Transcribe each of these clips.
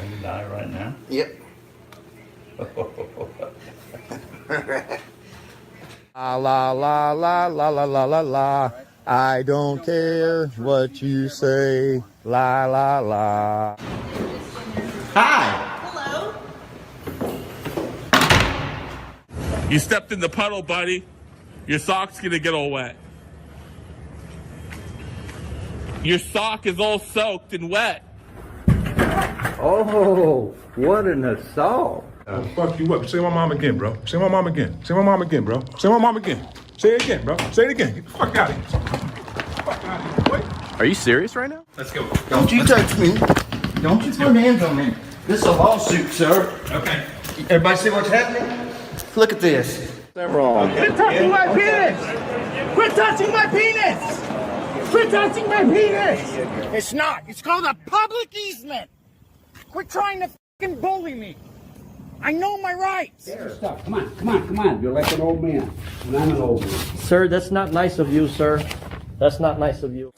Are you live right now? Yep. La la la la la la la la la. I don't care what you say. La la la. Hi. Hello. You stepped in the puddle, buddy. Your sock's gonna get all wet. Your sock is all soaked and wet. Oh, what an assault. Fuck you up. Say my mom again, bro. Say my mom again. Say my mom again, bro. Say my mom again. Say it again, bro. Say it again. Get the fuck out of here. Get the fuck out of here. Wait. Are you serious right now? Let's go. Don't you touch me. Don't you put hands on me. This is a lawsuit, sir. Okay. Everybody see what's happening? Look at this. They're wrong. Quit touching my penis! Quit touching my penis! Quit touching my penis! It's not. It's called a public easement. Quit trying to fucking bully me. I know my rights. Stop. Come on. You're like an old man. And I'm an old man. Sir, that's not nice of you, sir. That's not nice of you.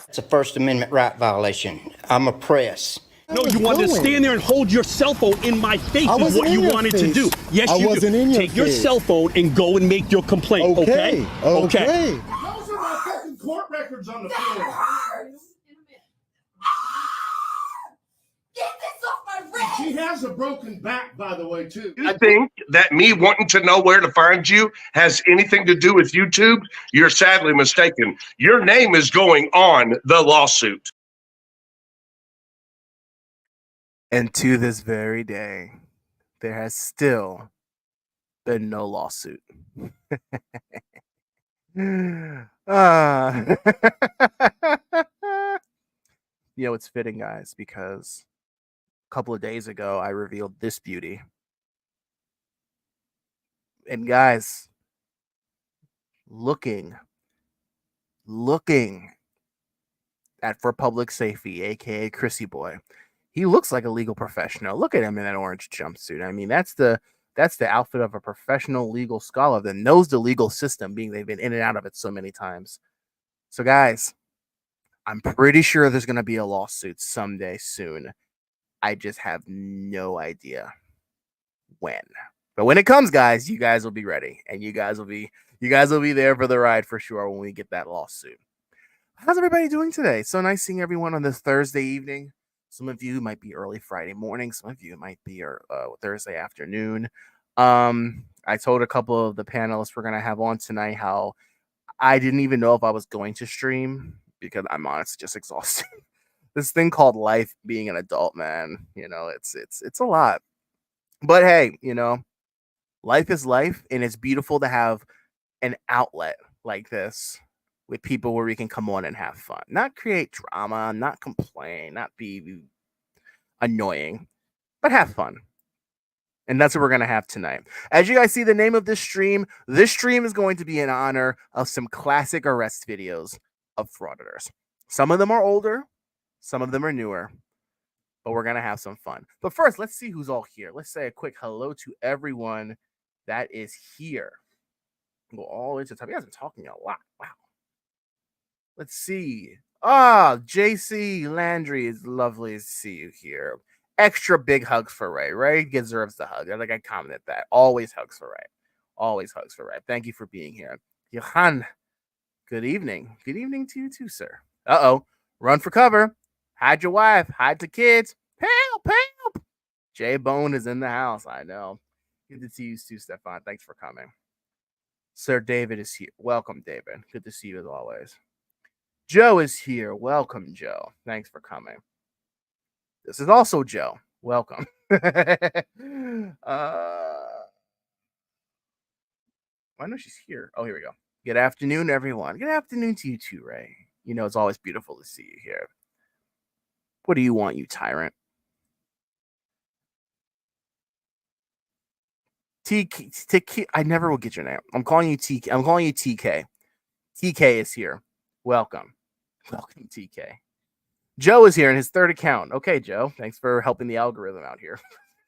It's a First Amendment right violation. I'm a press. No, you wanted to stand there and hold your cell phone in my face is what you wanted to do. Yes, you do. Take your cell phone and go and make your complaint, okay? Okay. Those are my fucking court records on the floor. Get this off my wrist! She has a broken back, by the way, too. I think that me wanting to know where to find you has anything to do with YouTube. You're sadly mistaken. Your name is going on the lawsuit. And to this very day, there has still been no lawsuit. It's fitting, guys, because a couple of days ago, I revealed this beauty. And guys, looking at For Public Safety, aka Chrissy Boy, he looks like a legal professional. Look at him in that orange jumpsuit. I mean, that's the outfit of a professional legal scholar that knows the legal system, being they've been in and out of it so many times. So, guys, I'm pretty sure there's going to be a lawsuit someday soon. I just have no idea when. But when it comes, guys, you guys will be ready, and you guys will be there for the ride for sure when we get that lawsuit. How's everybody doing today? So nice seeing everyone on this Thursday evening. Some of you might be early Friday morning. Some of you might be Thursday afternoon. I told a couple of the panelists we're going to have on tonight how I didn't even know if I was going to stream because I'm honestly just exhausted. This thing called life, being an adult, man, it's a lot. But hey, life is life, and it's beautiful to have an outlet like this with people where we can come on and have fun, not create drama, not complain, not be annoying, but have fun. And that's what we're going to have tonight. As you guys see the name of this stream is going to be in honor of some classic arrest videos of frauditors. Some of them are older, some of them are newer, but we're going to have some fun. But first, let's see who's all here. Let's say a quick hello to everyone that is here. Go all the way to the top. You guys have been talking a lot. Wow. Let's see. JC Landry, is lovely to see you here. Extra big hugs for Ray. Ray deserves the hug. I commented that. Always hugs for Ray. Always hugs for Ray. Thank you for being here. Johan, good evening. Good evening to you too, sir. Run for cover. Hide your wife. Hide the kids. Help. J Bone is in the house. I know. Good to see you too, Stefan. Thanks for coming. Sir David is here. Welcome, David. Good to see you as always. Joe is here. Welcome, Joe. Thanks for coming. This is also Joe. Welcome. I know she's here. Oh, here we go. Good afternoon, everyone. Good afternoon to you too, Ray. It's always beautiful to see you here. What do you want, you tyrant? TK. I never will get your name. I'm calling you TK. I'm calling you TK. TK is here. Welcome, TK. Joe is here in his third account. Okay, Joe. Thanks for helping the algorithm out here.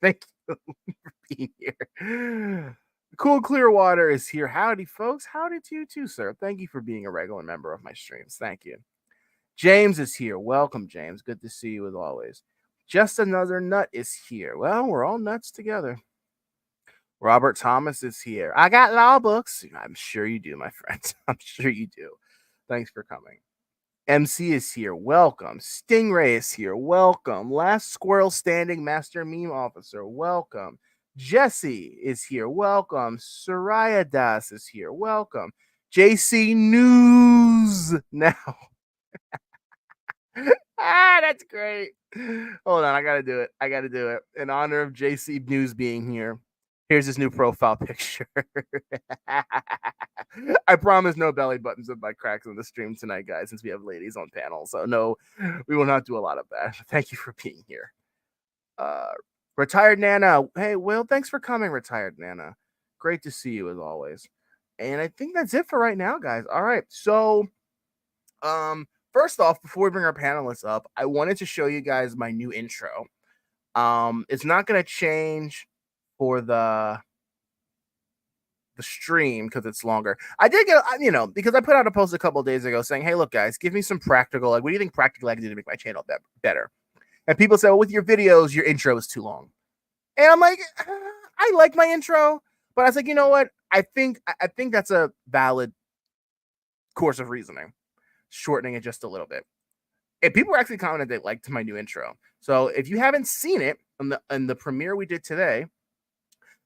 Thank you for being here. Cool Clearwater is here. Howdy, folks. Howdy to you too, sir. Thank you for being a regular member of my streams. Thank you. James is here. Welcome, James. Good to see you as always. Just Another Nut is here. Well, we're all nuts together. Robert Thomas is here. I got law books. I'm sure you do, my friends. I'm sure you do. Thanks for coming. MC is here. Welcome. Stingray is here. Welcome. Last Squirrel Standing Master Meme Officer. Welcome. Jesse is here. Welcome. Soraya Das is here. Welcome. JC News now. That's great. Hold on, I gotta do it. In honor of JC News being here, here's his new profile picture. I promise no belly buttons with my cracks on the stream tonight, guys, since we have ladies on panel. So no, we will not do a lot of that. Thank you for being here. Retired Nana. Hey, Will, thanks for coming, Retired Nana. Great to see you as always. And I think that's it for right now, guys. All right. So, first off, before we bring our panelists up, I wanted to show you guys my new intro. It's not going to change for the stream because it's longer. I did get, because I put out a post a couple days ago saying, hey, look, guys, give me some practical, like, what do you think practically I can do to make my channel better? And people say, well, with your videos, your intro is too long. And I'm like, I like my intro, but I was like, you know what? I think that's a valid course of reasoning, shortening it just a little bit. And people were actually commented they liked my new intro. So if you haven't seen it in the premiere we did today,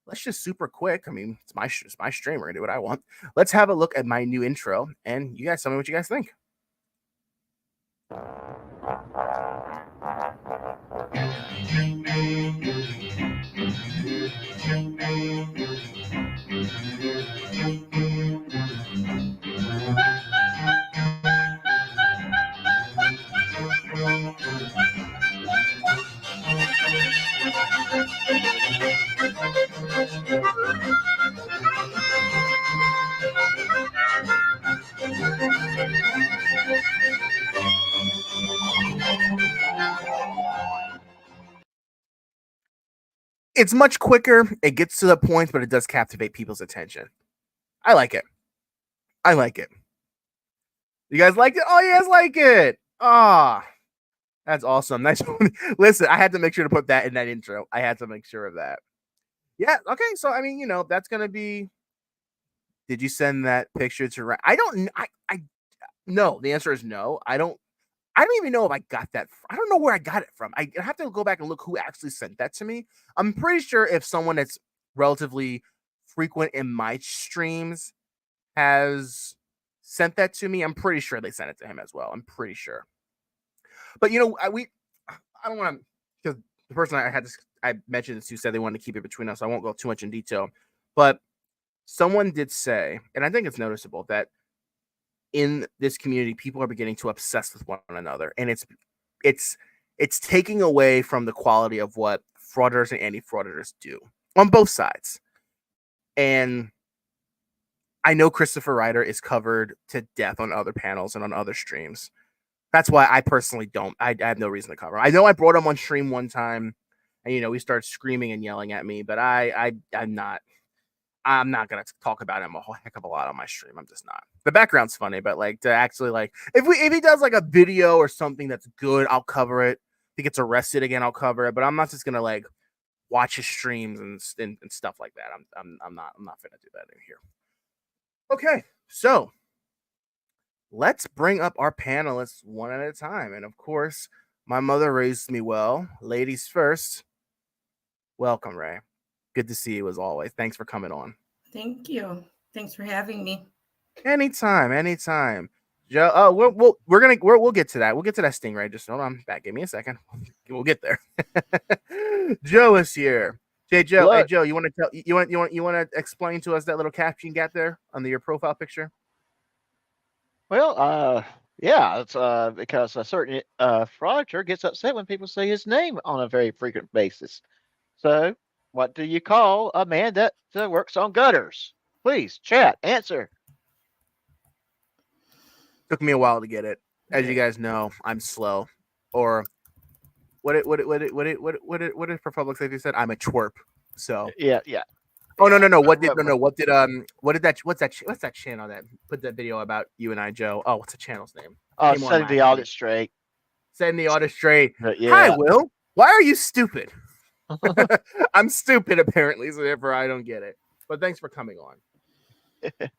let's just super quick. I mean, it's my stream. We're gonna do what I want. Let's have a look at my new intro, and you guys tell me what you guys think. It's much quicker. It gets to the point, but it does captivate people's attention. I like it. You guys like it? Oh, you guys like it. Ah, that's awesome. Nice. Listen, I had to make sure to put that in that intro. I had to make sure of that. Yeah. Okay. So, I mean, that's going to be, did you send that picture to, I don't, no, the answer is no. I don't even know if I got that. I don't know where I got it from. I have to go back and look who actually sent that to me. I'm pretty sure if someone that's relatively frequent in my streams has sent that to me, I'm pretty sure they sent it to him as well. I'm pretty sure. But I don't want to, because the person I mentioned this to said they wanted to keep it between us. So I won't go too much in detail. But someone did say, and I think it's noticeable, that in this community, people are beginning to obsess with one another, and it's taking away from the quality of what frauditors and anti-frauditors do on both sides. And I know Christopher Ryder is covered to death on other panels and on other streams. That's why I personally don't. I have no reason to cover him. I know I brought him on stream one time, and we started screaming and yelling at me, but I'm not going to talk about him a whole heck of a lot on my stream. I'm just not. The background's funny, but to actually if he does a video or something that's good, I'll cover it. If he gets arrested again, I'll cover it. But I'm not just going to watch his streams and stuff like that. I'm not going to do that in here. Okay, so let's bring up our panelists one at a time. And of course, my mother raised me well. Ladies first. Welcome, Ray. Good to see you as always. Thanks for coming on. Thank you. Thanks for having me. Anytime. Joe, we'll get to that. We'll get to that Stingray. Just hold on back. Give me a second. We'll get there. Joe is here. Joe, hey Joe, you want to explain to us that little caption you got there under your profile picture? Well, yeah, it's because a certain frauditor gets upset when people say his name on a very frequent basis. So, what do you call a man that works on gutters? Please, chat, answer. Took me a while to get it. As you guys know, I'm slow. Or what did for public safety said? I'm a twerp. So yeah. Oh no! What did what's that channel that put that video about you and I, Joe? Oh, what's the channel's name? Came on Setting the last audit week. straight. Setting the audit straight. But Hi, yeah. Will. Why are you stupid? I'm stupid apparently, so therefore I don't get it. But thanks for coming on.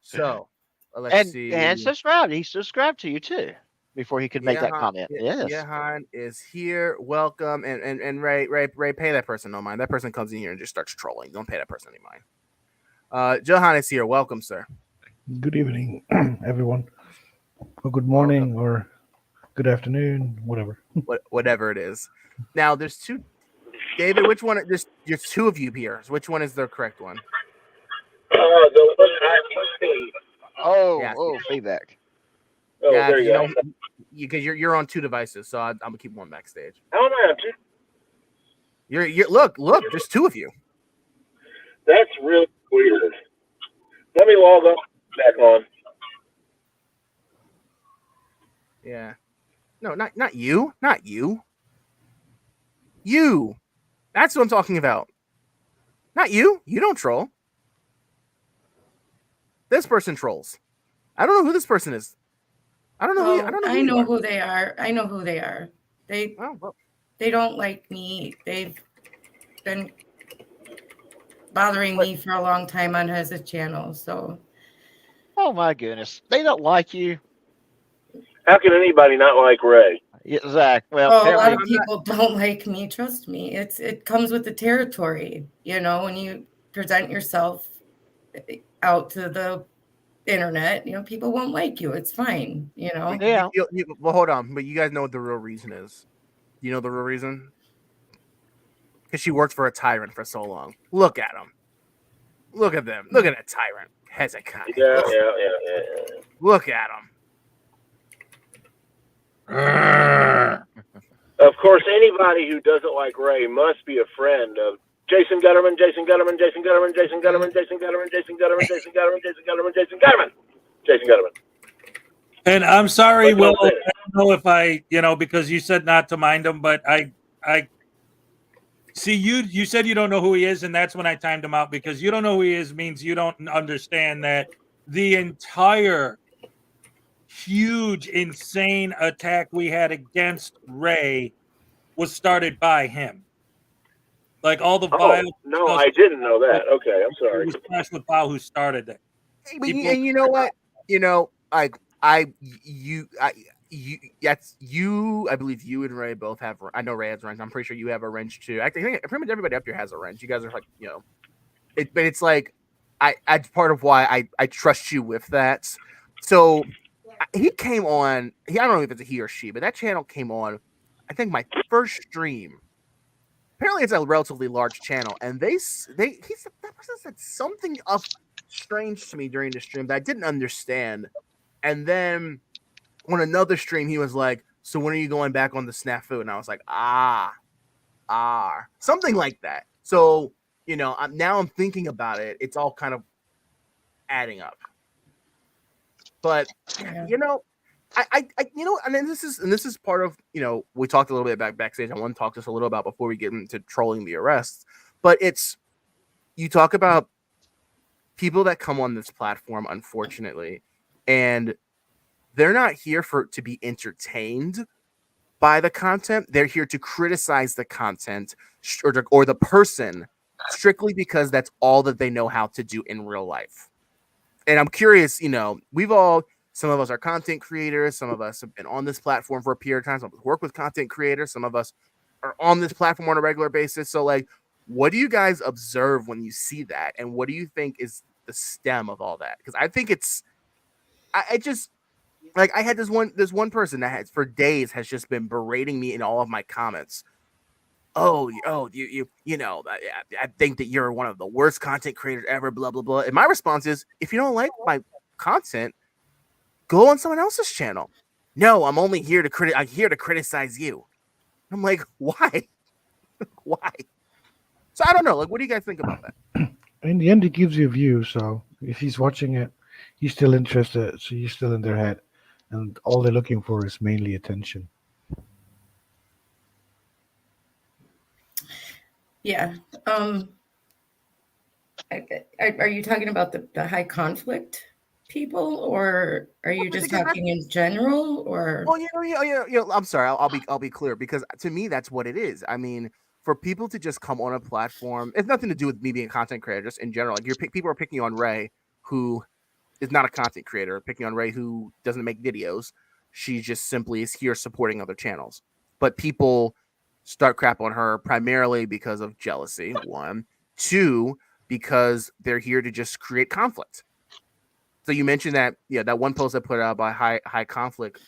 So let's see. And subscribe. He subscribed to you too before he could make that comment. Yes. Johan is here. Welcome. And Ray, pay that person no mind. That person comes in here and just starts trolling. Don't pay that person any mind. Johan is here. Welcome, sir. Good evening, everyone. Or good morning or good afternoon, whatever. Whatever it is. Now there's two. David, which one? There's two of you here. So which one is the correct one? The one I see. Oh, feedback. Oh, yeah, there you go. Because you're on two devices, so I'm gonna keep one backstage. How am I on two? You're look. There's two of you. That's really weird. Let me log on back on. Yeah. No, not you. Not you. You. That's what I'm talking about. Not you. You don't troll. This person trolls. I don't know who this person is. I don't know. I know who they are. I know who they are. They don't like me. They've been bothering me for a long time on his channel. So. Oh my goodness, they don't like you. How can anybody not like Ray? Yeah, Zach. Well, a lot of people don't like me. Trust me. It comes with the territory. You know, when you present yourself out to the internet, people won't like you. It's fine. Yeah. Well, hold on, but you guys know what the real reason is. You know the real reason? Because she worked for a tyrant for so long. Look at him. Look at them. Look at that tyrant, Hezekiah. Yeah. Look at him. Of course, anybody who doesn't like Ray must be a friend of Jason Gutterman, Jason Gutterman, Jason Gutterman, Jason Gutterman, Jason Gutterman, Jason Gutterman, Jason Gutterman, Jason Gutterman, Jason Gutterman, Jason Gutterman. And I'm sorry, Will. I don't know if I, because you said not to mind him, but I see you said you don't know who he is, and that's when I timed him out, because you don't know who he is means you don't understand that the entire huge, insane attack we had against Ray was started by him. Like all the vile. No, I didn't know that. Okay, I'm sorry. It was Crash with Bow who started it. And you know what? I believe you and Ray both have. I know Ray has wrench. I'm pretty sure you have a wrench too. I think pretty much everybody up here has a wrench. You guys are like, but it's like it's part of why I trust you with that. So he came on. I don't know if it's a he or she, but that channel came on. I think my first stream. Apparently, it's a relatively large channel, and that person said something strange to me during the stream that I didn't understand. And then on another stream, he was like, "So when are you going back on the snafu?" And I was like, something like that. So now I'm thinking about it. It's all kind of adding up. But and then this is part of, we talked a little bit about backstage. I want to talk just a little about before we get into trolling the arrests, but you talk about people that come on this platform, unfortunately, and they're not here to be entertained by the content. They're here to criticize the content or the person strictly because that's all that they know how to do in real life. And I'm curious, some of us are content creators. Some of us have been on this platform for a period of time. Some of us work with content creators. Some of us are on this platform on a regular basis. So, what do you guys observe when you see that? And what do you think is the stem of all that? Because I think I just, I had this one person that for days has just been berating me in all of my comments. I think that you're one of the worst content creators ever, blah, blah, blah. And my response is, if you don't like my content, go on someone else's channel. No, I'm only here to criticize you. I'm like, why? Why? So I don't know. What do you guys think about that? In the end, it gives you a view. So if he's watching it, he's still interested. So he's still in their head. And all they're looking for is mainly attention. Yeah. Are you talking about the high conflict people, or are you just talking in general, or? Well, I'm sorry. I'll be clear because to me that's what it is. I mean, for people to just come on a platform, it's nothing to do with me being a content creator. Just in general, like people are picking on Ray, who is not a content creator, picking on Ray, who doesn't make videos. She just simply is here supporting other channels. But people start crap on her primarily because of jealousy. One, two, because they're here to just create conflict. So you mentioned that, that one post I put out by high conflict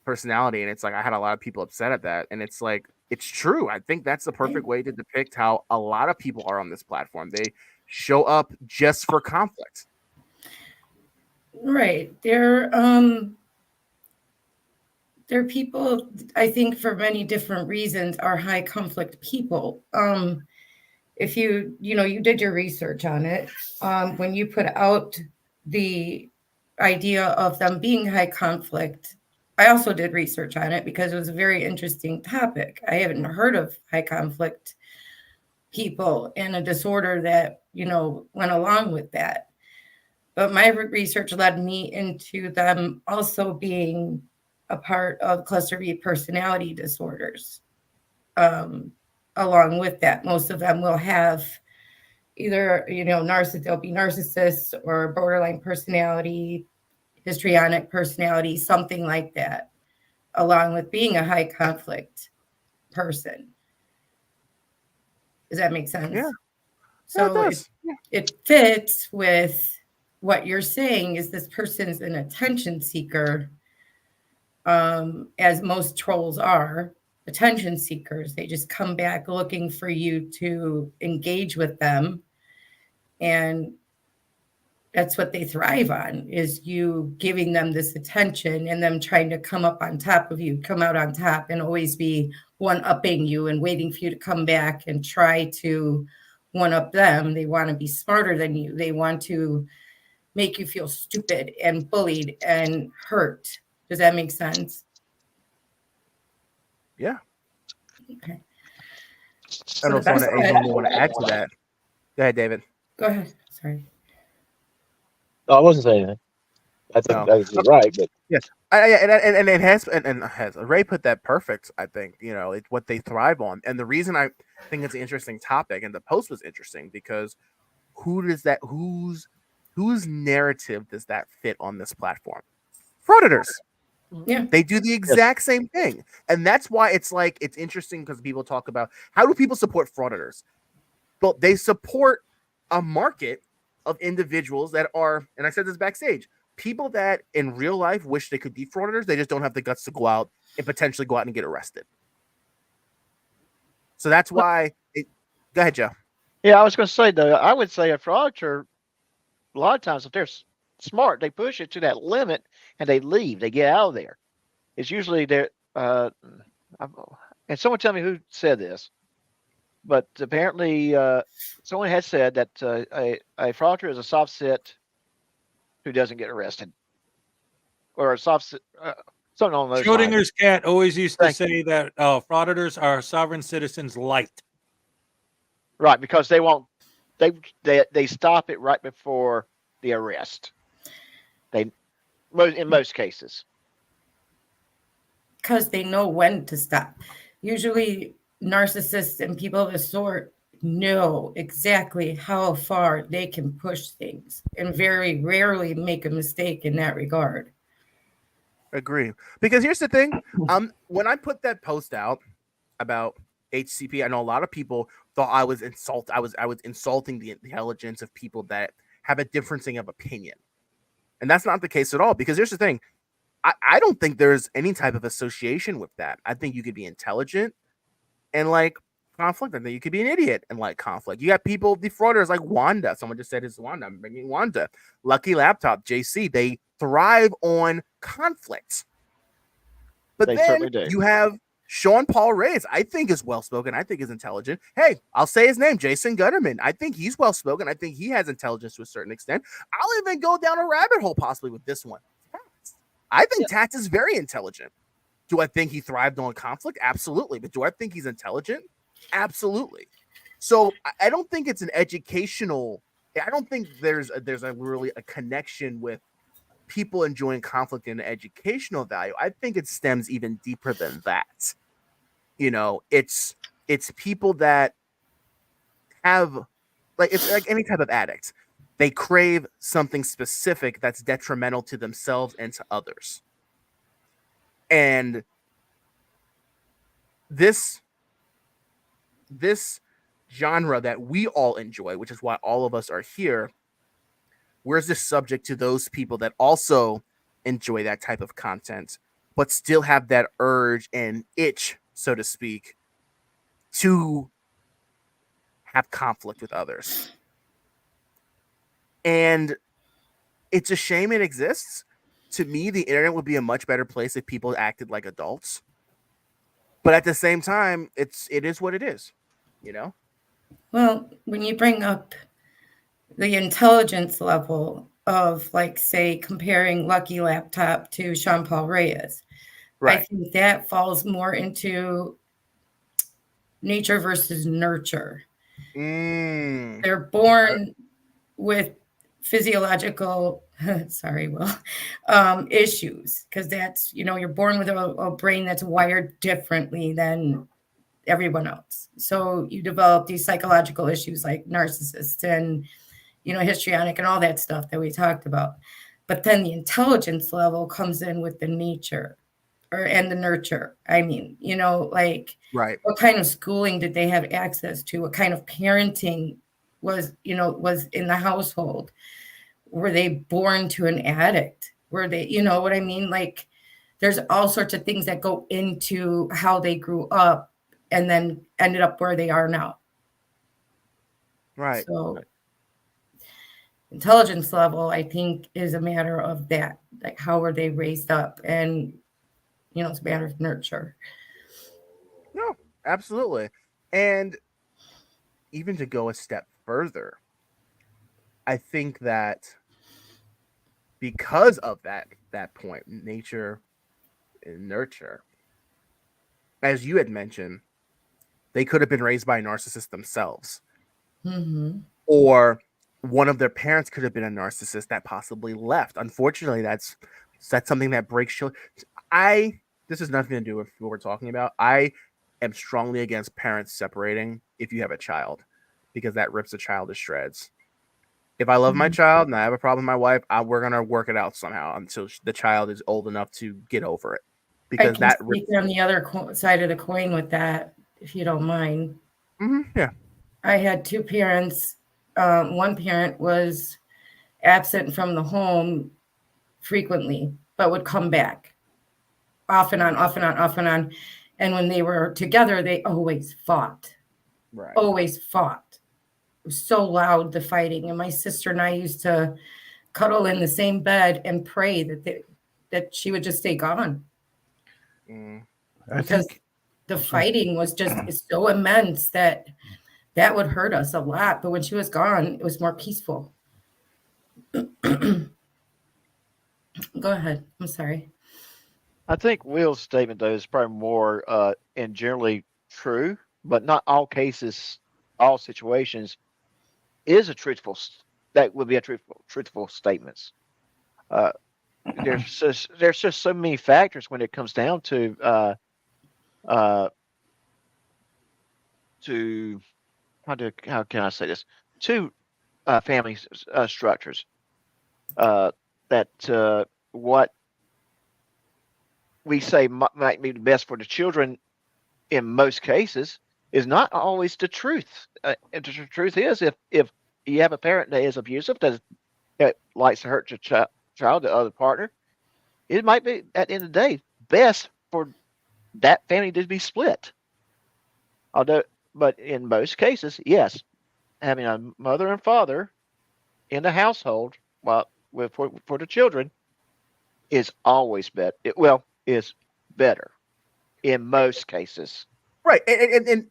personality, and it's like I had a lot of people upset at that, and it's like it's true. I think that's the perfect way to depict how a lot of people are on this platform. They show up just for conflict. Right. They're people, I think, for many different reasons, are high conflict people. If you did your research on it, when you put out the idea of them being high conflict, I also did research on it because it was a very interesting topic. I haven't heard of high conflict people and a disorder that, went along with that. But my research led me into them also being a part of cluster B personality disorders. Along with that, most of them will have either, they'll be narcissists or borderline personality, histrionic personality, something like that, along with being a high conflict person. Does that make sense? Yeah. So it does. it fits with what you're saying is this person's an attention seeker, as most trolls are attention seekers. They just come back looking for you to engage with them. And that's what they thrive on, is you giving them this attention and them trying to come up on top of you, come out on top, and always be one-upping you and waiting for you to come back and try to one-up them. They want to be smarter than you. They want to make you feel stupid and bullied and hurt. Does that make sense? Yeah. Okay. I don't know if anyone want to add to that. Go ahead, David. Go ahead. Sorry. No, I wasn't saying anything. I think you're right, but yes, and it has Ray put that perfect. I think it's what they thrive on, and the reason I think it's an interesting topic, and the post was interesting because whose narrative does that fit on this platform? Frauditors. Yeah, they do the exact same thing, and that's why it's interesting because people talk about how do people support frauditors. Well, they support a market of individuals that are, and I said this backstage, people that in real life wish they could be frauditors. They just don't have the guts to go out and potentially go out and get arrested. So that's why. Go ahead, Joe. Yeah, I was going to say though, I would say a frauditor, a lot of times if they're smart, they push it to that limit and they leave. They get out of there. It's usually they're. And someone tell me who said this, but apparently someone has said that a frauditor is a soft set who doesn't get arrested, or a soft set, something on those lines. Schrodinger's cat always used to say that frauditors are sovereign citizens light. Right, because they won't. They stop it right before the arrest. In most cases. Because they know when to stop. Usually narcissists and people of this sort know exactly how far they can push things and very rarely make a mistake in that regard. Agree. Because here's the thing. When I put that post out about HCP, I know a lot of people thought I was insulting the intelligence of people that have a differencing of opinion. And that's not the case at all, because here's the thing. I don't think there's any type of association with that. I think you could be intelligent and like conflict. I think you could be an idiot and like conflict. You got people, defrauders like Wanda. Someone just said it's Wanda. I'm bringing Wanda. Lucky Laptop, JC. They thrive on conflict. But then you have Sean Paul Reyes, I think is well-spoken. I think is intelligent. Hey, I'll say his name, Jason Gutterman. I think he's well-spoken. I think he has intelligence to a certain extent. I'll even go down a rabbit hole possibly with this one. I think Tats is very intelligent. Do I think he thrived on conflict? Absolutely. But do I think he's intelligent? Absolutely. So I don't think it's an educational I don't think there's a really a connection with people enjoying conflict and educational value. I think it stems even deeper than that. You know, it's people that have, like, it's like any type of addict. They crave something specific that's detrimental to themselves and to others. And this genre that we all enjoy, which is why all of us are here, where's this subject to those people that also enjoy that type of content, but still have that urge and itch, so to speak, to have conflict with others. And it's a shame it exists. To me, the internet would be a much better place if people acted like adults. But at the same time, it is what it is, you know? Well, when you bring up the intelligence level of, like, say, comparing Lucky Laptop to Sean Paul Reyes, I think that falls more into nature versus nurture. They're born with physiological sorry, Will, issues, because that's, you're born with a brain that's wired differently than everyone else. So you develop these psychological issues like narcissists and, histrionic and all that stuff that we talked about. But then the intelligence level comes in with the nature and the nurture. I mean, like, what kind of schooling did they have access to? What kind of parenting was in the household? Were they born to an addict? Were they, what I mean? Like, there's all sorts of things that go into how they grew up and then ended up where they are now. Right. So intelligence level, I think, is a matter of that. Like, how were they raised up? And, it's a matter of nurture. No, absolutely. And even to go a step further, I think that because of that point, nature and nurture, as you had mentioned, they could have been raised by a narcissist themselves. Mm-hmm. Or one of their parents could have been a narcissist that possibly left. Unfortunately, that's something that breaks children. This has nothing to do with what we're talking about. I am strongly against parents separating if you have a child, because that rips a child to shreds. If I love my child and I have a problem with my wife, we're gonna work it out somehow until the child is old enough to get over it. Because I can speak on the other side of the coin with that, if you don't mind. Yeah. I had two parents. One parent was absent from the home frequently, but would come back off and on, off and on, off and on. And when they were together, they always fought. Right. Always fought. It was so loud, the fighting. And my sister and I used to cuddle in the same bed and pray that she would just stay gone. Because the fighting was just so immense that would hurt us a lot. But when she was gone, it was more peaceful. Go ahead. I'm sorry. I think Will's statement, though, is probably more and generally true, but not all cases, all situations is a truthful. That would be a truthful statements. There's just so many factors when it comes down to how can I say this, to family structures, that what we say might be the best for the children in most cases is not always the truth. And the truth is, if you have a parent that is abusive, that likes to hurt your child, the other partner, it might be, at the end of the day, best for that family to be split. But in most cases, yes, having a mother and father in the household, for the children, is always better. Is better in most cases. Right, and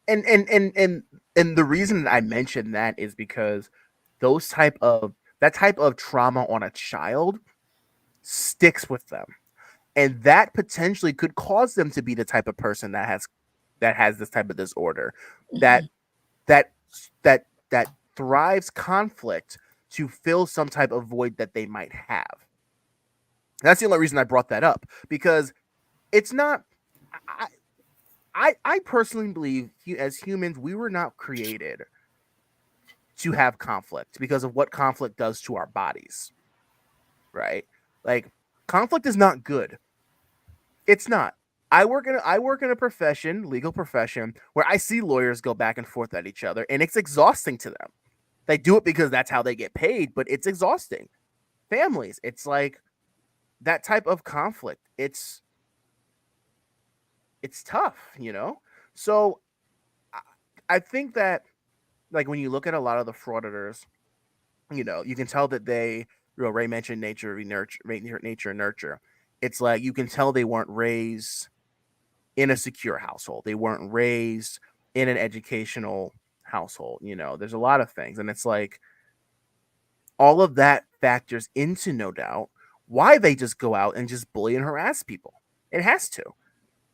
the reason I mentioned that is because that type of trauma on a child sticks with them, and that potentially could cause them to be the type of person that has this type of disorder, that thrives conflict to fill some type of void that they might have. That's the only reason I brought that up, because it's not. I personally believe as humans, we were not created to have conflict because of what conflict does to our bodies, right? Like, conflict is not good. It's not. I work in a profession, legal profession, where I see lawyers go back and forth at each other, and it's exhausting to them. They do it because that's how they get paid, but it's exhausting. Families, it's like that type of conflict. It's tough, you know? So I think that, like, when you look at a lot of the frauditors, you know, you can tell that they, Ray mentioned nature and nurture. It's like you can tell they weren't raised in a secure household. They weren't raised in an educational household. You know, there's a lot of things. And it's like all of that factors into, no doubt, why they just go out and just bully and harass people. It has to.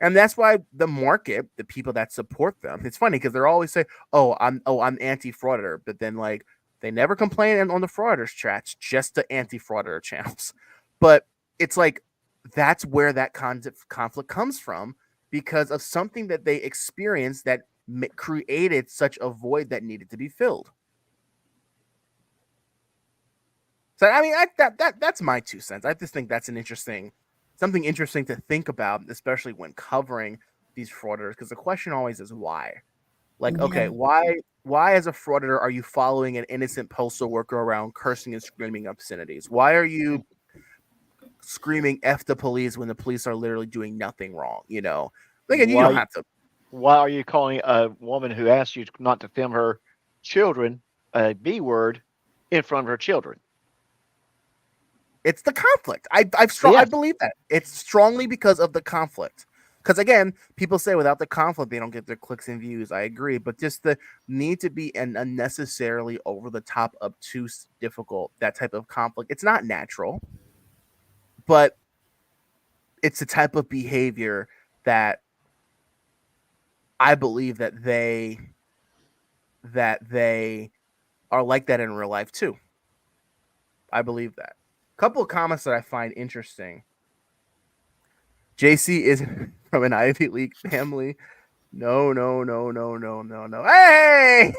And that's why the market, the people that support them, it's funny because they're always say, I'm anti-frauditor, but then like they never complain on the frauditors chats, just the anti-frauditor channels. But it's like that's where that conflict comes from, because of something that they experienced that created such a void that needed to be filled. So I mean, that's my 2 cents. I just think that's something interesting to think about, especially when covering these frauditors, because the question always is why. Like, okay, why as a frauditor are you following an innocent postal worker around cursing and screaming obscenities? Why are you screaming F the police when the police are literally doing nothing wrong? You know, again, you don't have to. Why are you calling a woman who asked you not to film her children a B word in front of her children? It's the conflict. I believe that. It's strongly because of the conflict. Because again, people say without the conflict, they don't get their clicks and views. I agree. But just the need to be an unnecessarily over the top, obtuse, difficult, that type of conflict. It's not natural, but it's the type of behavior that I believe that they are like that in real life too. I believe that. Couple of comments that I find interesting. JC is from an Ivy League family. No. Hey!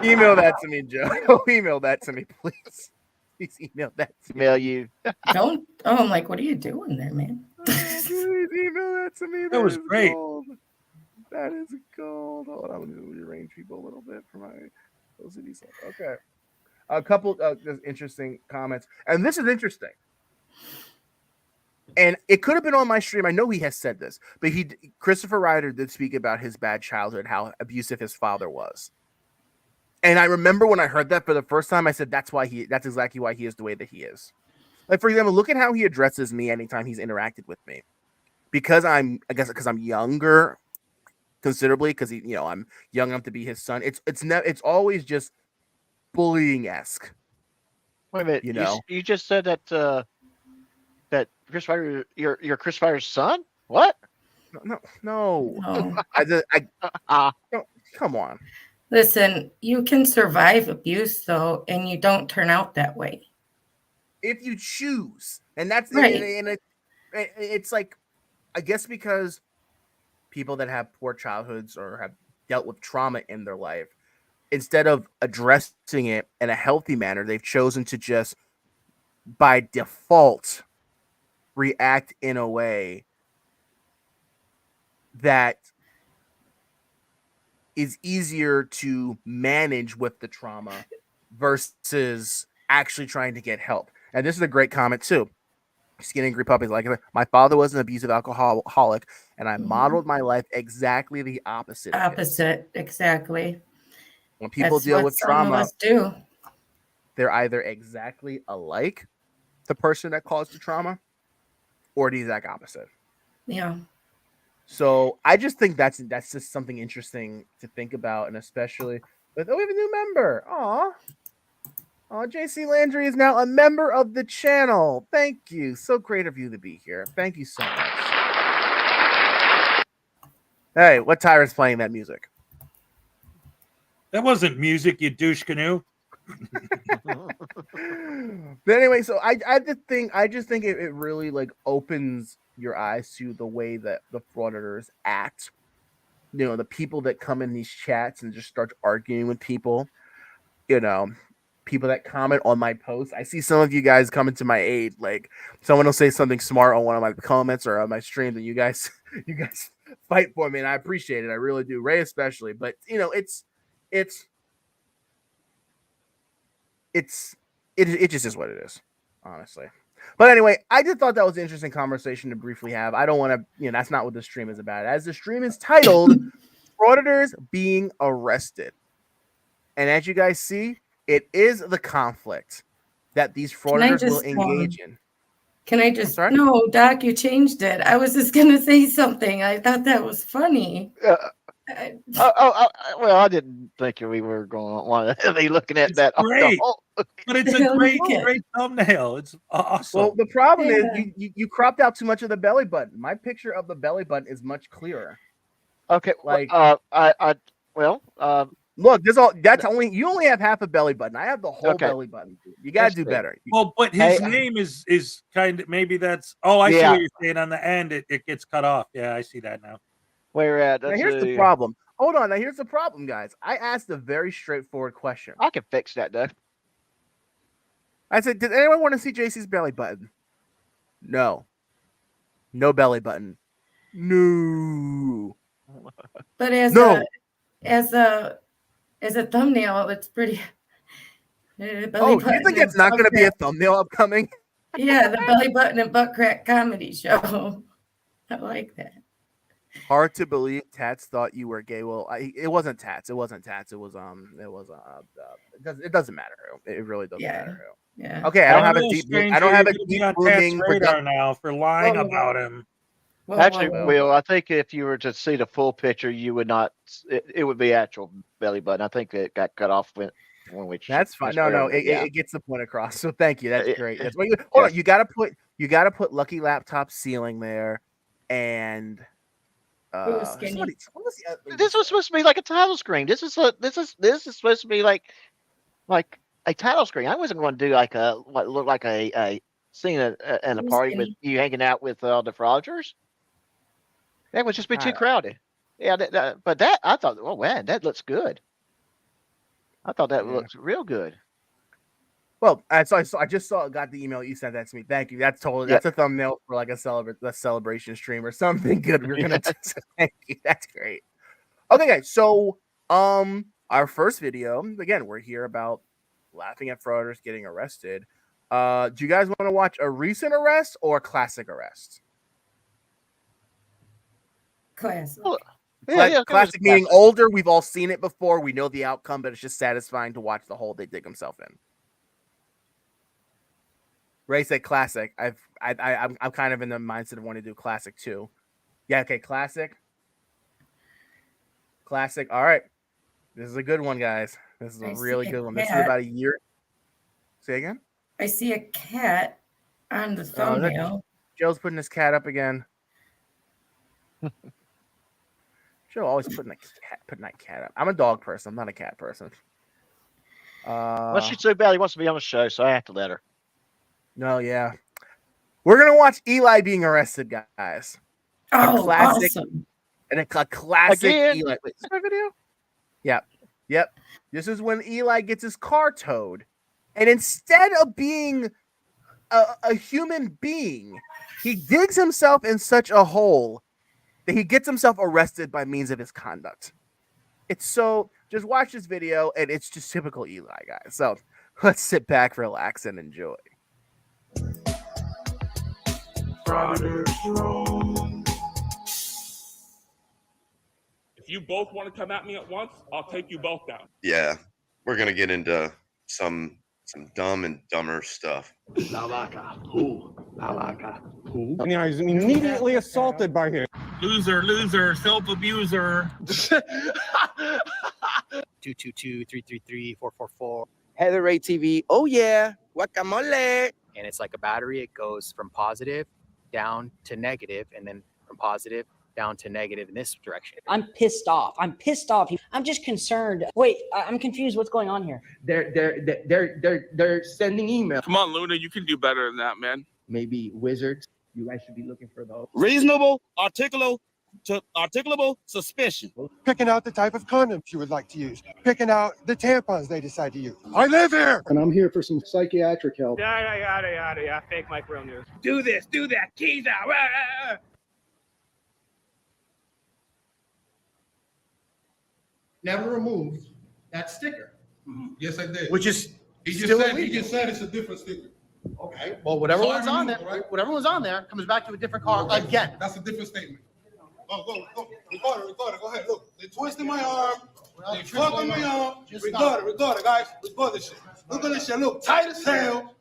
Email that to me, Joe. Email that to me, please. Please email that to me. Email you. Don't. Oh, I'm like, what are you doing there, man? Please email that to me. That was great. Gold. That is gold. Hold on, let me rearrange people a little bit for my OCD stuff. Okay. A couple of interesting comments. And this is interesting. And it could have been on my stream. I know he has said this, but Christopher Ryder did speak about his bad childhood, how abusive his father was. And I remember when I heard that for the first time, I said, that's exactly why he is the way that he is. Like, for example, look at how he addresses me anytime he's interacted with me. Because I'm younger considerably, because I'm young enough to be his son. It's always just bullying-esque. Wait a minute. You just said that that Chris Ryder, you're Chris Ryder's son? What? No. Come on. Listen, you can survive abuse though, and you don't turn out that way if you choose. And that's right. And it's like, I guess because people that have poor childhoods or have dealt with trauma in their life, instead of addressing it in a healthy manner, they've chosen to just by default react in a way that is easier to manage with the trauma versus actually trying to get help. And this is a great comment too. Skin Angry Puppies, like, my father was an abusive alcoholic, and I modeled my life exactly the opposite. Exactly. When people deal with trauma, they're either exactly alike the person that caused the trauma, or the exact opposite. Yeah. So I just think that's just something interesting to think about, and especially with we have a new member. Aw. Oh, JC Landry is now a member of the channel. Thank you. So great of you to be here. Thank you so much. Hey, what Tyra's playing that music? That wasn't music, you douche canoe. But anyway, so I just think it really like opens your eyes to the way that the frauditors act. You know, the people that come in these chats and just start arguing with people. You know, people that comment on my posts. I see some of you guys coming to my aid. Like someone will say something smart on one of my comments or on my stream, and you guys fight for me, and I appreciate it. I really do. Ray especially, but you know, it's it just is what it is, honestly. But anyway, I just thought that was an interesting conversation to briefly have. I don't want to, you know, that's not what the stream is about. As the stream is titled, Frauditors Being Arrested. And as you guys see, it is the conflict that these frauditors will engage in. Can I just, no, Doc, you changed it. I was just going to say something. I thought that was funny. Well, I didn't think we were going to want to be looking at that. Great. But it's a great thumbnail. It's awesome. Well, the problem is you cropped out too much of the belly button. My picture of the belly button is much clearer. Okay. Like look, you only have half a belly button. I have the whole belly button. You gotta do better. Well, but his name is kind of, maybe that's, I see what you're saying on the end. It gets cut off. Yeah, I see that now. Where at? Now here's the problem. Hold on. Now here's the problem, guys. I asked a very straightforward question. I can fix that, though. I said, did anyone want to see JC's belly button? No. No belly button. No. But as a thumbnail, it's pretty. You think it's not going to be a thumbnail upcoming? Yeah, the belly button and butt crack comedy show. I like that. Hard to believe Tats thought you were gay. Well, it wasn't Tats. It was it doesn't matter who. It really doesn't matter who. Yeah. Okay, I don't have a deep grooming radar now for lying about him. Will, I think if you were to see the full picture, you would not. It would be actual belly button. I think it got cut off when we. That's fine. No, it gets the point across. So thank you. That's great. That's what hold on. You gotta put Lucky Laptop Ceiling there, and this was supposed to be like a title screen. This is supposed to be like a title screen. I wasn't going to do like what looked like a scene at a party with you hanging out with the frauditors. That would just be too crowded. Yeah, but that I thought, oh man, that looks good. I thought that looks real good. Well, I just got the email you sent that to me. Thank you. That's a thumbnail for like a celebration stream or something good. We're gonna do. So thank you. That's great. Okay, guys. So our first video again, we're here about laughing at frauditors getting arrested. Do you guys want to watch a recent arrest or a classic arrest? Classic. Classic meaning older. We've all seen it before. We know the outcome, but it's just satisfying to watch the hole they dig himself in. Ray said classic. I'm kind of in the mindset of wanting to do classic too. Yeah, okay, classic. Classic. All right. This is a good one, guys. This is a really good one. This is about a year. Say again? I see a cat on the thumbnail. Joe's putting his cat up again. Joe always putting that cat up. I'm a dog person. I'm not a cat person. Well, she's so bad he wants to be on the show, so I have to let her. No, yeah. We're gonna watch Eli being arrested, guys. Oh, a classic, awesome. And a classic Again? Eli. Wait, is this my video? Yep. This is when Eli gets his car towed, and instead of being a human being, he digs himself in such a hole that he gets himself arrested by means of his conduct. Just watch this video, and it's just typical Eli, guys. So let's sit back, relax, and enjoy. If you both want to come at me at once, I'll take you both down. Yeah, we're gonna get into some dumb and dumber stuff. Who? Yeah, he's immediately assaulted by him. Loser, self-abuser. 222-333-444. Heather Ray TV. Oh yeah, guacamole. And it's like a battery. It goes from positive down to negative, and then from positive down to negative in this direction. I'm pissed off. I'm pissed off. I'm just concerned. Wait, I'm confused. What's going on here? They're sending emails. Come on, Luna, you can do better than that, man. Maybe wizards. You guys should be looking for those. Reasonable, articulable suspicion. Picking out the type of condoms you would like to use. Picking out the tampons they decide to use. I live here! And I'm here for some psychiatric help. Yada. Fake Mike Real News. Do this, do that. Keys out. Never removed that sticker. Yes, I did. Which is he still just illegal. said it's a different sticker. Okay. Well, whatever So one's I on there, removed it, right? whatever one's on there comes back to a different car again. That's a different statement. Go. Record it. Go ahead. Look, they twisted my arm. They fucking my arm. Record it, guys. Record this shit. Look at this shit. Look tight as hell.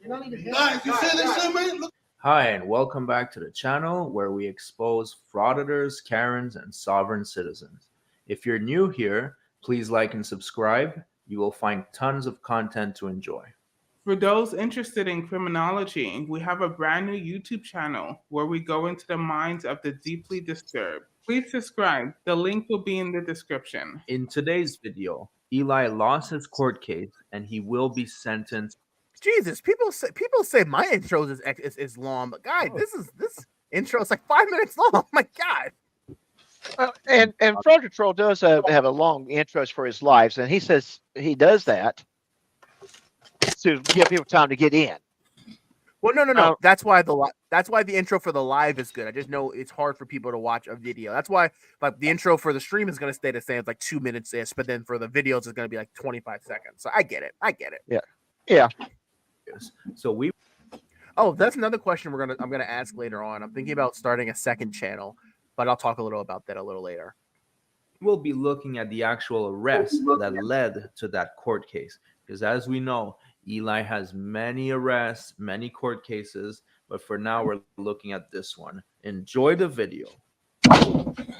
Guys, you see this shit, man? Look. Hi, and welcome back to the channel where we expose frauditors, Karens, and sovereign citizens. If you're new here, please like and subscribe. You will find tons of content to enjoy. For those interested in criminology, we have a brand new YouTube channel where we go into the minds of the deeply disturbed. Please subscribe. The link will be in the description. In today's video, Eli lost his court case and he will be sentenced. Jesus, people say my intro is long, but guys, this intro is like 5 minutes long. Oh my God. And Frauditor does have a long intros for his lives, and he says he does that to give people time to get in. Well, no. That's why the intro for the live is good. I just know it's hard for people to watch a video. That's why, like, the intro for the stream is going to stay the same. It's like 2 minutes ish, but then for the videos, it's going to be like 25 seconds. So I get it. Yeah. So that's another question I'm gonna ask later on. I'm thinking about starting a second channel, but I'll talk a little about that a little later. we'll be looking at the actual arrest that led to that court case. Because as we know, Eli has many arrests, many court cases, but for now we're looking at this one. Enjoy the video.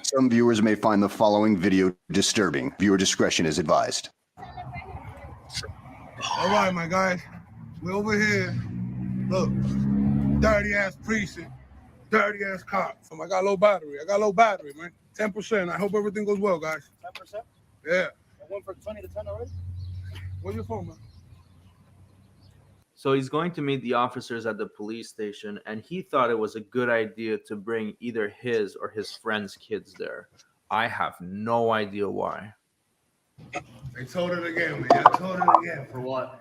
Some viewers may find the following video disturbing. Viewer discretion is advised. All right, my guys, we over here. Look, dirty ass precinct, dirty ass cops. I got low battery. Man. 10%. I hope everything goes well, guys. 10%? Yeah. I went for 20 to 10 already? Where's your phone, man? So he's going to meet the officers at the police station, and he thought it was a good idea to bring either his or his friend's kids there. I have no idea why. They told it again, man. I told it again. For what?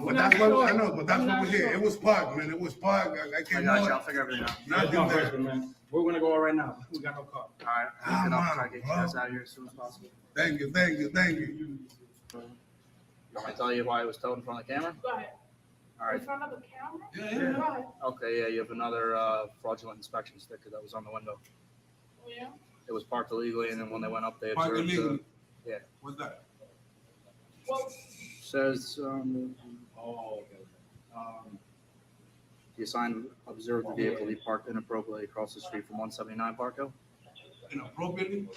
But that's what I know. But that's what we're here. It was parked, man. It was parked. I can't. I got you. I'll figure everything out. Nothing there, man. We're gonna go out right now. We got no car. All right. Come on, I'll try to get you guys out of here as soon as possible. Thank you. You want me to tell you why it was towed in front of the camera? Go ahead. All right. In front of the camera? Yeah. Go ahead. Okay, yeah, you have another fraudulent inspection sticker that was on the window. Oh, yeah? It was parked illegally, and then when they went up, they Parked observed. illegally? Yeah. What's that? Well, Says, the assigned observed the vehicle he parked inappropriately across the street from 179 Parkhill. Inappropriately?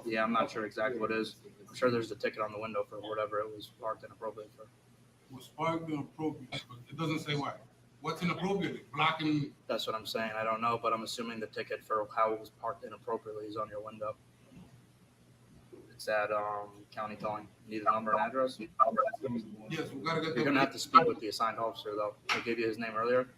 Yeah, I'm not sure exactly what it is. I'm sure there's a ticket on the window for whatever it was parked inappropriately for. It was parked inappropriately, but it doesn't say why. What's inappropriately? Blocking. That's what I'm saying. I don't know, but I'm assuming the ticket for how it was parked inappropriately is on your window. It's at county towing. Need a number and address? Yes, we gotta get. You're gonna have to speak with the assigned officer though. I gave you his name earlier.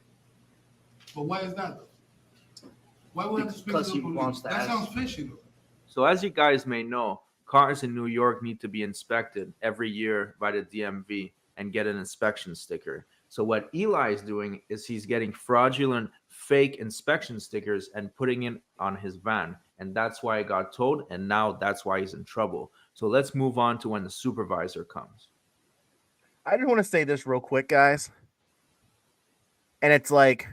But why is that though? Why would I have to speak to Because the he police? wants to That ask. sounds fishy though. So as you guys may know, cars in New York need to be inspected every year by the DMV and get an inspection sticker. So what Eli is doing is he's getting fraudulent fake inspection stickers and putting it on his van. And that's why it got towed. And now that's why he's in trouble. So let's move on to when the supervisor comes. I just want to say this real quick, guys. And it's like,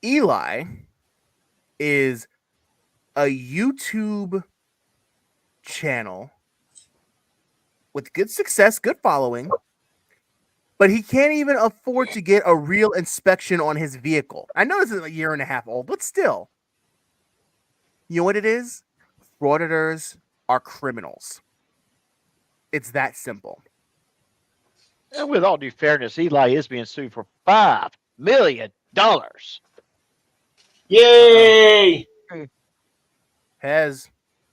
Eli is a YouTube channel with good success, good following, but he can't even afford to get a real inspection on his vehicle. I know this is a year and a half old, but still. You know what it is? Frauditors are criminals. It's that simple. And with all due fairness, Eli is being sued for $5 million. Yay! Hez,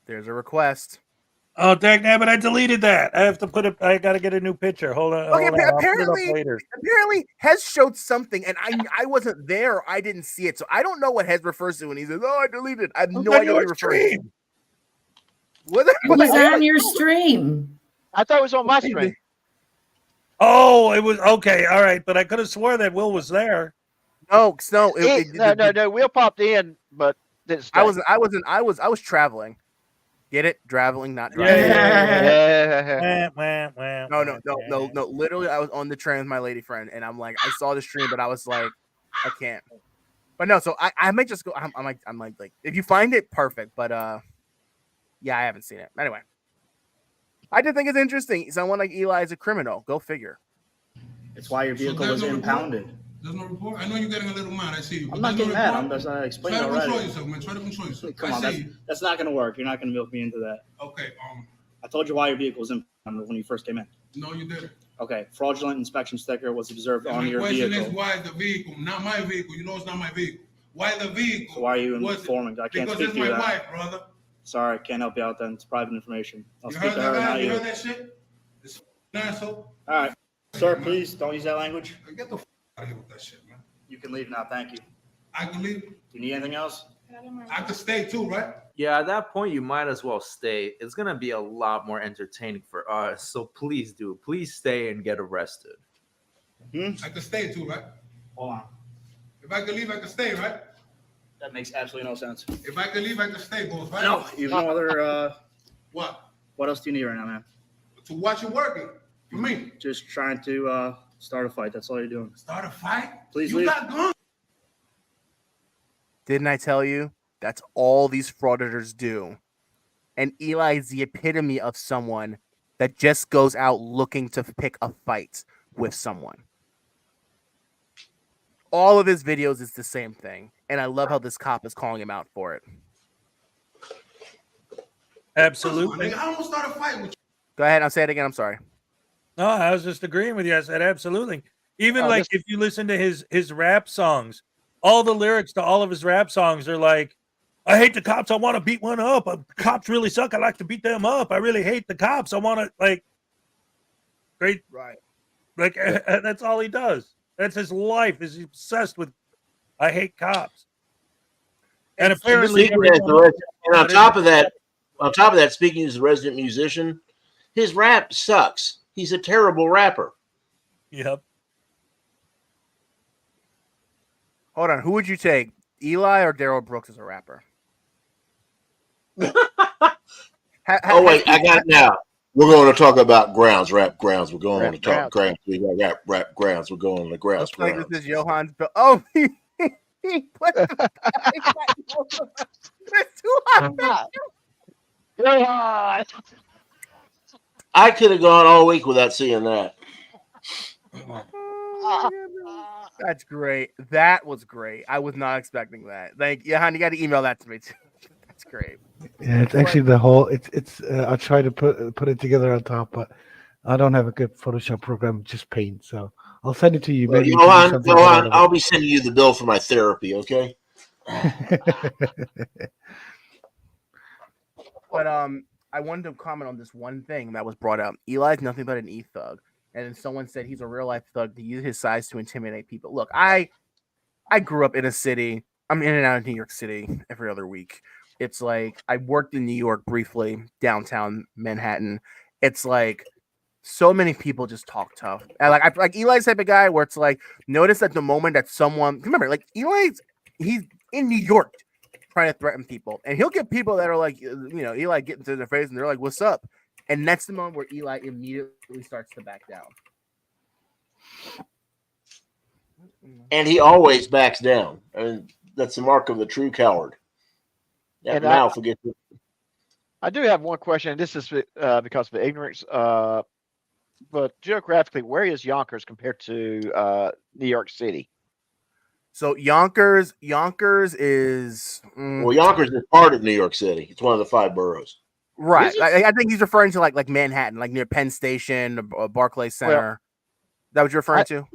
there's a request. Oh, dang nabbit, I deleted that. I have to put it. I got to get a new picture. Hold on. Okay, Hold on. I'll put it up apparently, later. Hez showed something, and I wasn't there. I didn't see it, so I don't know what Hez refers to when he says, "Oh, I deleted." I have no idea what he refers to. It was on your stream. I thought it was on my stream. Oh, it was okay. All right, but I could have swore that Will was there. No. No. Will popped in, but didn't stay. I was traveling. Get it? Traveling, not driving. No. Literally, I was on the train with my lady friend, and I'm like, I saw the stream, but I was like, I can't. But no, so I might just go. I'm like, if you find it, perfect. But yeah, I haven't seen it. Anyway, I did think it's interesting. Someone like Eli is a criminal. Go figure. It's why your vehicle was impounded. There's no report. I know you're getting a little mad. I see you. I'm not getting mad. I'm just explaining Try to already. control yourself, man. Try to control yourself. Come on, that's not going to work. You're not going to milk me into that. Okay. I told you why your vehicle was impounded when you first came in. No, you didn't. Okay. Fraudulent inspection sticker was observed on your vehicle. vehicle. My question is, why the vehicle, not my vehicle? You know it's not my vehicle. Why the vehicle? So why are you informing? I can't speak to you. Because it's my wife, brother. Sorry, can't help you out then. It's private information. I'll You speak heard to her, that guy? not You you. heard that shit? It's an asshole. All right. Sir, please don't use that language. Get the out of here with that shit, man. You can leave now. Thank you. I can leave. Do you need anything else? I can stay too, right? Yeah, at that point, you might as well stay. It's going to be a lot more entertaining for us. So please do. Please stay and get arrested. I can stay too, right? Hold on. If I can leave, I can stay, right? That makes absolutely no sense. If I can leave, I can stay, boss, right? No, you have no other. What? What else do you need right now, man? To watch it working. For me. Just trying to start a fight. That's all you're doing. Start a fight? Please you leave. got guns? Didn't I tell you? That's all these frauditors do. And Eli is the epitome of someone that just goes out looking to pick a fight with someone. All of his videos is the same thing. And I love how this cop is calling him out for it. Absolutely. I almost started a fight with you. Go ahead. I'll say it again. I'm sorry. No, I was just agreeing with you. I said absolutely. Even if you listen to his rap songs, all the lyrics to all of his rap songs are like, I hate the cops. I want to beat one up. Cops really suck. I like to beat them up. I really hate the cops. I want to great. Right. Like that's all he does. That's his life. Is he obsessed with, I hate cops. And apparently, and on top of that, speaking as a resident musician, his rap sucks. He's a terrible rapper. Yep. Hold on. Who would you take, Eli or Daryl Brooks as a rapper? Oh wait, I got it now. We're going to talk about grounds, rap grounds. We're going to talk grounds. We got rap grounds. We're going to grounds. Looks like this is Johan's. Oh, he put it's too hot. I could have gone all week without seeing that. That's great. That was great. I was not expecting that. Thank you, Johan. You got to email that to me too. That's great. Yeah, it's actually the whole. It's. I try to put it together on top, but I don't have a good Photoshop program. Just Paint. So I'll send it to you. Maybe Johan, I'll be sending you the bill for my therapy. Okay. But I wanted to comment on this one thing that was brought up. Eli's nothing but an e-thug. And then someone said he's a real life thug to use his size to intimidate people. Look, I grew up in a city. I'm in and out of New York City every other week. It's like I worked in New York briefly, downtown Manhattan. It's like so many people just talk tough. And like Eli's type of guy where it's like, notice that the moment that someone, remember, like he's in New York trying to threaten people. And he'll get people that are like, Eli getting to their face and they're like, what's up? And that's the moment where Eli immediately starts to back down. And he always backs down. I mean, that's the mark of the true coward. And now forget it. I do have one question, and this is because of ignorance. But geographically, where is Yonkers compared to New York City? So Yonkers is well, Yonkers is part of New York City. It's one of the 5 boroughs. Right. I think he's referring to like Manhattan, like near Penn Station or Barclays Center. That what you're referring to?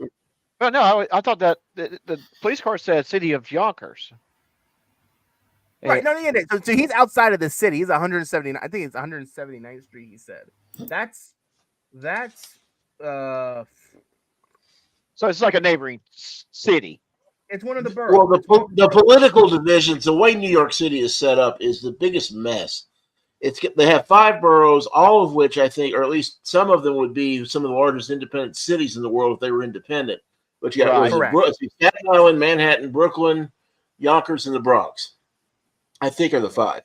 Well, no, I thought that the police car said city of Yonkers. Right. No, yeah. So he's outside of the city. He's 179. I think it's 179th Street. He said that's. So it's like a neighboring city. It's one of the boroughs. Well, the political divisions, the way New York City is set up, is the biggest mess. They have 5 boroughs, all of which I think, or at least some of them would be some of the largest independent cities in the world if they were independent. But you got Staten Island, Manhattan, Brooklyn, Yonkers, and the Bronx. I think are the 5,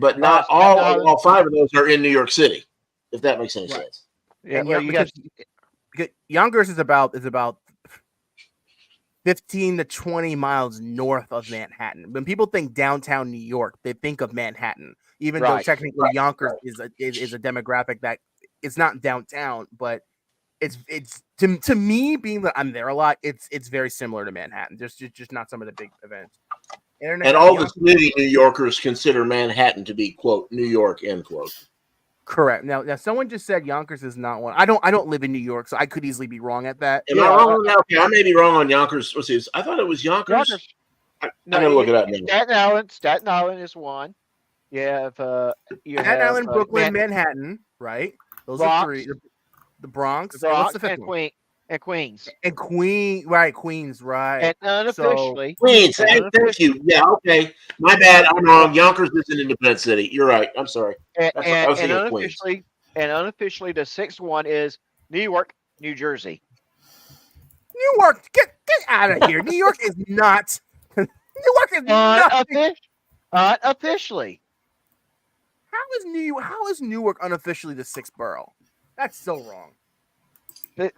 but not all 5 of those are in New York City. If that makes any sense. Yeah, and well, because Yonkers is about 15 to 20 miles north of Manhattan. When people think downtown New York, they think of Manhattan, even though technically Yonkers is a demographic that it's not downtown, but it's to me, being that I'm there a lot, it's very similar to Manhattan. There's just not some of the big events. And all the city New Yorkers consider Manhattan to be, quote, New York, end quote. Correct. Now someone just said Yonkers is not one. I don't live in New York, so I could easily be wrong at that. Am I wrong on that? Okay, I may be wrong on Yonkers. Let's see. I thought it was Yonkers. I'm gonna look it up now. Staten Island is one. You have Staten Island, Brooklyn, Manhattan, right? Those are 3. The Bronx. What's the 5th one? Queens. And Queens, right. And unofficially. Queens. Thank you. Yeah, okay. My bad. I'm wrong. Yonkers is an independent city. You're right. I'm sorry. And unofficially, the 6th one is New York, New Jersey. Newark, get out of here. New York is not. Newark is not Unofficially. How is Newark unofficially the 6th borough? That's so wrong.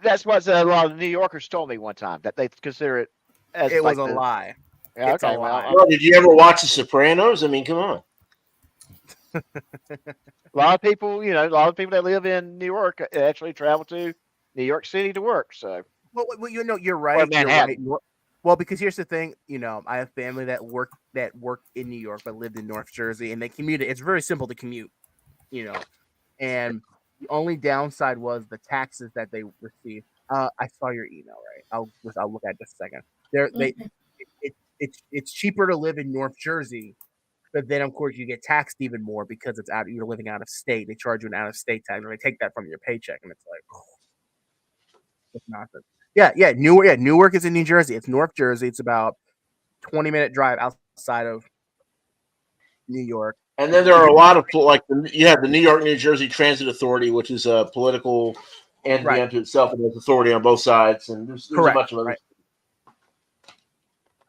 That's what a lot of New Yorkers told me one time, that they consider it as it was a lie. Yeah, it's a lie. Well, did you ever watch The Sopranos? I mean, come on. A lot of people that live in New York actually travel to New York City to work. So, well, you're right. You're right. Well, because here's the thing, I have family that work in New York but lived in North Jersey, and they commuted. It's very simple to commute, and the only downside was the taxes that they received. I saw your email, right? I'll look at it just a second. It's cheaper to live in North Jersey, but then of course you get taxed even more because you're living out of state. They charge you an out of state tax, and they take that from your paycheck, and it's like, it's nonsense. Yeah. Newark is in New Jersey. It's North Jersey. It's about 20-minute drive outside of New York. And then there are a lot of you have the New York, New Jersey Transit Authority, which is a political entity unto itself, and there's authority on both sides, and there's a bunch of others.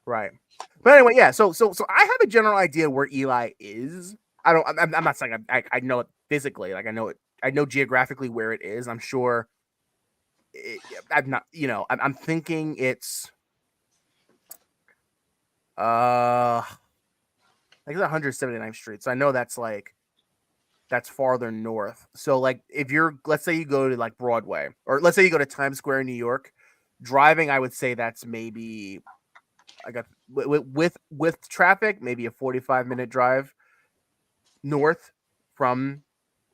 Right. But anyway, yeah. So I have a general idea where Eli is. I'm not saying I know it physically, like I know geographically where it is. I'm sure. I'm not. I'm thinking it's. Like 179th Street. So I know that's farther north. So like let's say you go to like Broadway, or let's say you go to Times Square in New York, driving, I would say that's maybe with traffic, maybe a 45-minute drive north from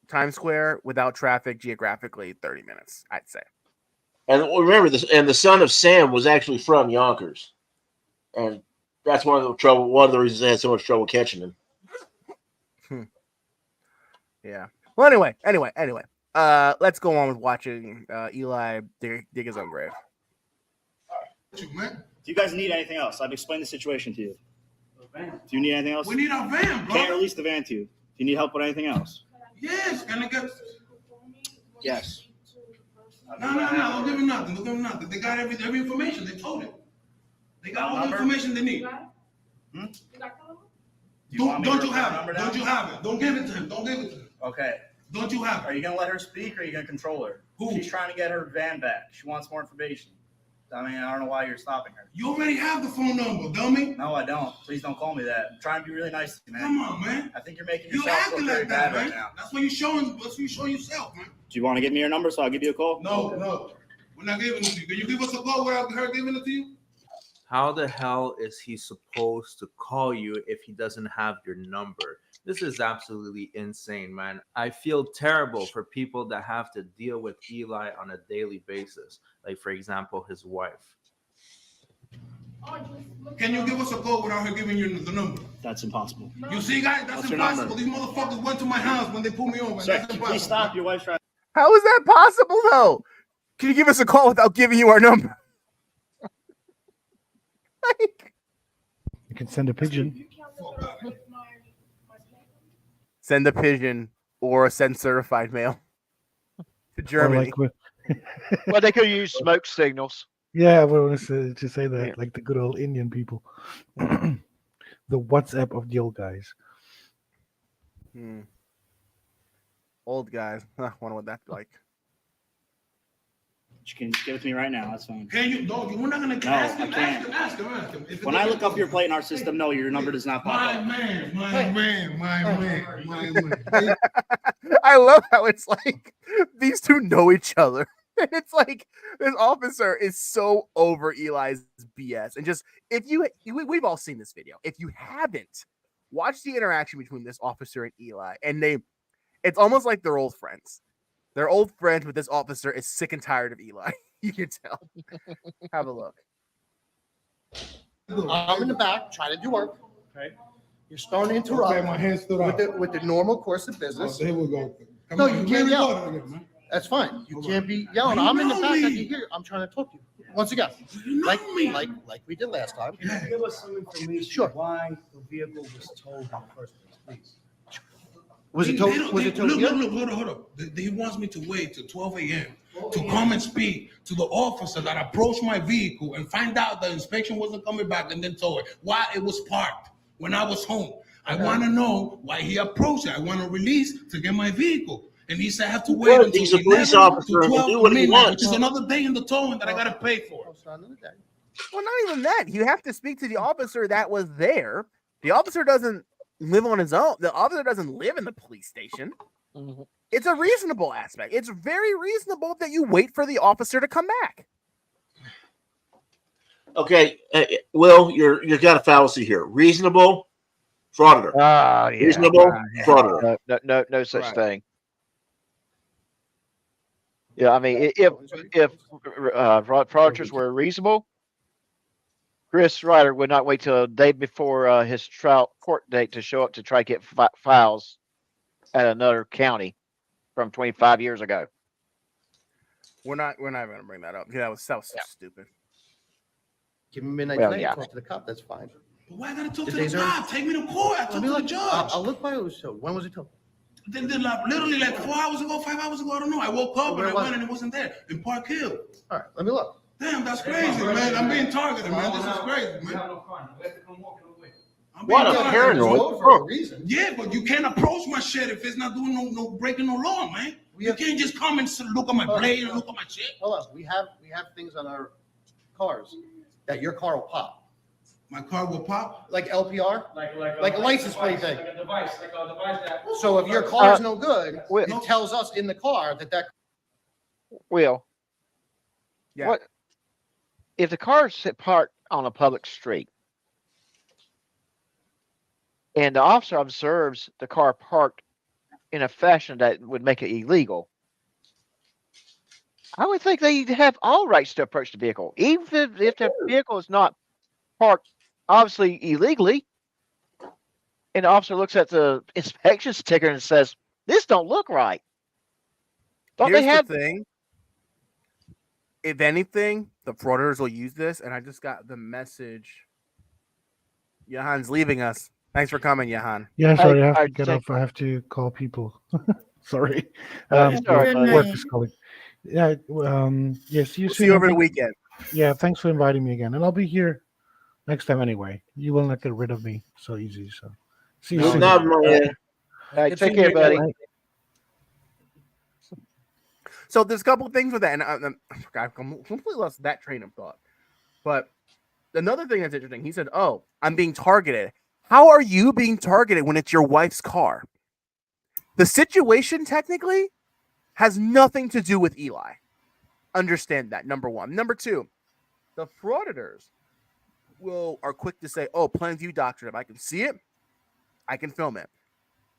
Times Square. Without traffic, geographically 30 minutes, I'd say. And remember this, and the son of Sam was actually from Yonkers. And that's one of the reasons they had so much trouble catching him. Yeah. Well, anyway. Let's go on with watching Eli dig his own grave. Do you guys need anything else? I've explained the situation to you. Do you need anything else? We need our van, bro. Can't release the van to you. Do you need help with anything else? Yes, and I got. Yes. No. Don't give him nothing. They got every information. They told him. They got all the information they need. Don't you have it? Don't you have it? Don't give it to him. Okay. Don't you have it? Are you gonna let her speak, or are you gonna control her? Who? She's trying to get her van back. She wants more information. I mean, I don't know why you're stopping her. You already have the phone number, dummy. No, I don't. Please don't call me that. I'm trying to be really nice to you, man. Come on, man. I think you're making You yourself acting look very like that, bad man. right now. That's what you're showing yourself, man. Do you want to give me your number so I'll give you a call? No. We're not giving it to you. Can you give us a call without her giving it to you? How the hell is he supposed to call you if he doesn't have your number? This is absolutely insane, man. I feel terrible for people that have to deal with Eli on a daily basis. Like, for example, his wife. Can you give us a code without her giving you the number? That's impossible. You see, guys, that's What's your impossible. number? These motherfuckers went to my house when they pulled me over. Sir, That's please impossible. stop. Your wife's trying. How is that possible, though? Can you give us a call without giving you our number? You can send a pigeon. Send a pigeon or send certified mail to Or Germany. Well, they could use smoke signals. Yeah, I want to say that, like the good old Indian people. The WhatsApp of the old guys. Old guys. Wonder what that's like. You can give it to me right now. That's fine. Can you? No, we're not gonna No, ask I him. can't. Ask him. If When I look up your plate in our system, no, your number does not pop My up. man. I love how it's like these two know each other. And it's like this officer is so over Eli's BS. And just we've all seen this video. If you haven't, watch the interaction between this officer and Eli. And it's almost like they're old friends. They're old friends, but this officer is sick and tired of Eli. You can tell. Have a look. I'm in the back trying to do work. Okay. You're starting to interrupt. Okay, my hand stood up. With the normal course of business. Here we go. No, you can't yell. That's fine. You can't be yelling. I'm in the back. I can hear you. I'm trying to talk to you. Once again, like we did last time. Can you give us some information why the vehicle was towed in the first place, please? Was it towed? Was it towed? Look, hold up. He wants me to wait till 12 a.m. to come and speak to the officer that approached my vehicle and find out the inspection wasn't coming back and then tow it while it was parked when I was home. I want to know why he approached it. I want a release to get my vehicle. And he said I have to wait until he's a 11 police to officer and 12 do what he midnight, wants. which is another day in the towing that I got to pay for. Well, not even that. You have to speak to the officer that was there. The officer doesn't live on his own. The officer doesn't live in the police station. It's a reasonable aspect. It's very reasonable that you wait for the officer to come back. Okay, Will, you got a fallacy here. Reasonable, frauditor. Yeah, reasonable, frauditor. No such thing. Yeah, I mean, if frauditors were reasonable, Chris Ryder would not wait till a day before his trial court date to show up to try to get files at another county from 25 years ago. We're not going to bring that up. Yeah, that was so stupid. Give me midnight Well, tonight. yeah. Talk to the cop. That's fine. But why I got to talk Did to they the serve- cop? Take me to court. I talk to the judge. I'll look by it was towed. When was it towed? Then literally like 4 hours ago, 5 hours ago, I don't know. I woke up and Where I was went it? and it wasn't there in Park Hill. All right, let me look. Damn, that's crazy, man. I'm being targeted, man. This is crazy, man. I'm What being a targeted. paranoid. For a reason. Yeah, but you can't approach my shit if it's not doing no breaking no law, man. You can't just come and look at my blade and look at my shit. Hold on. We have things on our cars that your car will pop. My car will pop? Like LPR? Like a license plate thing. Like a device that. So if your car is no good, it tells us in the car that. Will, yeah. What if the car is parked on a public street and the officer observes the car parked in a fashion that would make it illegal? I would think they have all rights to approach the vehicle, even if the vehicle is not parked obviously illegally. And the officer looks at the inspection sticker and says, "This don't look right." Don't Here's they have the thing. If anything, the frauditors will use this, and I just got the message. Johan's leaving us. Thanks for coming, Johan. Yeah, sorry, I have to get off. I have to call people. Sorry. Work is calling. Yeah, yeah, see you We'll soon. see you over the weekend. Yeah, thanks for inviting me again. And I'll be here next time anyway. You will not get rid of me so easy. So see you soon. All right, take care, buddy. So there's a couple of things with that, and I completely lost that train of thought. But another thing that's interesting, he said, "Oh, I'm being targeted." How are you being targeted when it's your wife's car? The situation technically has nothing to do with Eli. Understand that, number one. Number two, the frauditors are quick to say, "Oh, plain view doctrine. If I can see it, I can film it."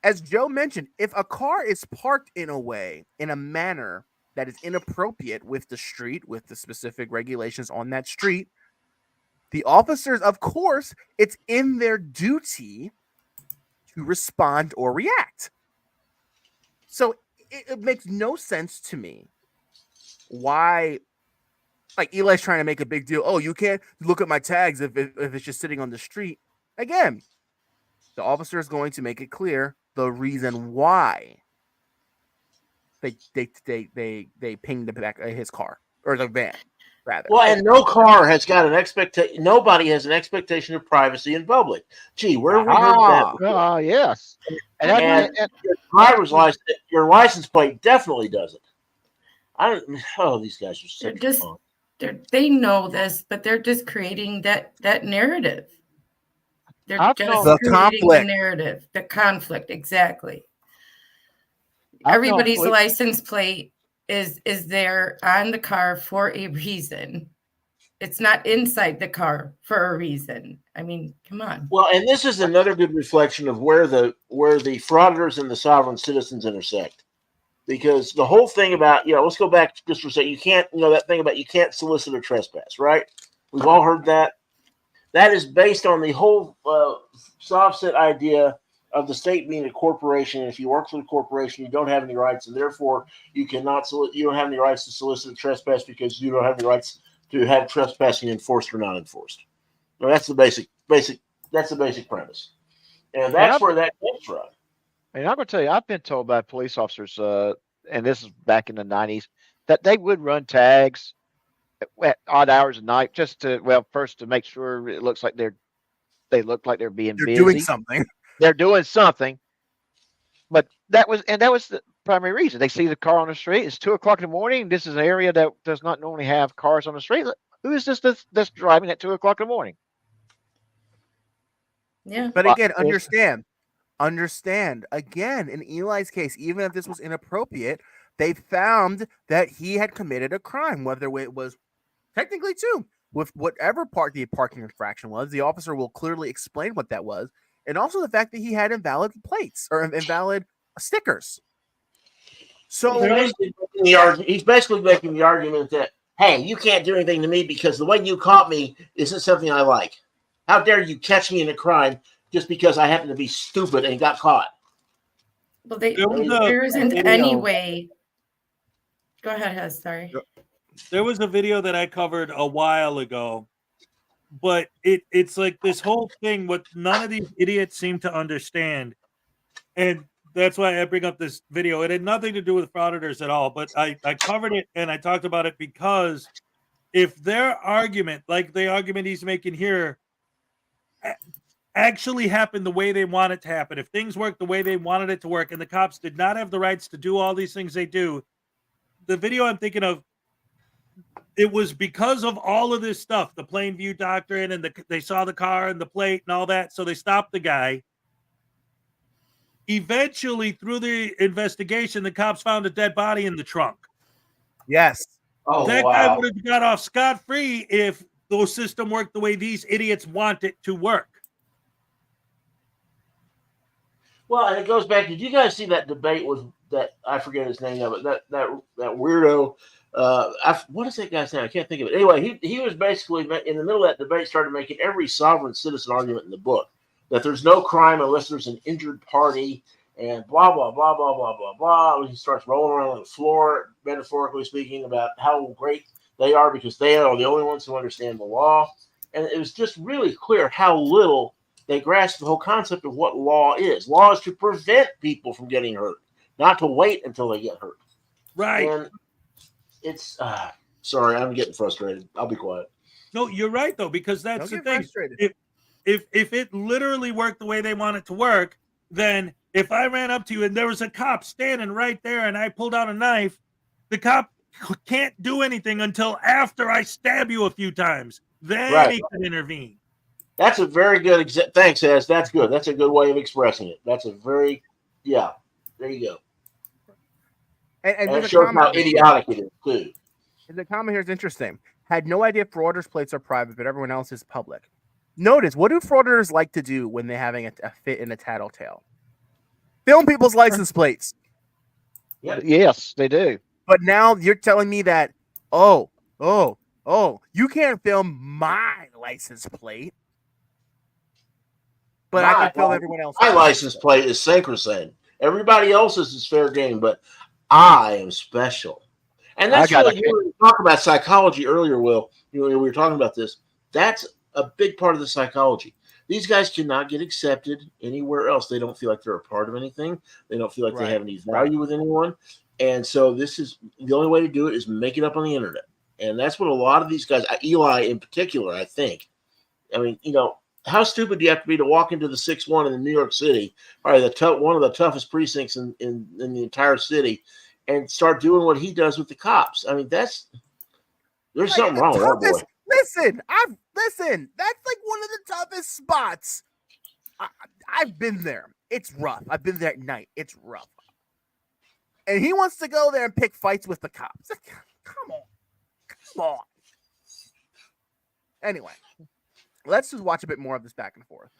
as Joe mentioned, if a car is parked in a manner that is inappropriate with the street, with the specific regulations on that street, the officers, of course, it's in their duty to respond or react. So it makes no sense to me why, like, Eli's trying to make a big deal. Oh, you can't look at my tags if it's just sitting on the street. Again, the officer is going to make it clear the reason why they pinged the back of his car or the van, rather. Well, and no car has got an expectation. Nobody has an expectation of privacy in public. Gee, where have we heard that before? Yes. And your driver's license, your license plate definitely doesn't. I don't. Oh, these guys are sick. They know this, but they're just creating that narrative. They're just the creating conflict. the narrative, the conflict, exactly. I've Everybody's known- license plate is there on the car for a reason. It's not inside the car for a reason. I mean, come on. Well, and this is another good reflection of where the frauditors and the sovereign citizens intersect. Because the whole thing about, let's go back just for a second. You can't, that thing about you can't solicit a trespass, right? We've all heard that. That is based on the whole soft-set idea of the state being a corporation. And if you work for the corporation, you don't have any rights, and therefore you cannot. You don't have any rights to solicit a trespass because you don't have any rights to have trespassing enforced or not enforced. Now, that's the basic. That's the basic premise, and that's where that comes from. And I'm going to tell you, I've been told by police officers, and this is back in the 90s, that they would run tags at odd hours of night just to, first to make sure it looks like they look like they're being busy. Doing something. They're doing something. But that was the primary reason. They see the car on the street. It's 2:00 in the morning. This is an area that does not normally have cars on the street. Who is this that's driving at 2:00 in the morning? Yeah. But again, understand again, in Eli's case, even if this was inappropriate, they found that he had committed a crime, whether it was technically two, with whatever part the parking infraction was. The officer will clearly explain what that was, and also the fact that he had invalid plates or invalid stickers. So he's basically making the argument that, hey, you can't do anything to me because the way you caught me isn't something I like. How dare you catch me in a crime just because I happen to be stupid and got caught? Well, there isn't any way. Go ahead, Hez. Sorry. There was a video that I covered a while ago, but it's like this whole thing, what none of these idiots seem to understand. And that's why I bring up this video. It had nothing to do with frauditors at all, but I covered it and I talked about it because if their argument, like the argument he's making here, actually happened the way they want it to happen, if things worked the way they wanted it to work and the cops did not have the rights to do all these things they do, the video I'm thinking of, it was because of all of this stuff, the plain view doctrine, and they saw the car and the plate and all that, so they stopped the guy. Eventually, through the investigation, the cops found a dead body in the trunk. Yes. Oh, that wow. guy would have got off scot-free if the system worked the way these idiots want it to work. Well, and it goes back. Did you guys see that debate with that? I forget his name of it. That weirdo. What is that guy's name? I can't think of it. Anyway, he was basically in the middle of that debate, started making every sovereign citizen argument in the book that there's no crime unless there's an injured party and blah blah blah blah blah blah blah. He starts rolling around on the floor, metaphorically speaking, about how great they are because they are the only ones who understand the law. And it was just really clear how little they grasp the whole concept of what law is. Law is to prevent people from getting hurt, not to wait until they get hurt. Right. And it's sorry, I'm getting frustrated. I'll be quiet. No, you're right though, because that's Don't the get thing. If it literally worked the way they want it to work, then if I ran up to you and there was a cop standing right there and I pulled out a knife, the cop can't do anything until after I stab you a few times. Then he can intervene. That's a very good thanks, Ez. That's good. That's a good way of expressing it. That's a very there you go. And it shows how idiotic it is too. The comment here is interesting. Had no idea frauditors' plates are private, but everyone else is public. Notice, what do frauditors like to do when they're having a fit in a tattletale? film people's license plates. Yes, they do. But now you're telling me that, oh, you can't film my license plate, but I can film everyone else. My license plate is sacrosanct. Everybody else's is fair game, but I am special. And that's really, you were talking about psychology earlier, Will. You know, we were talking about this. That's a big part of the psychology. These guys cannot get accepted anywhere else. They don't feel like they're a part of anything. They don't feel like they have any value with anyone. And so this is the only way to do it is make it up on the internet. And that's what a lot of these guys, Eli in particular, I think. I mean, you know, how stupid do you have to be to walk into the 6-1 in New York City, probably one of the toughest precincts in the entire city, and start doing what he does with the cops? I mean, there's something wrong with that boy. Listen, that's like one of the toughest spots. I've been there. It's rough. I've been there at night. It's rough. And he wants to go there and pick fights with the cops. Come on. Anyway, let's just watch a bit more of this back and forth.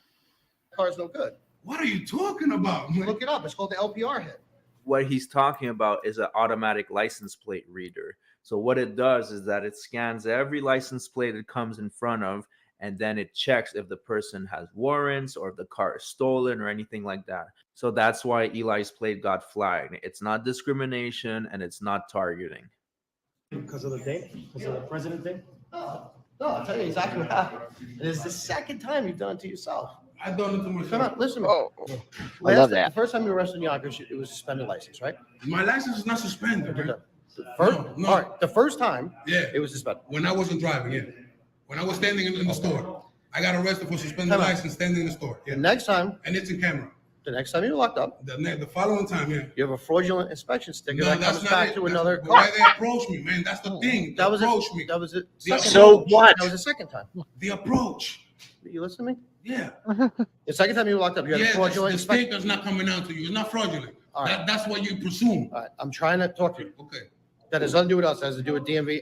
Car's no good. What are you talking about? Look it up. It's called the LPR hit. What he's talking about is an automatic license plate reader. So what it does is that it scans every license plate it comes in front of, and then it checks if the person has warrants or if the car is stolen or anything like that. So that's why Eli's plate got flagged. It's not discrimination and it's not targeting. Because of the date? Because of the president thing? No, I'll tell you exactly what happened. It is the second time you've done it to yourself. I've done it to myself. Come on, listen to me. I love that. The first time you were arrested in Yonkers, it was suspended license, right? My license is not suspended. Right? No. All right, the first time, it was suspended. When I wasn't driving, when I was standing in the store, I got arrested for suspended license standing in the store. The next time, and it's in camera. The next time you were locked up, the following time, you have a fraudulent inspection sticker that that's comes not back it. to another That's car. why they approached me, man. That's the thing. That was me. That was it. So what? That was the second time. The approach. You listen to me? Yeah. The second time you were locked up, you had a fraudulent the inspection. sticker's not coming out to you. It's not fraudulent. All right. That's what you presume. All right, I'm trying to talk to you. Okay. That has nothing to do with us. It has to do with DMV.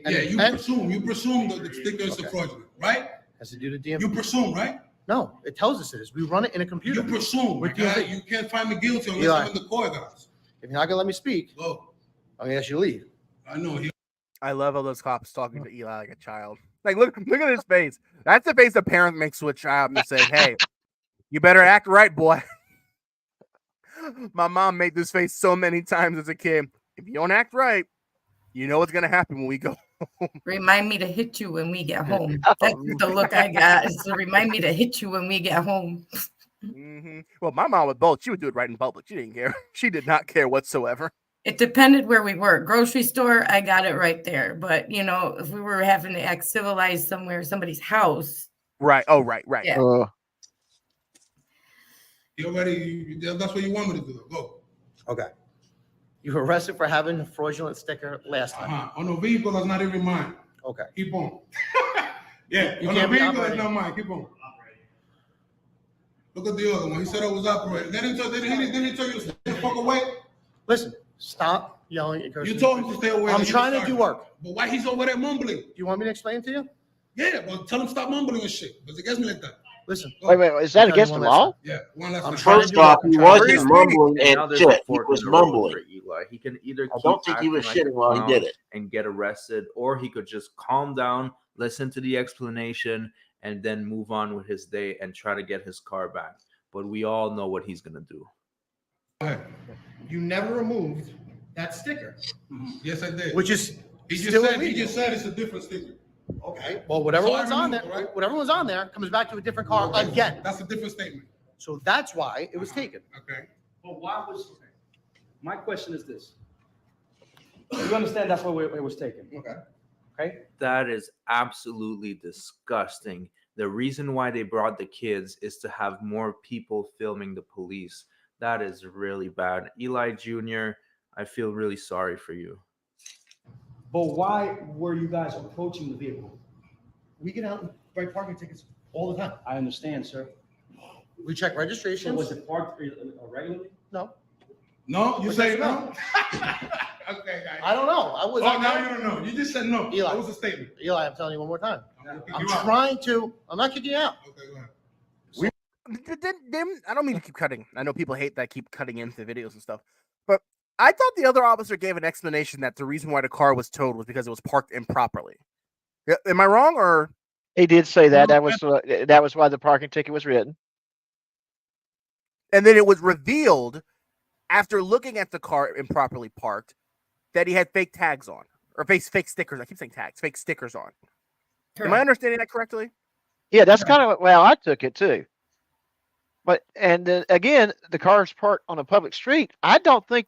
You presume that the sticker is fraudulent, right? Has to do with DMV. You presume, right? No, it tells us it is. We run it in a computer. You presume. With You DMV. can't find me guilty unless Eli. I'm in the court, guys. If you're not gonna let me speak, Go. I'm gonna ask you to leave. I know. I love all those cops talking to Eli like a child. Like, look at his face. That's the face a parent makes to a child and say, "Hey, you better act right, boy." My mom made this face so many times as a kid. If you don't act right, you know what's gonna happen when we go home. Remind me to hit you when we get home. That's the look I got. So remind me to hit you when we get home. Mm-hmm. Well, my mom was both. She would do it right in public. She didn't care. She did not care whatsoever. It depended where we were. Grocery store, I got it right there. But you know, if we were having to act civilized somewhere, somebody's house. Right. Oh, right. Yeah. You already. That's what you want me to do. Go. Okay. You were arrested for having a fraudulent sticker last time. On a vehicle that's not even mine. Okay. Keep on. Yeah. You On a can't be vehicle that's operating. not mine. Keep on. Look at the other one. He said I was operating. Didn't he tell you to stay the fuck away? Listen, stop yelling and cursing. You told him to stay away. I'm trying to do work. But why he's over there mumbling? Do you want me to explain it to you? Yeah, but tell him stop mumbling and shit. Because it gets me like that. Listen. Wait, is that against the law? Yeah, one last I'm time. trying First to do off, work. he I'm trying to wasn't do work. mumbling And now and there's a shit. He fork was in the road mumbling. for Eli. He can either I don't think he was shitting while he did it. and get arrested, or he could just calm down, listen to the explanation, and then move on with his day and try to get his car back. But we all know what he's gonna do. You never removed that sticker. Yes, I did. Which is He still just illegal. said it's a different sticker. Okay. Well, whatever So I one's on there, removed it, right? whatever one's on there comes back to a different car Okay. again. That's a different statement. So that's why it was taken. Okay. But why was, my question is this. You understand that's why it was taken? Okay. Okay? That is absolutely disgusting. The reason why they brought the kids is to have more people filming the police. That is really bad. Eli Jr., I feel really sorry for you. But why were you guys approaching the vehicle? We get out and write parking tickets all the time. I understand, sir. We check So registrations. was it parked regularly? No. No, you But say yes, no? Okay, guys. I don't know. I was. Oh, now you don't know. You just said no. Eli. That was a statement. Eli, I'm telling you one more time. I'm gonna kick I'm you out. trying to. I'm not kicking you out. Okay, go ahead. But then I don't mean to keep cutting. I know people hate that I keep cutting into videos and stuff, but I thought the other officer gave an explanation that the reason why the car was towed was because it was parked improperly. Am I wrong, or He did say that. That was why the parking ticket was written. and then it was revealed after looking at the car improperly parked that he had fake tags on or fake stickers. I keep saying tags, fake stickers on. Correct. Am I understanding that correctly? Yeah, that's kind of well, I took it too. But again, the car is parked on a public street. I don't think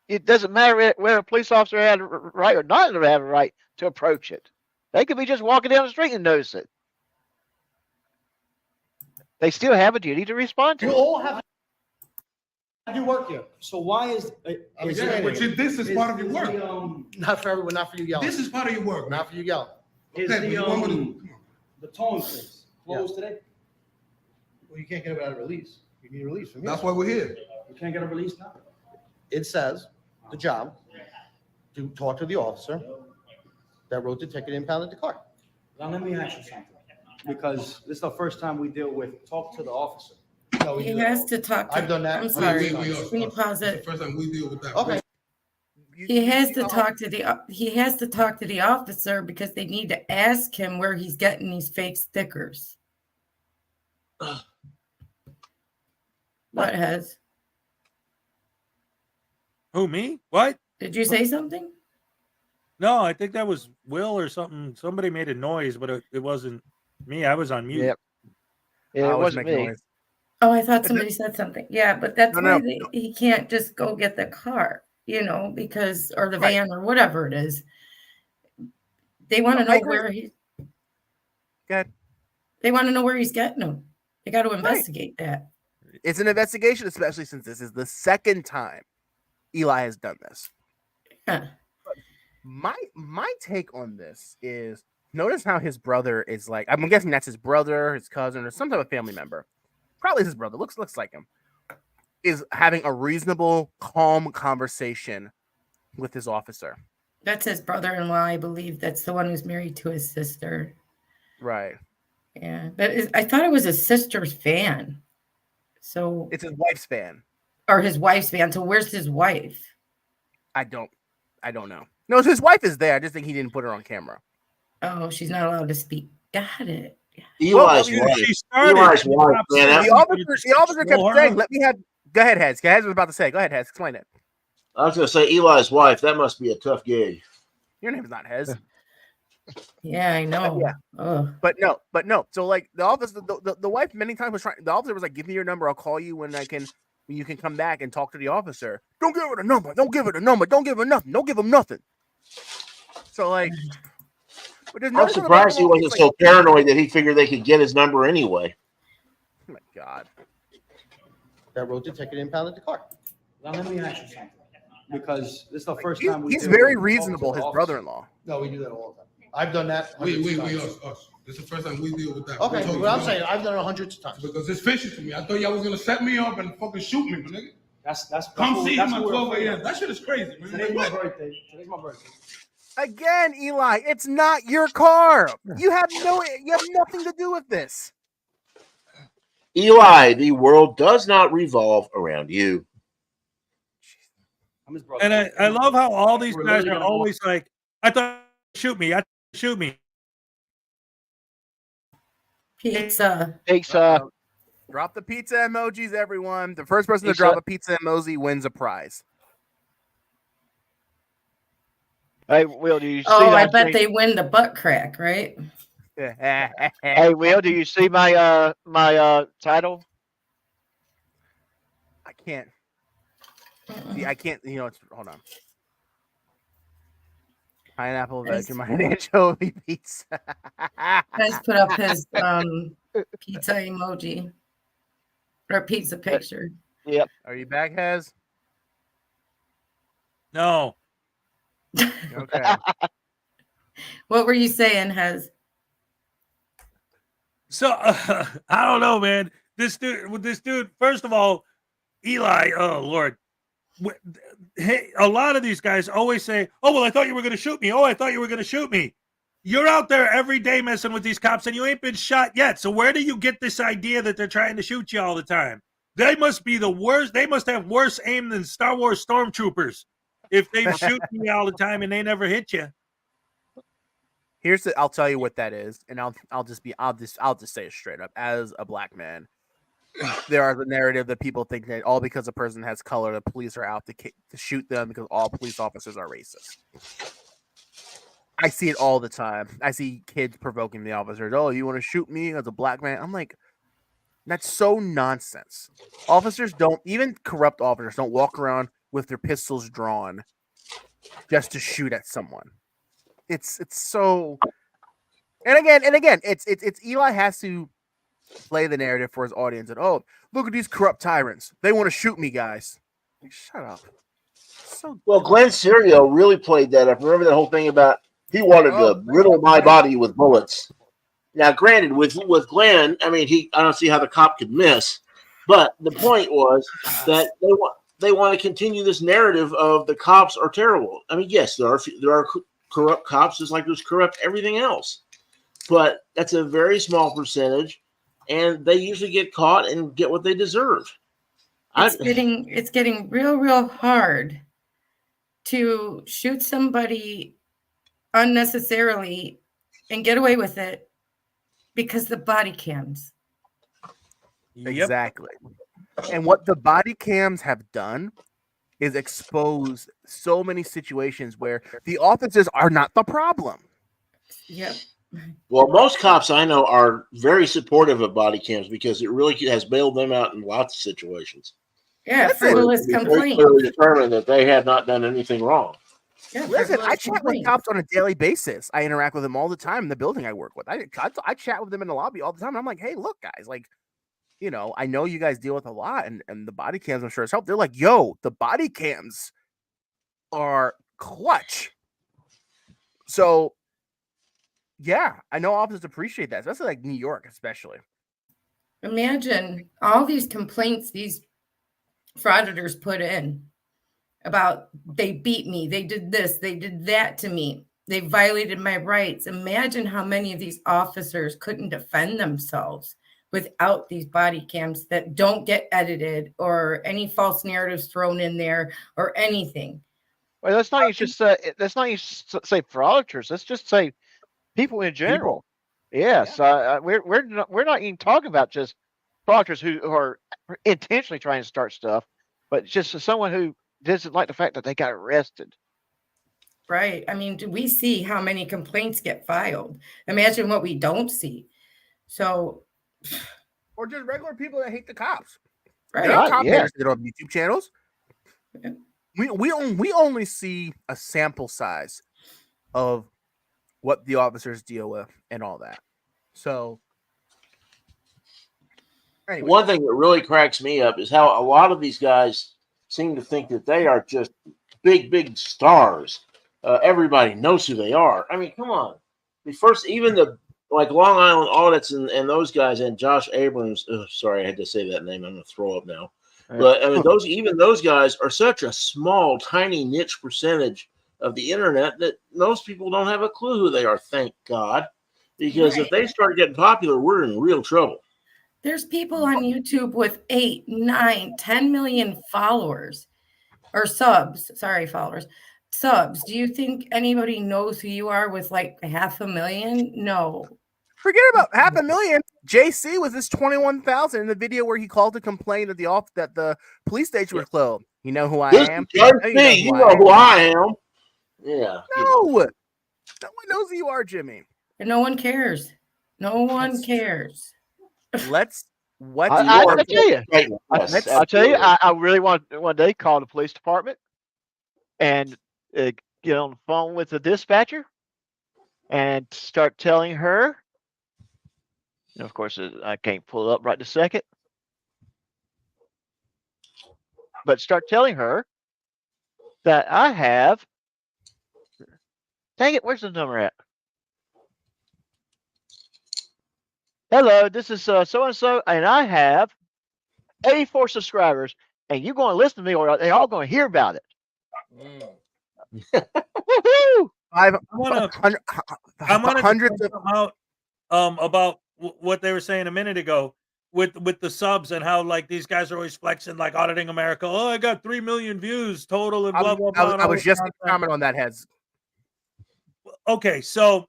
it doesn't matter whether a police officer had a right or not have a right to approach it. They could be just walking down the street and notice it. They still have a duty to respond to You it. all have you work here. So why is this is part of your work. Not for everyone, not for you yelling. This is part of your work. Not for you yelling. Is Okay, but you want me to- the towing place closed today? Well, you can't get it out of release. You need a release from here. That's why we're here. You can't get a release now? It says the job to talk to the officer that wrote the ticket and impounded the car. Now, let me ask you something, because this is the first time we deal with talk to the officer. No, we He do that has all- to talk to. I've done that. I'm sorry. We Can you pause It's it? the first time we deal with that. Okay. He has to talk to the officer because they need to ask him where he's getting these fake stickers. What has? Who, me? What? Did you say something? No, I think that was Will or something. Somebody made a noise, but it wasn't me. I was on mute. Yep. Yeah, it wasn't me. Oh, I thought somebody said something. Yeah, but that's No, why no. he can't just go get the car, because or the van or whatever it is. They want to No, I know agree. where he. Good. They want to know where he's getting them. They got to investigate that. It's an investigation, especially since this is the second time Eli has done this. Yeah. My take on this is notice how his brother is like. I'm guessing that's his brother, his cousin, or some type of family member. Probably his brother. Looks like him. Is having a reasonable, calm conversation with his officer. That's his brother-in-law, I believe. That's the one who's married to his sister. Right. Yeah, but I thought it was his sister's van. So it's his wife's van. Or his wife's van. So where's his wife? I don't know. No, his wife is there. I just think he didn't put her on camera. Oh, she's not allowed to speak. Got it. Eli's wife. Eli's wife, man. The officer kept saying, "Let me have." Go ahead, Hez. Hez was about to say. Go ahead, Hez. Explain it. I was going to say Eli's wife. That must be a tough gig. Your name's not Hez. Yeah, I know. Yeah. Ugh. But no. So like the officer, the wife many times was trying. The officer was like, "Give me your number. I'll call you when you can come back and talk to the officer. Don't give her the number. Don't give her the number. Don't give her nothing. Don't give him nothing." So like, I'm surprised he wasn't so paranoid that he figured they could get his number anyway. Oh my God. That wrote the ticket and impounded the car. Now, let me ask you something, because this is the first time we He's deal very with reasonable. talk to His the officer. brother-in-law. No, we do that all the time. I've done that. We, hundreds of times. us. This is the first time we deal with that. Okay, We told well, you I'm saying I've done it hundreds of times. because it's fishy to me. I thought y'all was gonna set me up and fucking shoot me, my nigga. That's Come see that's him at what we're 12 afraid a.m. of. That shit is crazy, man. Today's Like, my what? birthday. Today's my birthday. Again, Eli, it's not your car. You have nothing to do with this. Eli, the world does not revolve around you. I'm his brother. And I love how all these We're guys literally are gonna always like, I thought shoot me. Shoot me. Pizza. Drop the pizza emojis, everyone. The first person to Pizza. drop a pizza emoji wins a prize. Hey, Will, do you see Oh, I that bet thing? they win the butt crack, right? Hey, Will, do you see my title? I can't. See, I can't. Hold on. Pineapple, Nice. Vegemite, anchovy pizza. Let's put up his pizza emoji or pizza picture. Yep. Are you back, Hez? No. Okay. What were you saying, Hez? So I don't know, man. This dude. First of all, Eli. Oh Lord. Hey, a lot of these guys always say, "Oh well, I thought you were going to shoot me. Oh, I thought you were going to shoot me." You're out there every day messing with these cops and you ain't been shot yet. So where do you get this idea that they're trying to shoot you all the time? They must be the worst. They must have worse aim than Star Wars stormtroopers if they shoot you all the time and they never hit you. I'll tell you what that is, and I'll just say it straight up. As a black man, there are the narrative that people think that all because a person has color, the police are out to shoot them because all police officers are racist. I see it all the time. I see kids provoking the officers. Oh, you want to shoot me as a black man? I'm like, that's so nonsense. Officers even corrupt officers don't walk around with their pistols drawn just to shoot at someone. It's so, and again, it's Eli has to play the narrative for his audience. And look at these corrupt tyrants. They want to shoot me, guys. Like, shut up. Well, Glenn Serio really played that up. Remember that whole thing about he wanted to riddle my body with bullets. Now, granted, with Glenn, I mean, I don't see how the cop could miss. But the point was that they want to continue this narrative of the cops are terrible. I mean, yes, there are corrupt cops, just like there's corrupt everything else. But that's a very small percentage, and they usually get caught and get what they deserve. It's getting real hard to shoot somebody unnecessarily and get away with it because the body cams. Exactly. And what the body cams have done is expose so many situations where the officers are not the problem. Yep. Well, most cops I know are very supportive of body cams because it really has bailed them out in lots of situations. Yeah, frivolous complaint. Clearly determined that they had not done anything wrong. Yeah, listen, I chat with cops on a daily basis. I interact with them all the time in the building I work with. I chat with them in the lobby all the time. And I'm like, hey, look, guys, like, you know, I know you guys deal with a lot, and the body cams, I'm sure, has helped. They're like, yo, the body cams are clutch. So, yeah, I know officers appreciate that, especially like New York, especially. Imagine all these complaints these frauditors put in about they beat me, they did this, they did that to me, they violated my rights. Imagine how many of these officers couldn't defend themselves without these body cams that don't get edited or any false narratives thrown in there or anything. Well, let's not just say frauditors. Let's just say people in general. Yes, we're not even talking about just frauditors who are intentionally trying to start stuff, but just someone who doesn't like the fact that they got arrested. Right. I mean, do we see how many complaints get filed? Imagine what we don't see. So, or just regular people that hate the cops. Right. There are cop haters that don't have YouTube channels. Yeah. We only see a sample size of what the officers deal with and all that. So, anyway. One thing that really cracks me up is how a lot of these guys seem to think that they are just big stars. Everybody knows who they are. I mean, come on. Even the Long Island Audits and those guys and Josh Abrams. Sorry, I had to say that name. I'm going to throw up now. But I mean, those guys are such a small, tiny niche percentage of the internet that most people don't have a clue who they are. Thank God, because if they start getting popular, we're in real trouble. There's people on YouTube with 8, 9, 10 million followers or subs. Sorry, followers. Subs. Do you think anybody knows who you are with like 500,000? No. Forget about 500,000. JC with his 21,000 in the video where he called to complain that the police station was closed. You know who I am? You know who I am. Yeah. No. No one knows who you are, Jimmy. And no one cares. No one cares. I'll tell you. I'll tell you. I really want one day call the police department and get on the phone with the dispatcher and start telling her. And of course, I can't pull it up right this second. But start telling her that I have. Dang it! Where's the number at? Hello, this is so and so, and I have 84 subscribers, and you're going to listen to me, or they're all going to hear about it. Woohoo! I want to hundreds point something out about what they were saying a minute ago with the subs and how like these guys are always flexing like auditing America. Oh, I got 3 million views total and blah blah blah. I was just going to comment on that, Heads. Okay, so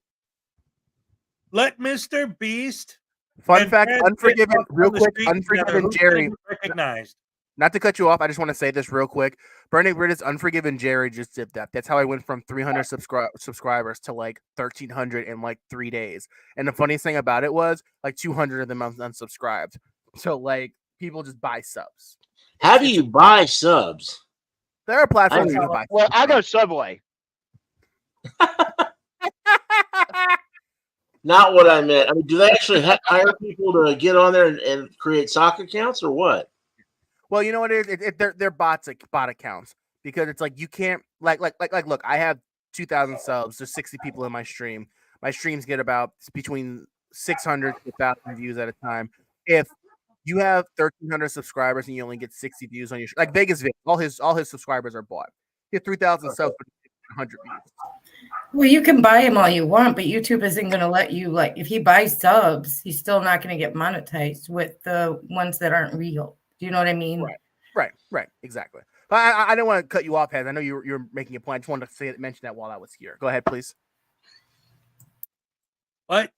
let Mr. Beast. Fun fact, Unforgiven, real quick, Unforgiven Jerry. Recognized. Not to cut you off, I just want to say this real quick. Bernie Britta's Unforgiven Jerry just did that. That's how I went from 300 subscribers to like 1,300 in like 3 days. And the funniest thing about it was like 200 of them unsubscribed. So like people just buy subs. How do you buy subs? There are platforms you can buy. Well, I go Subway. Not what I meant. I mean, do they actually hire people to get on there and create sock accounts or what? Well, you know what it is? They're bot accounts because it's like you can't like look, I have 2,000 subs. There's 60 people in my stream. My streams get about between 600 to 1,000 views at a time. If you have 1,300 subscribers and you only get 60 views on your like Vegas Vic, all his subscribers are bought. You have 3,000 subs, but 100 views. Well, you can buy him all you want, but YouTube isn't going to let you, like, if he buys subs, he's still not going to get monetized with the ones that aren't real. Do you know what I mean? Right, exactly. But I didn't want to cut you off, Heads. I know you're making a point. I just wanted to mention that while I was here. Go ahead, please. What?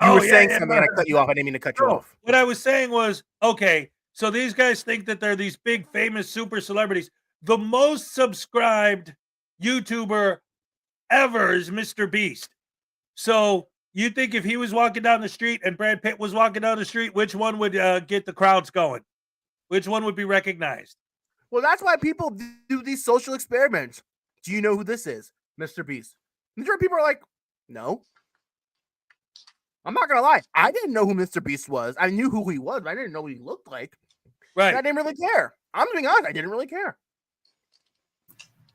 You were saying something and I cut you off. I didn't mean to cut you off. What I was saying was, okay, so these guys think that they're these big, famous super celebrities. The most subscribed YouTuber ever is Mr. Beast. So you think if he was walking down the street and Brad Pitt was walking down the street, which one would get the crowds going? Which one would be recognized? Well, that's why people do these social experiments. Do you know who this is? Mr. Beast. Majority of people are like, no. I'm not going to lie. I didn't know who Mr. Beast was. I knew who he was, but I didn't know what he looked like. Right. I didn't really care. I'm being honest. I didn't really care.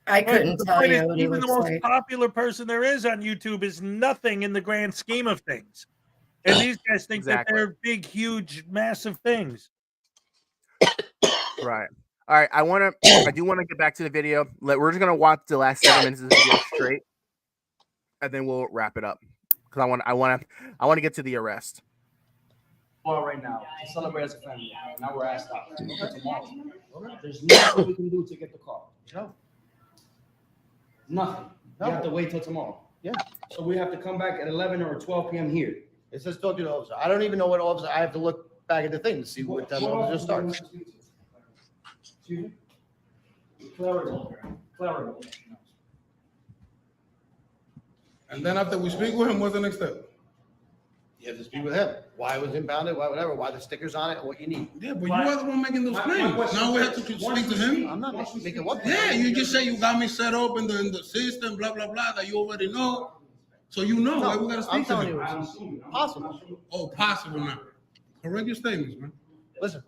I couldn't tell you what he even the looks most like. popular person there is on YouTube is nothing in the grand scheme of things. And these guys think that they're big, huge, massive things. Right. All right. I do want to get back to the video. We're just gonna watch the last 7 minutes of the video straight, and then we'll wrap it up. Because I want to get to the arrest. Well, right now to celebrate as a family. Now we're asked out. Tomorrow. There's nothing we can do to get the car. No. Nothing. No. We have to wait till tomorrow. Yeah. So we have to come back at 11 or 12 p.m. here. It says talk to the officer. I don't even know what officer. I have to look back at the thing to see what that officer starts. Excuse me? Clerical. And then after we speak with him, what's the next step? You have to speak with him. Why it was impounded, why whatever, why the stickers on it, and what you need. Yeah, but you are the one making those claims. Now we have to speak to him. I'm not making what? Yeah, you just say you got me set up in the system, blah, blah, blah, that you already know. So you know why we got to speak to him. It's possible. Oh, possible now. Correct your statements, man. Listen.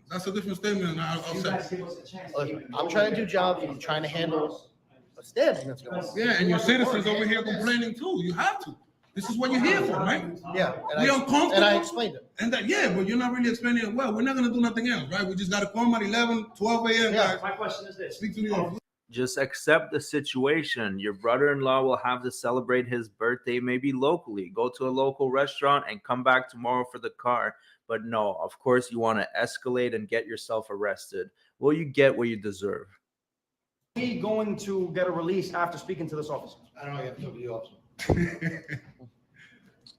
That's a different statement, and I'll say. Listen, I'm trying to do jobs. I'm trying to handle a stabbing that's going on. Yeah, and your citizens over here complaining too. You have to. This is what you're here for, right? Yeah. We're uncomfortable. And I explained it. And that, yeah, but you're not really explaining it well. We're not going to do nothing else, right? We just got to come at 11, 12 a.m. Yeah. Guys. My question is this. Speak to the officer. Just accept the situation. Your brother-in-law will have to celebrate his birthday maybe locally. Go to a local restaurant and come back tomorrow for the car. But no, of course, you want to escalate and get yourself arrested. Well, you get what you deserve. Are we going to get a release after speaking to this officer? I don't know. You have to talk to the officer.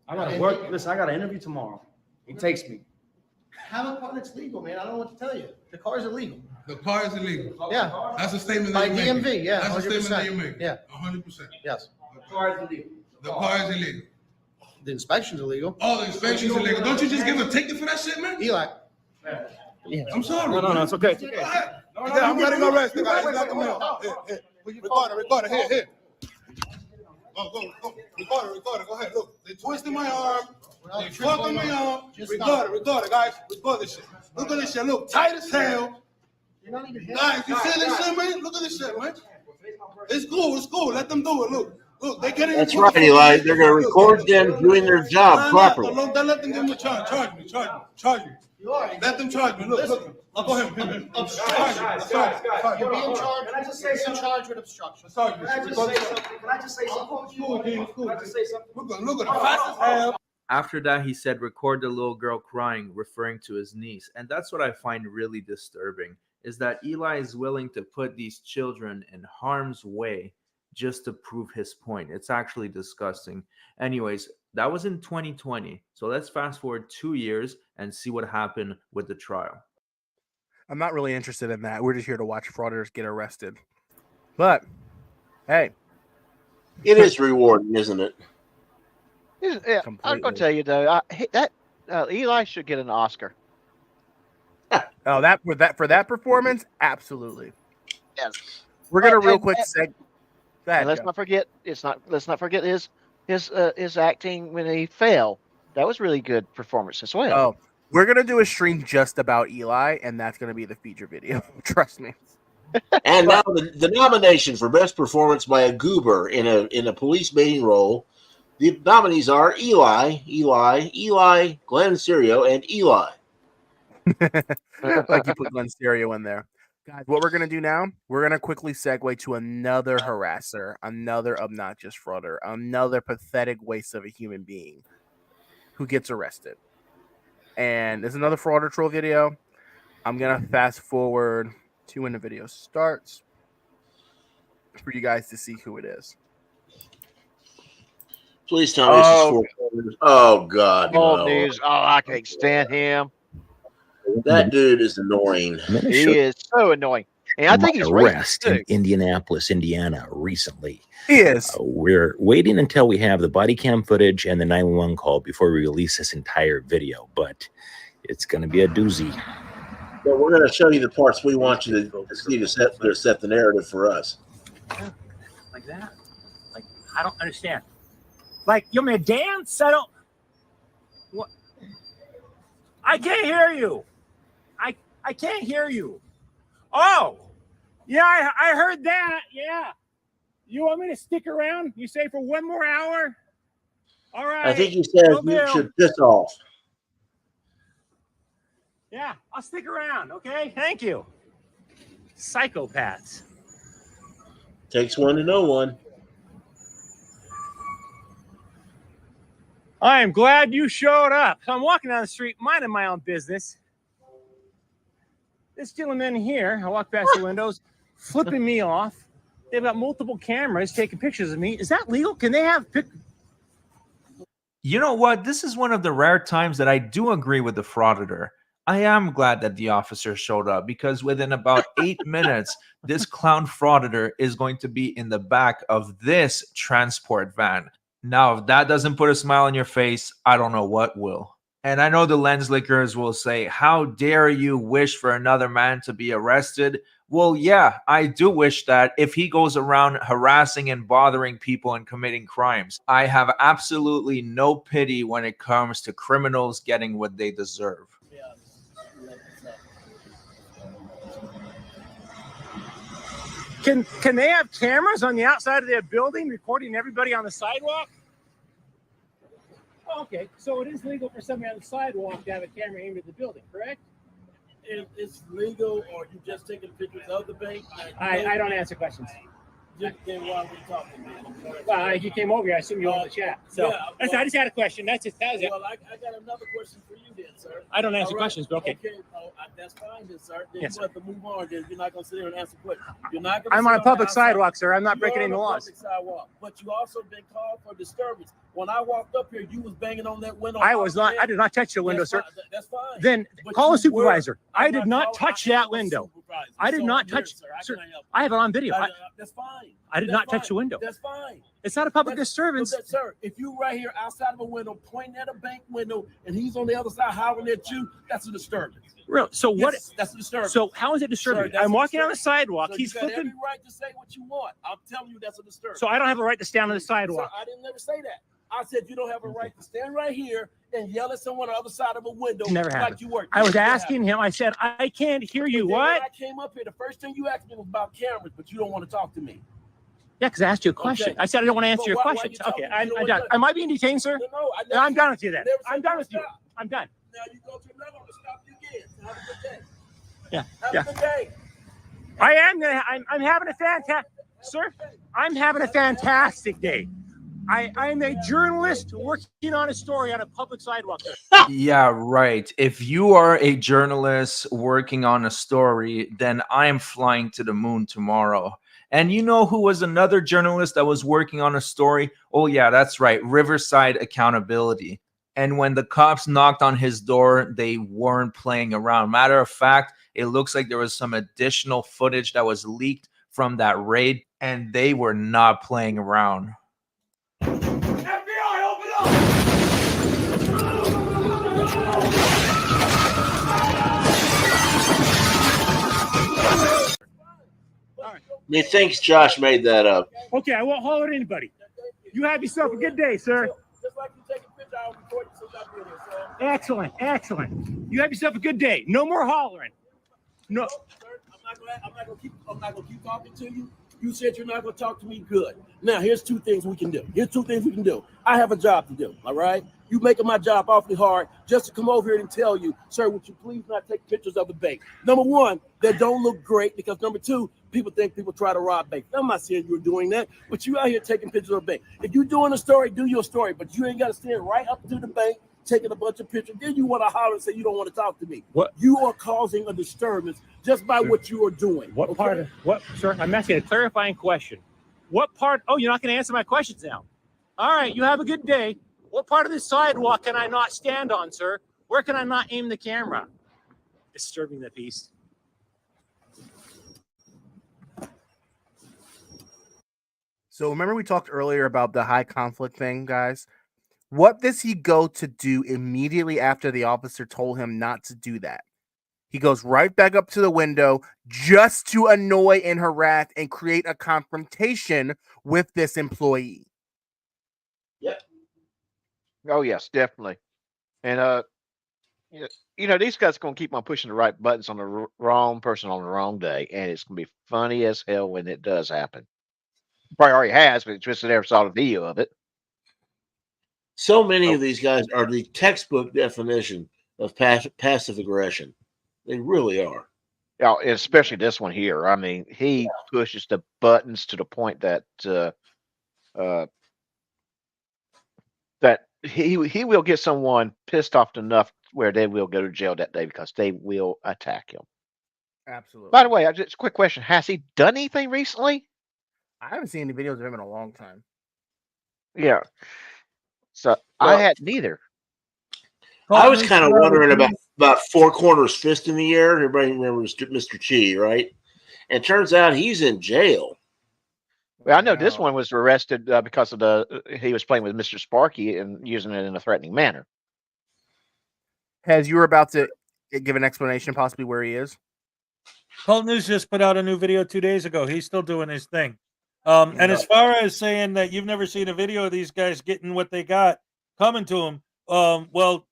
I got to work. Listen, I got an interview tomorrow. He takes me. Have a car that's legal, man. I don't know what to tell you. The car is illegal. The car is illegal. Yeah. That's a statement By that you're DMV, making. yeah. That's a 100%. statement that you're making. Yeah. 100%. Yes. The car is illegal. The car is illegal. The inspection's illegal. Oh, the inspection's illegal. Don't you just give a ticket for that shit, man? Eli. Yeah. I'm sorry. No, it's okay. It's okay. I'm getting arrested, guys. Recorder, here. Go. Recorder, go ahead. Look, they twisted my arm. They fucking my arm. Recorder, guys. Record this shit. Look at this shit. Look, tight as hell. You're not even Guys, you see this shit, man? Look at this shit, man. It's cool. Let them do it. Look. Look, they get in. That's right, Eli. They're going to record them doing their job properly. Don't let them give me a charge. Charge me. Let them charge me. Look. I'll go ahead. Guys, you're being charged. Can I just say something? Charged with obstruction. Can I just say something? Look at the fastest. After that, he said, record the little girl crying, referring to his niece. And that's what I find really disturbing, is that Eli is willing to put these children in harm's way just to prove his point. It's actually disgusting. Anyways, that was in 2020. So let's fast forward 2 years and see what happened with the trial. I'm not really interested in that. We're just here to watch frauditors get arrested. But, hey. It is rewarding, isn't it? Yeah, I'm going to tell you, though, Eli should get an Oscar. Oh, for that performance? Absolutely. Yes. We're going to real quick seg. And let's not forget his acting when he fell. That was really good performance as well. Oh, we're gonna do a stream just about Eli, and that's gonna be the feature video. Trust me. And now the nomination for best performance by a goober in a police baiting role. The nominees are Eli, Glenn Serio, and Eli. Like you put Glenn Serio in there. Guys, what we're going to do now, we're going to quickly segue to another harasser, another obnoxious frauder, another pathetic waste of a human being who gets arrested. And there's another frauder troll video. I'm going to fast forward to when the video starts for you guys to see who it is. Please tell me this is 4 quarters. Oh, God. Old news. Oh, I can't stand him. That dude is annoying. He is so annoying. And I think he's arrest in Indianapolis, Indiana, recently. He is. We're waiting until we have the body cam footage and the 911 call before we release this entire video, but it's going to be a doozy. But we're going to show you the parts we want you to see to set the narrative for us. Like that? Like, I don't understand. Like, you want me to dance? Settle. What? I can't hear you. I can't hear you. Oh, yeah, I heard that. Yeah. You want me to stick around? You say for 1 more hour? All right. I think he said you should piss off. Yeah, I'll stick around. Okay. Thank you. Psychopaths. Takes one to know one. I am glad you showed up. So I'm walking down the street, minding my own business. This gentleman here, I walk past the windows, flipping me off. They've got multiple cameras taking pictures of me. Is that legal? Can they have You know what? This is one of the rare times that I do agree with the frauditor. I am glad that the officer showed up, because within about 8 minutes, this clown frauditor is going to be in the back of this transport van. Now, if that doesn't put a smile on your face, I don't know what will. And I know the lens lickers will say, how dare you wish for another man to be arrested? Well, yeah, I do wish that if he goes around harassing and bothering people and committing crimes. I have absolutely no pity when it comes to criminals getting what they deserve. Can they have cameras on the outside of their building recording everybody on the sidewalk? Oh, okay, so it is legal for somebody on the sidewalk to have a camera aimed at the building, correct? If it's legal, or you just taking pictures of the bank? I don't answer questions. Then why are we talking, man? Well, you came over here. I assume you're on the chat. So yeah, I just had a question. That's it. That was it. Well, I got another question for you then, sir. I don't answer questions, but okay. That's fine then, sir. Then Yes, you have to move on. Then you're not going to sit there and answer questions. You're not going. I'm on a public sidewalk, sir. I'm not breaking any laws. Public sidewalk, but you also been called for disturbance. When I walked up here, you was banging on that window. I was not. I did not touch the window, sir. That's fine. Then But call a you supervisor. were- I did not touch that window. I did not touch. Sir, I have it on video. That's fine. I did not touch the window. That's fine. It's not a public disturbance. Sir, if you right here outside of a window, pointing at a bank window, and he's on the other side hollering at you, that's a disturbance. Real. So what? Yes, that's a disturbance. So how is it disturbing? Sir, that's I'm a walking on the disturbance. sidewalk. So He's you got flipping. every right to say what you want. I'm telling you, that's a disturbance. So I don't have a right to stand on the Sir, sidewalk. I didn't never say that. I said you don't have a right to stand right here and yell at someone on the other side of a window. Never like happened. you were. I was Never asking him. I said, I can't hear you. And then What? When I came up here, the first thing you asked me was about cameras, but you don't want to talk to me. Yeah, because I asked you a question. I said I don't want to answer your questions. Okay, I'm done. Am I being detained, sir? No, I'm done with you then. I'm done with you. I'm done. Now you go to another one to stop you again. Have a good day. Yeah. Have Yeah. a good day. I am. I'm having a fantastic, sir. I'm having a fantastic day. I'm a journalist working on a story on a public sidewalk. Yeah, right. If you are a journalist working on a story, then I'm flying to the moon tomorrow. And you know who was another journalist that was working on a story? Oh, yeah, that's right. Riverside Accountability. And when the cops knocked on his door, they weren't playing around. Matter of fact, it looks like there was some additional footage that was leaked from that raid, and they were not playing around. FBI, open up! Methinks Josh made that up. Okay, I won't holler at anybody. You have yourself a good day, sir. Just like you take a picture, I'll record you since I've been here, so. Excellent, excellent. You have yourself a good day. No more hollering. No. I'm not gonna keep talking to you. You said you're not gonna talk to me. Good. Now here's two things we can do. I have a job to do. All right. You making my job awfully hard just to come over here and tell you, sir, would you please not take pictures of the bank? Number one, that don't look great, because number two, people think people try to rob banks. I'm not saying you're doing that, but you out here taking pictures of the bank. If you're doing a story, do your story, but you ain't got to stand right up to the bank taking a bunch of pictures. Then you want to holler and say you don't want to talk to me. What? You are causing a disturbance just by what you are doing. What part of what, sir? I'm asking a clarifying question. What part? Oh, you're not going to answer my questions now. All right, you have a good day. What part of the sidewalk can I not stand on, sir? Where can I not aim the camera? Disturbing the peace. So remember we talked earlier about the high conflict thing, guys? What does he go to do immediately after the officer told him not to do that? He goes right back up to the window just to annoy and harass and create a confrontation with this employee. Yep. Oh yes, definitely. And you know, these guys are gonna keep on pushing the right buttons on the wrong person on the wrong day, and it's gonna be funny as hell when it does happen. Probably already has, but just never saw the video of it. So many of these guys are the textbook definition of passive aggression. They really are. Yeah, especially this one here. I mean, he pushes the buttons to the point that that he will get someone pissed off enough where they will go to jail that day because they will attack him. Absolutely. By the way, just a quick question: has he done anything recently? I haven't seen any videos of him in a long time. Yeah. So I had neither. I was kind of wondering about Four Corners Fist in the Air. Everybody remembers Mr. Chi, right? And it turns out he's in jail. Well, I know this one was arrested because of he was playing with Mr. Sparky and using it in a threatening manner. Has you were about to give an explanation, possibly where he is? Cult News just put out a new video 2 days ago. He's still doing his thing. And as far as saying that you've never seen a video of these guys getting what they got coming to them, well,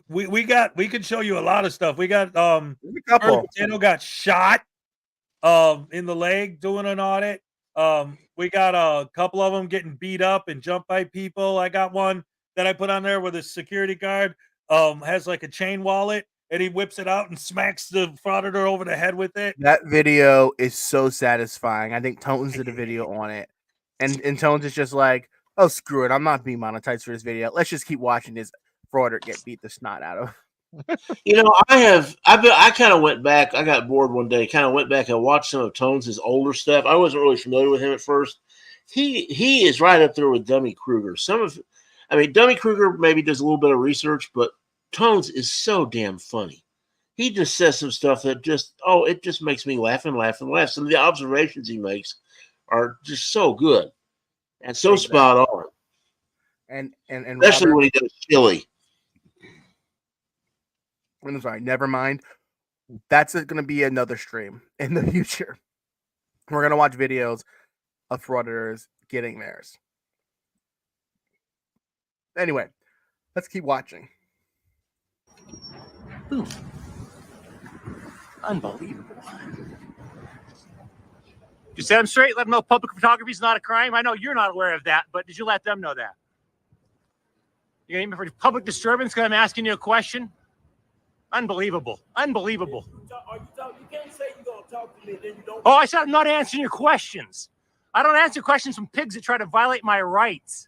we could show you a lot of stuff. We got Potato got shot in the leg doing an audit. We got a couple of them getting beat up and jumped by people. I got one that I put on there where the security guard has like a chain wallet and he whips it out and smacks the frauditor over the head with it. That video is so satisfying. I think Tones did a video on it. And Tones is just like, oh, screw it. I'm not being monetized for this video. Let's just keep watching this frauditor get beat the snot out of. You know, I kind of went back. I got bored one day, kind of went back and watched some of Tones' older stuff. I wasn't really familiar with him at first. He is right up there with Dummy Kruger. Dummy Kruger maybe does a little bit of research, but Tones is so damn funny. He just says some stuff that it just makes me laugh and laugh and laugh. Some of the observations he makes are just so good and so spot on. And especially Robert, when he does Chili. I'm sorry, never mind. That's going to be another stream in the future. We're going to watch videos of frauditors getting theirs. Anyway, let's keep watching. Unbelievable. you set them straight? Let them know public photography is not a crime? I know you're not aware of that, but did you let them know that? You're going to for public disturbance because I'm asking you a question? Unbelievable. Unbelievable. You can't say you're going to talk to me and then you don't. Oh, I said I'm not answering your questions. I don't answer questions from pigs that try to violate my rights.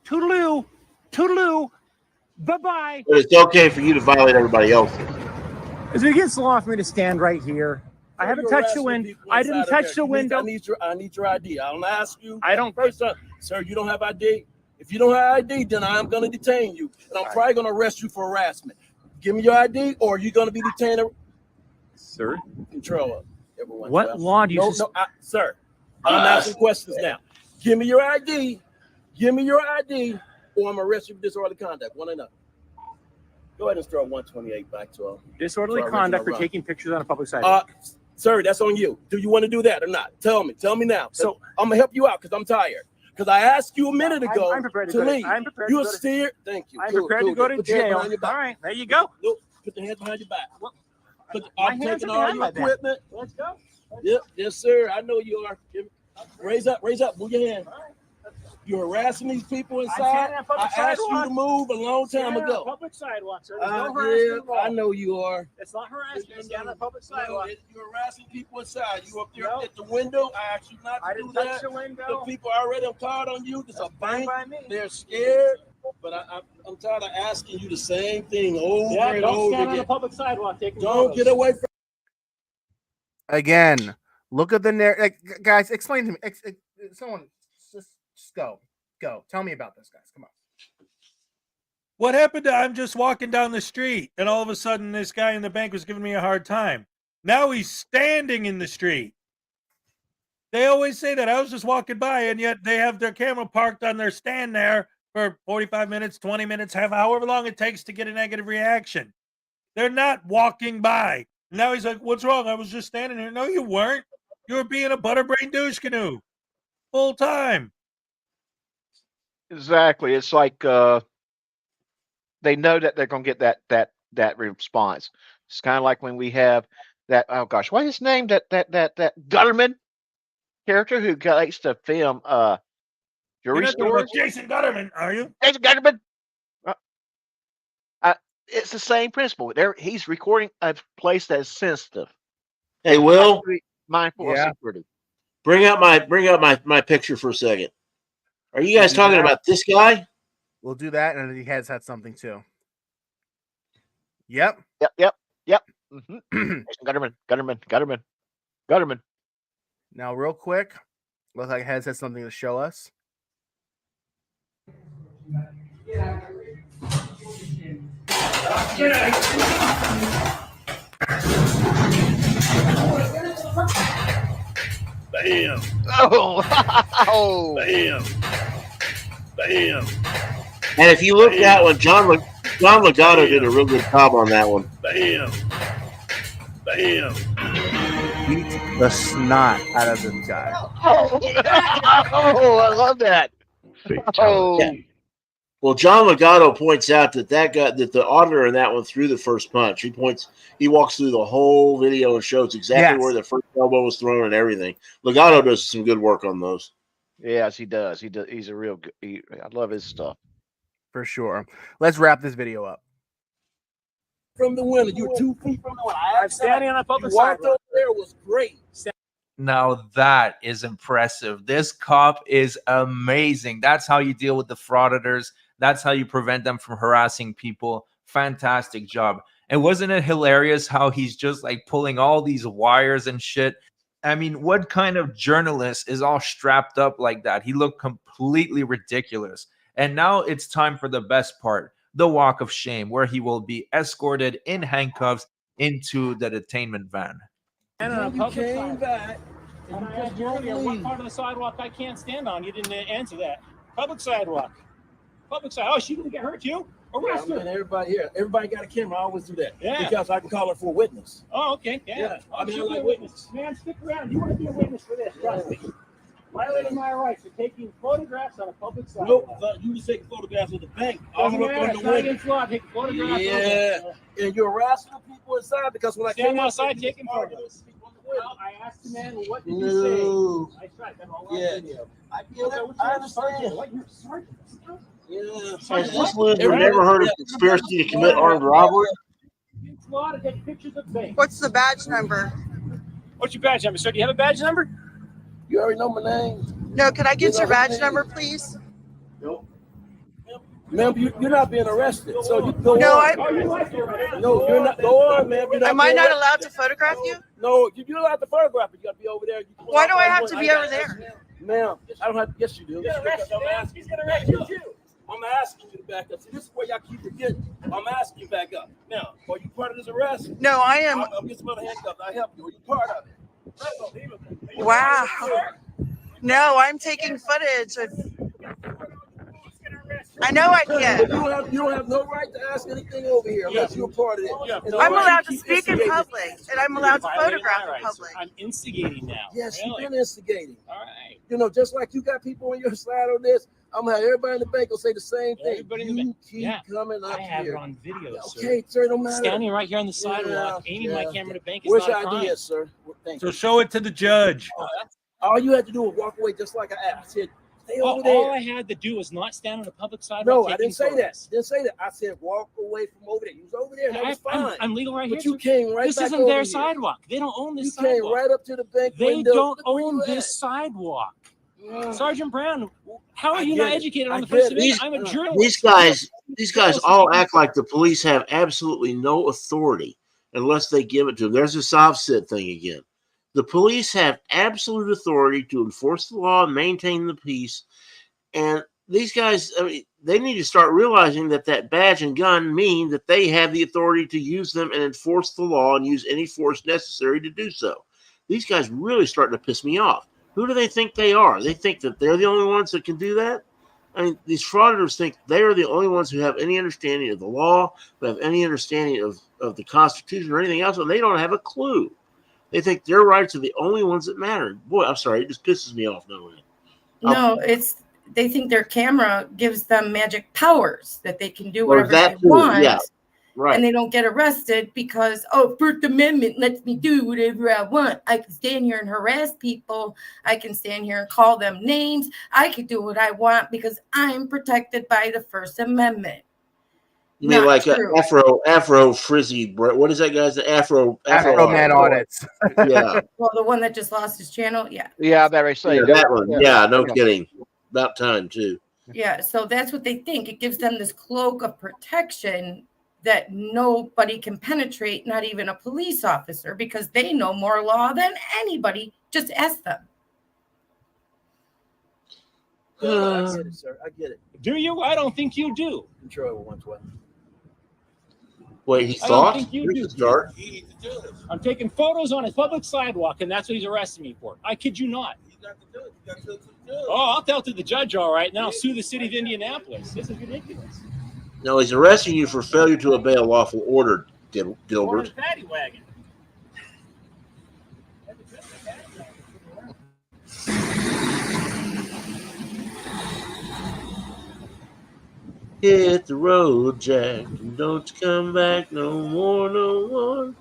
Toodaloo. Toodaloo. Bye-bye. But it's okay for you to violate everybody else's. Is it against the law for me to stand right here? I haven't touched the window. I didn't touch the window. I need your ID. I don't ask you. I don't. First, sir, you don't have ID. If you don't have ID, then I'm going to detain you, and I'm probably going to arrest you for harassment. Give me your ID, or you're going to be detained. Sir, control everyone. What law do you? Sir, I'm asking questions now. Give me your ID. Give me your ID, or I'm going to arrest you for disorderly conduct. One or another. Go ahead and throw 128 back to disorderly conduct for taking pictures on a public sidewalk. Sir, that's on you. Do you want to do that or not? Tell me now. So I'm gonna help you out because I'm tired. Because I asked you a minute ago I'm prepared to leave. I'm prepared You're to go to- steered. Thank you. I'm prepared to go to Put your hands jail. behind your back. All right, there you go. Look, put your hands behind your back. My I'm hands taking are all behind your my back. equipment. Let's go. Yep, yes, sir. I know you are. Raise up, move your hand. You're harassing these people inside. I asked you to move a long time ago. Public sidewalk, sir. There's no harassment Yeah, I know you are. It's not harassment. Stand on a public sidewalk. You're harassing people inside. You up there at the window. I asked you not to do that. touch the window. The people already have called on you. It's a bank. They're scared. But I'm tired of asking you the same thing over and don't over stand on again. a public sidewalk. Don't get away from. Again, look at the narrative. Guys, explain to me. Someone, just go. Tell me about this, guys. Come on. What happened to I'm just walking down the street and all of a sudden this guy in the bank was giving me a hard time. Now he's standing in the street. They always say that I was just walking by and yet they have their camera parked on their stand there for 45 minutes, 20 minutes, however long it takes to get a negative reaction. They're not walking by. Now he's like, what's wrong? I was just standing here. No, you weren't. You were being a butterbrain douche canoe full time. Exactly. It's like they know that they're going to get that response. It's kind of like when we have that. Oh gosh, what is his name? That Gutterman character who likes to film You're jewelry not talking about stores. Jason Gutterman, are you? Jason Gutterman. It's the same principle. He's recording a place that is sensitive. Hey, Will, mindful Yeah. of security. bring up my picture for a second. Are you guys Do talking that. about this guy? We'll do that, and he has had something too. Yep. Yep. Jason Gutterman. Now, real quick, looks like Hez has something to show us. Bam. Oh. Bam. Bam. And if you look at that one, John Legato did a real good job on that one. Bam. Bam. Beat the snot out of this guy. Oh, I love that. Oh. Yeah. Well, John Legato points out that the auditor in that one threw the first punch. He walks through the whole video and shows exactly where the first elbow was thrown and everything. Legato does some good work on those. Yes, he does. He's a real good. I love his stuff. For sure. Let's wrap this video up. From the window, you're 2 feet from the window. I'm standing on a public You walked sidewalk. over there, was great. Now that is impressive. This cop is amazing. That's how you deal with the frauditors. That's how you prevent them from harassing people. Fantastic job. And wasn't it hilarious how he's just like pulling all these wires and shit? I mean, what kind of journalist is all strapped up like that? He looked completely ridiculous. And now it's time for the best part, the walk of shame, where he will be escorted in handcuffs into the detainment van. And on a You public came sidewalk. back. And I asked you earlier what part of the sidewalk I can't stand on. You didn't answer that. Public sidewalk. Public sidewalk. Oh, she didn't get hurt, you? Arrest her. And everybody here, everybody got a camera. I always do that. Yeah. Because I can call her for a witness. Oh, okay. Yeah. Yeah. Oh, I mean, she'll I be like a witness. Man, stick around. You want to be a witness for this. Trust me. Violating my rights for taking photographs on a public sidewalk. Nope, you was taking photographs of the bank. Doesn't All up matter. on It's the not window. against law. Take photographs. Yeah. And you're harassing the people inside because when I Stand came outside you taking was arguing photos. with people on the I asked the man, what did No. you say? I tried. That's all Yeah. video. I get it. I understand. What, you're a sergeant? Yeah. Has this loser never heard of conspiracy to commit armed robbery? It's law to take pictures of banks. What's the badge number? What's your badge number, sir? Do you have a badge number? You already know my name. No, could I get your badge number, please? Nope. Ma'am, you're not being arrested, so you go No, on. No, you're not. Go on, ma'am. Am I not allowed to photograph you? No, you're allowed to photograph it. You got to be over there. Why do I have to be over there? Ma'am, I don't have. Yes, you do. He's gonna arrest you too. I'm asking you to back up. See, this is where y'all keep forgetting. I'm asking you back up. Now, are you part of this arrest? No, I am. I'm getting some other handcuffs. I help you. Are you part of it? Wow. No, I'm taking footage. I know I can't. You don't have no right to ask anything over here unless you're part of it. I'm allowed to speak in public, and I'm allowed to photograph in public. I'm instigating now. Yes, you've been instigating. All right. You know, just like you got people on your side on this, I'm gonna have everybody in the bank will say the same thing. Everybody in the You bank. keep Yeah. coming up I have here. it on video, sir. Okay, sir, it don't matter. Standing right here on the sidewalk, aiming my camera to bank is Where's not your a crime. ID, sir? Thank So you. show it to the judge. All you had to do was walk away just like I asked. I said, stay over there. All I had to do was not stand on a public sidewalk. No, I taking didn't say that. photos. Didn't say that. I said walk away from over there. You was over there. That was fine. I'm legal right But here. you came right This back isn't over their here. sidewalk. They don't own this You sidewalk. came right up to the bank They window. don't Look where own you this at. sidewalk. Sergeant Brown, how are I you get not it. educated I on the get First it. Amendment? I'm a journalist. These guys all act like the police have absolutely no authority unless they give it to them. There's a soft sit thing again. The police have absolute authority to enforce the law and maintain the peace. And these guys, I mean, they need to start realizing that that badge and gun mean that they have the authority to use them and enforce the law and use any force necessary to do so. These guys really starting to piss me off. Who do they think they are? They think that they're the only ones that can do that? I mean, these frauditors think they're the only ones who have any understanding of the law, who have any understanding of the Constitution or anything else, and they don't have a clue. They think their rights are the only ones that matter. Boy, I'm sorry, it just pisses me off knowing it. No, they think their camera gives them magic powers that they can do Or whatever that they too, want. yeah, right. And they don't get arrested because, First Amendment lets me do whatever I want. I can stand here and harass people. I can stand here and call them names. I can do what I want because I'm protected by the First Amendment. You mean Not like true. Afro frizzy? What is that guy's? The Afro Man audits. Yeah, Well, the one that just lost his channel, yeah. Yeah, I better say yeah, that one. Yeah, no Yeah. kidding. About time too. Yeah, so that's what they think. It gives them this cloak of protection that nobody can penetrate, not even a police officer, because they know more law than anybody. Just ask them. I get it, sir. I get it. Do you? I don't think you do. Control over 112. Wait, he I don't thought? think you Here's do. the start. I'm taking photos on a public sidewalk, and that's what he's arresting me for. I kid you not. Oh, I'll tell it to the judge, all right. Then I'll sue the city of Indianapolis. This is ridiculous. No, he's arresting you for failure to obey a lawful order, Or Dilbert. a paddy wagon. Hit the road, Jack, and don't come back no more, no more.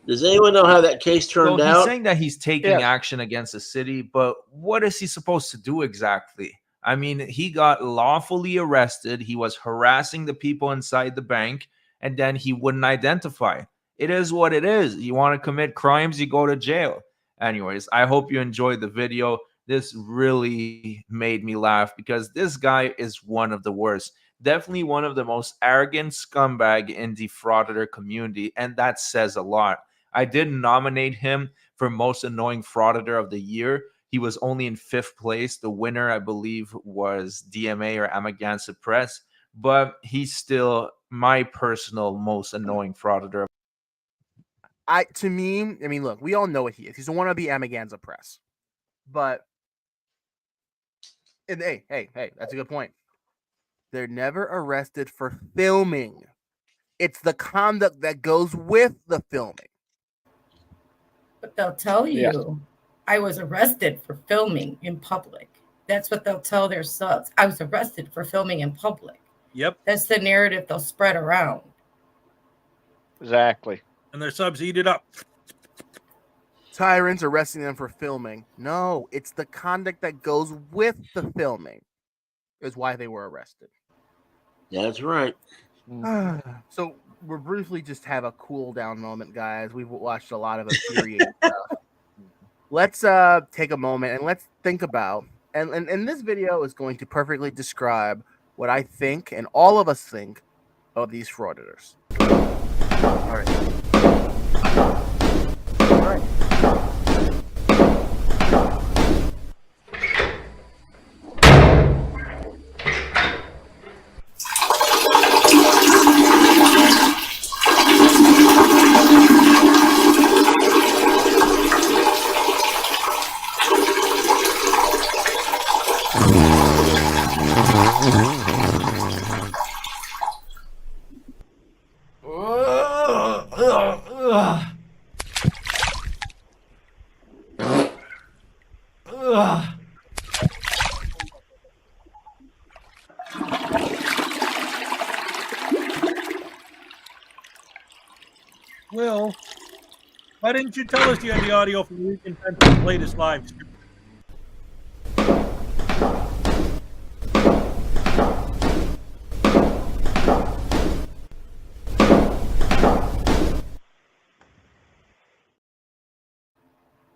Does anyone know how that case turned So he's out? saying that he's taking action against the city, but what is he supposed to do exactly? I mean, he got lawfully arrested. He was harassing the people inside the bank, and then he wouldn't identify. It is what it is. You want to commit crimes, you go to jail. Anyways, I hope you enjoyed the video. This really made me laugh because this guy is one of the worst. Definitely one of the most arrogant scumbag in the Frauditor community, and that says a lot. I did nominate him for most annoying Frauditor of the year. He was only in 5th place. The winner, I believe, was DMA or Amagansett Press, but he's still my personal most annoying Frauditor. To me, I mean, look, we all know what he is. He's a wannabe Amagansett Press. But, and hey, that's a good point. They're never arrested for filming. It's the conduct that goes with the filming. But they'll tell you. I was arrested for filming in public. That's what they'll tell their subs. I was arrested for filming in public. Yep. That's the narrative they'll spread around. Exactly. And their subs eat it up. Tyrants arresting them for filming. No, it's the conduct that goes with the filming is why they were arrested. That's right. So we'll briefly just have a cool down moment, guys. We've watched a lot of infuriating stuff. Let's take a moment and let's think about, and this video is going to perfectly describe what I think and all of us think of these frauditors. All right. All right. Will, why didn't you tell us you had the audio from Regan Benson's latest live stream?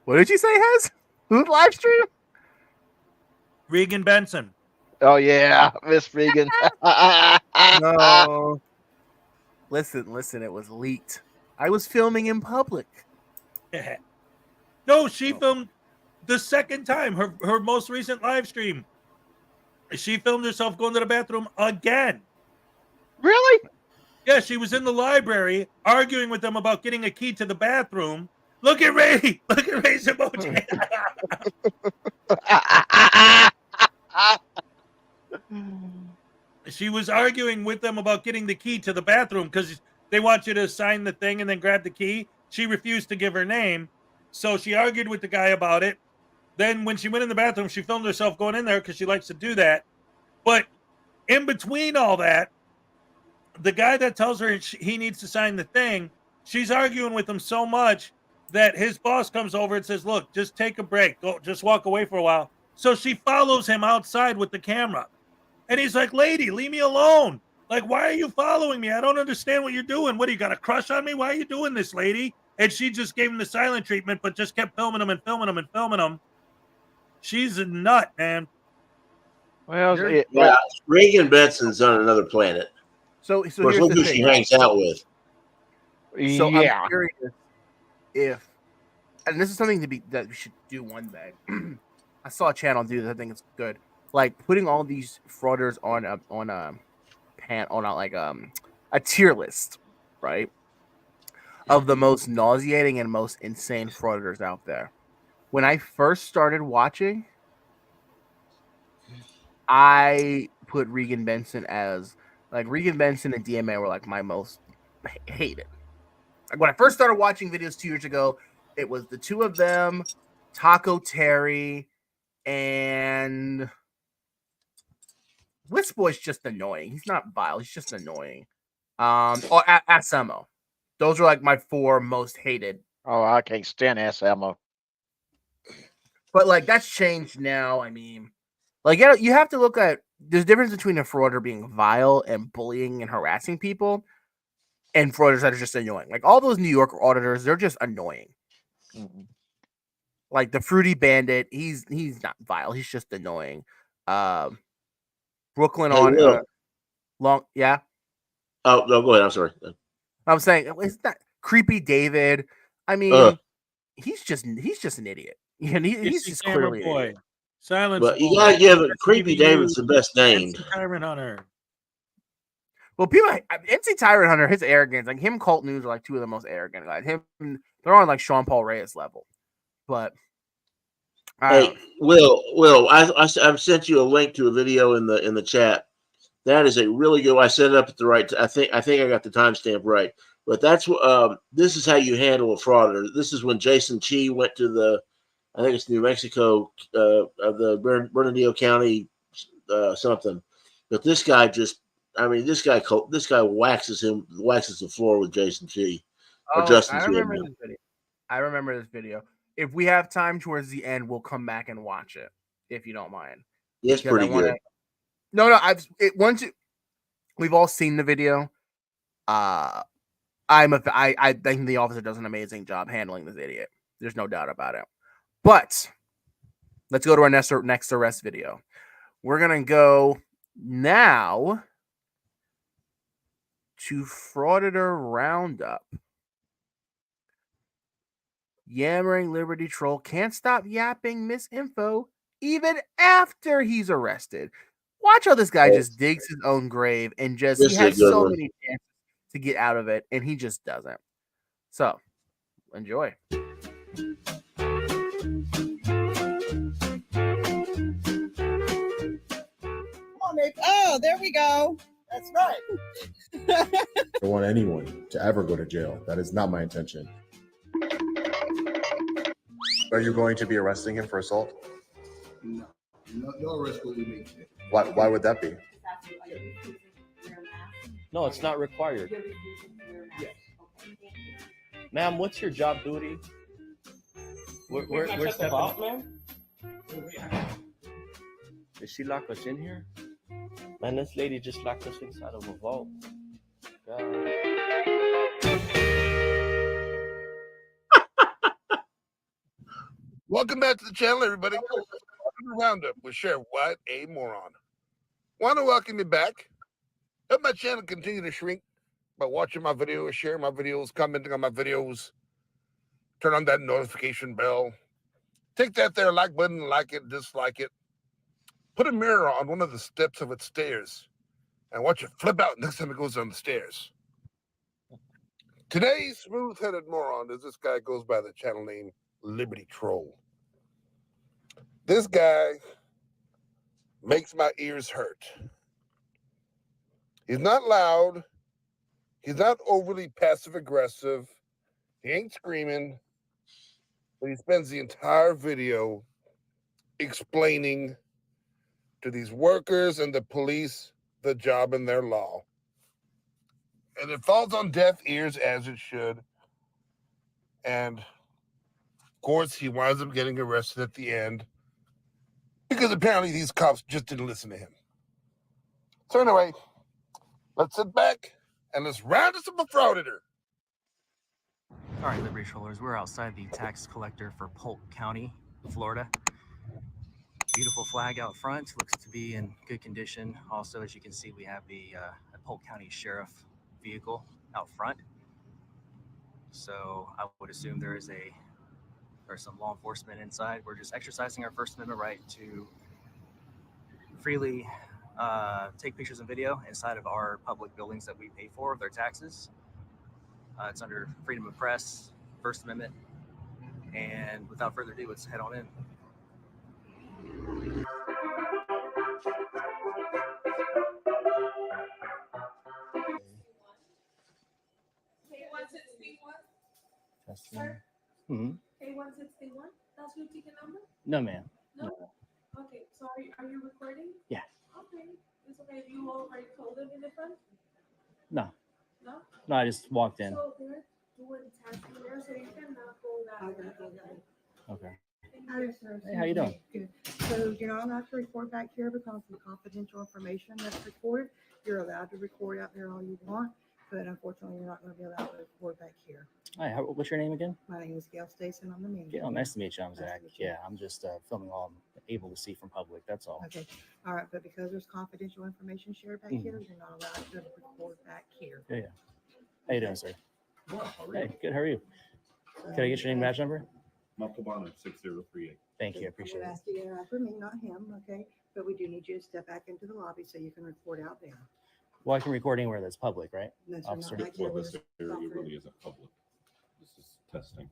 What did you say, Hez? Who live stream? Regan Benson. Oh yeah, Miss Regan. No. Listen, it was leaked. I was filming in public. No, she filmed the second time, her most recent live stream. She filmed herself going to the bathroom again. Really? Yeah, she was in the library arguing with them about getting a key to the bathroom. Look at Ray. Look at Ray's emoji. She was arguing with them about getting the key to the bathroom because they want you to sign the thing and then grab the key. She refused to give her name. So she argued with the guy about it. Then when she went in the bathroom, she filmed herself going in there because she likes to do that. But in between all that, the guy that tells her he needs to sign the thing, she's arguing with him so much that his boss comes over and says, look, just take a break. Go, just walk away for a while. So she follows him outside with the camera. And he's like, lady, leave me alone. Like, why are you following me? I don't understand what you're doing. What, do you got a crush on me? Why are you doing this, lady? And she just gave him the silent treatment, but just kept filming him and filming him and filming him. She's a nut, man. Well, yeah, Regan Benson's on another planet. So of course, here's look the who thing. she hangs out with. So yeah. I'm curious if, and this is something that we should do one day. I saw a channel do this. I think it's good. Like putting all these frauders on a tier list, right? Of the most nauseating and most insane frauders out there. When I first started watching, I put Regan Benson as Regan Benson and DMA were like my most hated. Like when I first started watching videos 2 years ago, it was the two of them, Taco Terry, and Bliss Boy's just annoying. He's not vile. He's just annoying. Or Asamo. Those are like my four most hated. Oh, I can't stand Asamo. But like that's changed now. I mean, like you have to look at there's a difference between a frauder being vile and bullying and harassing people, and frauders that are just annoying. Like all those New York auditors, they're just annoying. Mm-hmm. Like the Fruity Bandit, he's not vile. He's just annoying. Brooklyn on long, yeah. Oh no, go ahead. I'm sorry. I'm saying it's not Creepy David. I mean, he's just an idiot. And he's just clearly boy. An idiot. Silence. But you gotta give it. Creepy David's the best named. Tyrant Hunter. Well, people, NC Tyrant Hunter, his arrogance, like him, Colt News are like two of the most arrogant guys. They're on like Sean Paul Reyes level. But hey, Will, I've sent you a link to a video in the chat. That is a really good. I set it up at the right. I think I got the timestamp right. But that's this is how you handle a frauder. This is when Jason Chi went to I think it's New Mexico, of the Bernardino County, something. But this guy this guy waxes the floor with Jason G. Or Justin I G. remember this video. I remember this video. If we have time towards the end, we'll come back and watch it, if you don't mind. Yeah, it's pretty good. No, we've all seen the video. I think the officer does an amazing job handling this idiot. There's no doubt about it. But let's go to our next arrest video. We're gonna go now to Frauditor Roundup. Yammering Liberty Troll can't stop yapping misinfo even after he's arrested. Watch how this guy just digs his own grave and he has so many chances to get out of it, and he just doesn't. So, enjoy. Oh, there we go. That's right. I don't want anyone to ever go to jail. That is not my intention. Are you going to be arresting him for assault? No arrest will be made today. Why would that be? No, it's not required. Yes. Ma'am, what's your job duty? We're stepping up, ma'am. Did she lock us in here? Man, this lady just locked us inside of a vault. God. Welcome back to the channel, everybody. Roundup with Sheriff White, a moron. Want to welcome you back. Help my channel continue to shrink by watching my videos, sharing my videos, commenting on my videos. Turn on that notification bell. Take that there like button, like it, dislike it. Put a mirror on one of the steps of its stairs and watch it flip out next time it goes down the stairs. Today's smooth-headed moron is this guy goes by the channel name Liberty Troll. This guy makes my ears hurt. He's not loud. He's not overly passive-aggressive. He ain't screaming. But he spends the entire video explaining to these workers and the police the job and their law. And it falls on deaf ears, as it should. And, of course, he winds up getting arrested at the end because apparently these cops just didn't listen to him. So anyway, let's sit back and let's round us up a Frauditor. All right, Liberty Trollers, we're outside the tax collector for Polk County, Florida. Beautiful flag out front, looks to be in good condition. Also, as you can see, we have the Polk County Sheriff vehicle out front. So I would assume there's some law enforcement inside. We're just exercising our First Amendment right to freely take pictures and video inside of our public buildings that we pay for with their taxes. It's under freedom of press, First Amendment. And without further ado, let's head on in. Mm-hmm. K161, that's your ticket number? No, ma'am. No? Okay, so are you recording? Yeah. Okay, it's okay. You already told them in the front? No. No? No, I just walked in. So they're doing testing there, so you cannot go that. Okay. Hi, sir. Hey, how you doing? Good. So you're not allowed to record back here because of confidential information that's recorded. You're allowed to record out there all you want, but unfortunately, you're not going to be allowed to record back here. Hi, what's your name again? My name is Gail Stason. I'm the manager. Yeah, nice to meet you. I'm Zach. Nice to meet you. Yeah, I'm just filming all I'm able to see from public. That's all. Okay. All right, but because there's confidential information shared back here, you're not allowed to record back here. Yeah. How you doing, sir? Hey, good. How are you? Can I get your name and badge number? Michael Bonner, 6038. Thank you. I appreciate I would it. ask you to interact for me, not him, okay? But we do need you to step back into the lobby so you can record out there. Well, I can record anywhere that's public, right? No, sir, Officer? not back here. Well, this area really isn't public. This is testing.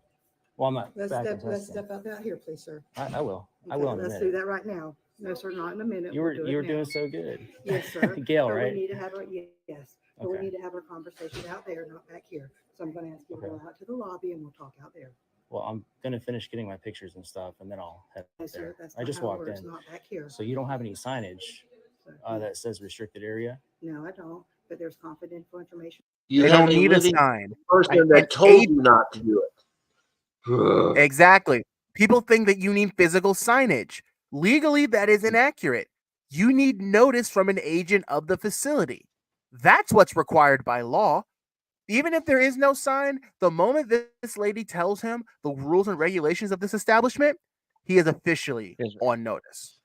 Well, I'm not Let's back in step testing. out here, please, sir. I will. I Okay, will in a let's minute. do that right now. No, sir, not in a minute. You We'll were do it you were now. doing so good. Yes, sir. Gail, But right? We need to have our, yes, but we Okay. need to have our conversation out there, not back here. So I'm going to ask you to go out to the lobby and we'll talk out there. Well, I'm gonna finish getting my pictures and stuff, and then I'll head Yes, sir. there. That's I not just how it walked works, in. not back here. So you don't have any signage that says restricted area? No, I don't. But there's confidential information. You They have don't a need a living sign. person An that told agent- you not to do it. Exactly. People think that you need physical signage. Legally, that is inaccurate. You need notice from an agent of the facility. That's what's required by law. Even if there is no sign, the moment this lady tells him the rules and regulations of this establishment, he is officially on notice.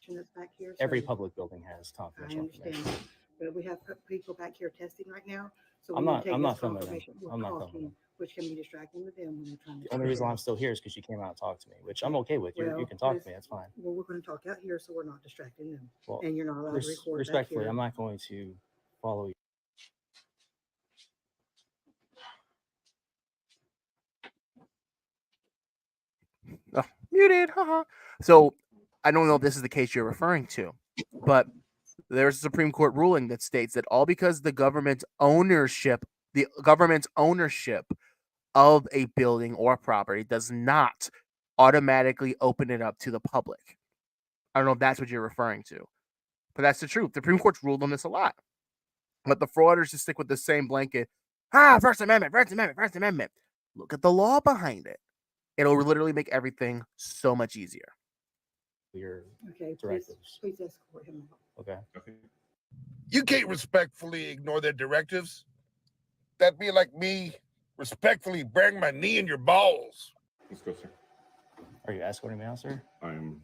That's back here. Every so public building has I confidential understand. information. But we have people back here testing right now. So I'm when not- you take I'm this not filming them. confirmation, we're I'm not talking, filming them. which can be distracting with them when they're trying to. The only reason why I'm still here is because you came out and talked to me, which I'm okay with. You can talk to me. That's fine. Well, we're going to talk out here, so we're not distracting them. Well, And you're not allowed to record back respectfully, here. I'm not going to follow you. Oh, muted. Haha. So I don't know if this is the case you're referring to, but there's a Supreme Court ruling that states that all because the government's ownership of a building or property does not automatically open it up to the public. I don't know if that's what you're referring to, but that's the truth. The Supreme Court's ruled on this a lot. But the frauders just stick with the same blanket. First Amendment, First Amendment, First Amendment. Look at the law behind it. It'll literally make everything so much easier. Your Okay, directives. please escort him. Okay. You can't respectfully ignore their directives. That'd be like me respectfully burying my knee in your balls. Let's go, sir. Are you escorting me out, sir? I'm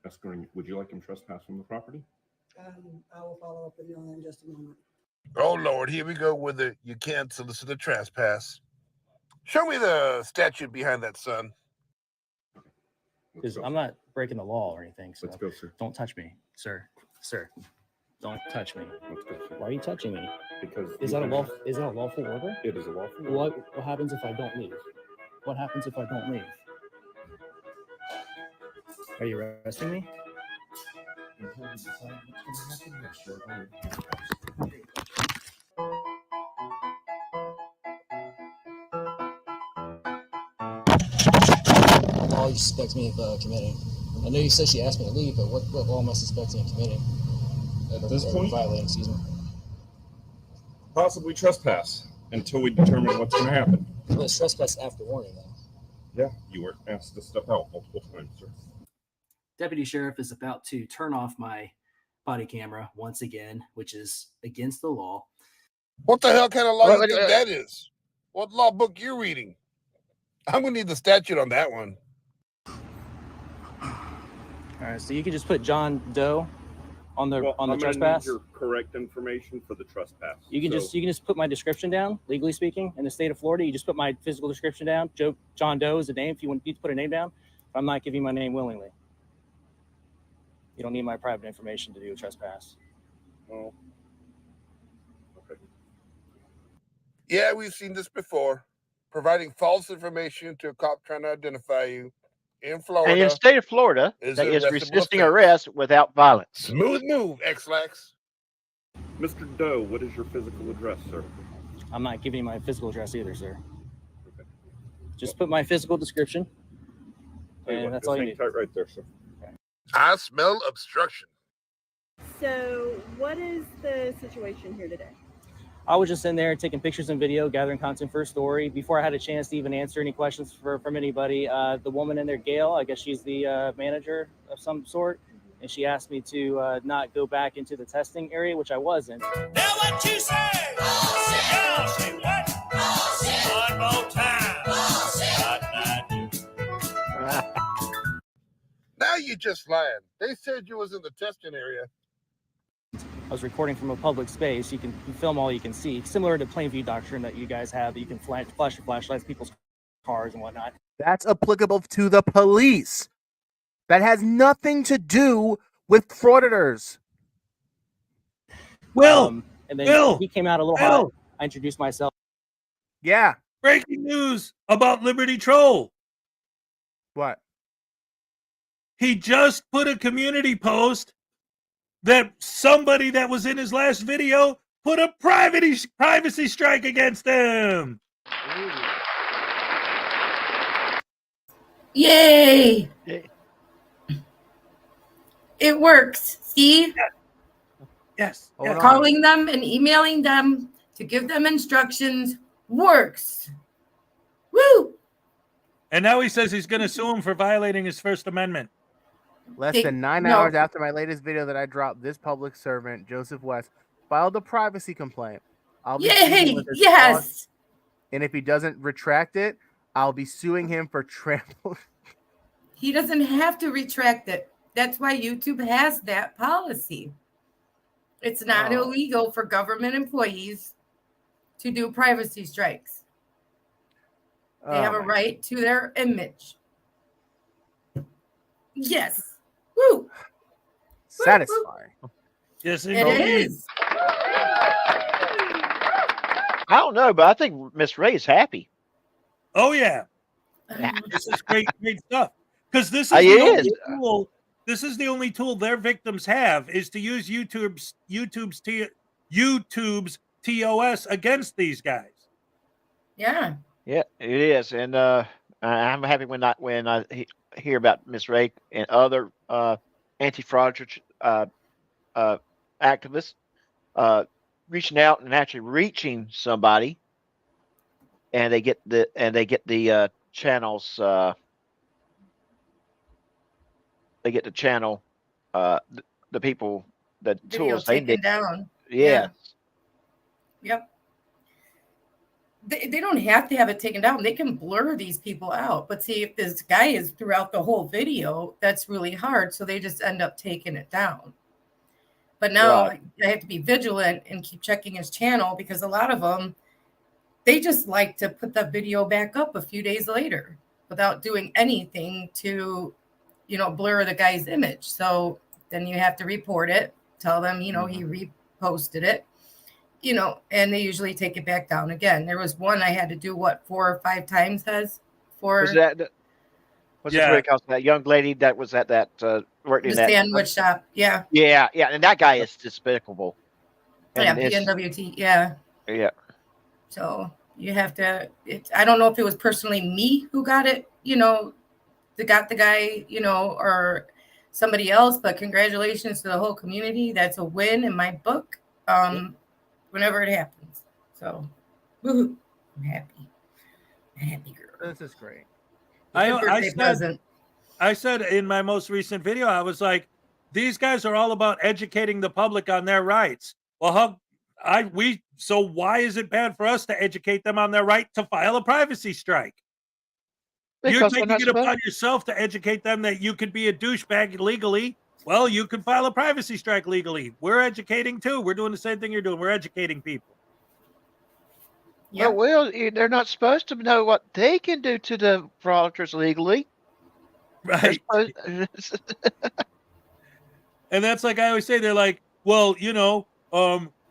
escorting. Would you like him trespass from the property? I will follow up with you on that in just a moment. Oh, Lord, here we go with it. You can't solicit a trespass. Show me the statute behind that, son. Because I'm not breaking the law or anything. So Let's go, sir. Don't touch me, sir. Sir, don't touch me. Let's go, sir. Why are you touching me? Because Is that a lawful order? It is a lawful order. What happens if I don't leave? What happens if I don't leave? Are you arresting me? What law you suspect me of committing? I know you said she asked me to leave, but what law am I suspecting of committing? At this point, violating, excuse me. Possibly trespass until we determine what's going to happen. Well, it's trespass after warning, though. Yeah, you were asked to step out multiple times, sir. Deputy Sheriff is about to turn off my body camera once again, which is against the law. What the hell kind of law you think that is? What law book you reading? I'm gonna need the statute on that one. All right, so you can just put John Doe on the trespass. Your correct information for the trespass. You can just put my description down. Legally speaking, in the state of Florida, you just put my physical description down. John Doe is a name. If you want to put a name down, I'm not giving my name willingly. You don't need my private information to do a trespass. Oh. Okay. Yeah, we've seen this before. Providing false information to a cop trying to identify you in Florida. And in the state of Florida, is that an is arrestable resisting offense. arrest without violence. Smooth move, X-Lax. Mr. Doe, what is your physical address, sir? I'm not giving you my physical address either, sir. Okay. Just put my physical description. And that's all you need. Tight right there, sir. I smell obstruction. So, what is the situation here today? I was just in there taking pictures and video, gathering content for a story. Before I had a chance to even answer any questions from anybody, the woman in there, Gail, I guess she's the manager of some sort, and she asked me to not go back into the testing area, which I wasn't. Now what you say? Y'all say what? One more time. Now you just lying. They said you was in the testing area. I was recording from a public space. You can film all you can see, similar to Plainview Doctrine that you guys have. That you can flash your flashlights, people's cars and whatnot. That's applicable to the police. That has nothing to do with frauditors. Will, and then Will, he came out a little hot. I introduced myself. Yeah. Breaking news about Liberty Troll. What? He just put a community post that somebody that was in his last video put a privacy strike against him. Yay! Yeah. It works. See? Yes. Hold on. Calling them and emailing them to give them instructions works. Woo! And now he says he's going to sue him for violating his First Amendment. Less than 9 hours after my latest video that I dropped, this public servant, Joseph West, filed a privacy complaint. I'll be speaking with his boss, and if he doesn't retract it, I'll be suing him for trample. He doesn't have to retract it. That's why YouTube has that policy. It's not illegal for government employees to do privacy strikes. They have a right to their image. Yes. Woo. Satisfying. Yes, It indeed. is. I don't know, but I think Miss Ray is happy. Oh yeah, this is great stuff. Because this is It the only is. tool. This is the only tool their victims have is to use YouTube's TOS against these guys. Yeah. Yeah, it is, and I'm happy when I hear about Miss Ray and other anti-fraudulent activists reaching out and actually reaching somebody, and they get the channels. They get to channel the people, the Video tools they taken need. down. Yeah. Yep. They don't have to have it taken down. They can blur these people out. But see, if this guy is throughout the whole video, that's really hard. So they just end up taking it down. But now I have to be vigilant and keep checking his channel because a lot of them, they just like to put the video back up a few days later without doing anything to, blur the guy's image. So then you have to report it, tell them, he reposted it. And they usually take it back down again. There was one I had to do 4 or 5 times. Was that that young lady that was at that worked the in that sandwich shop? Yeah. Yeah, and that guy is despicable. And PNWT. Yeah. Yeah. So you have to. I don't know if it was personally me who got it. Got the guy. Or somebody else. But congratulations to the whole community. That's a win in my book. Whenever it happens. So, woo-hoo. I'm happy. Girl. This is great. I said in my most recent video, I was like, these guys are all about educating the public on their rights. Well, so why is it bad for us to educate them on their right to file a privacy strike? You're taking it upon yourself to educate them that you could be a douchebag legally. Well, you can file a privacy strike legally. We're educating too. We're doing the same thing you're doing. We're educating people. Yeah. Well, they're not supposed to know what they can do to the fraudsters legally. Right. And that's like I always say, they're like, well,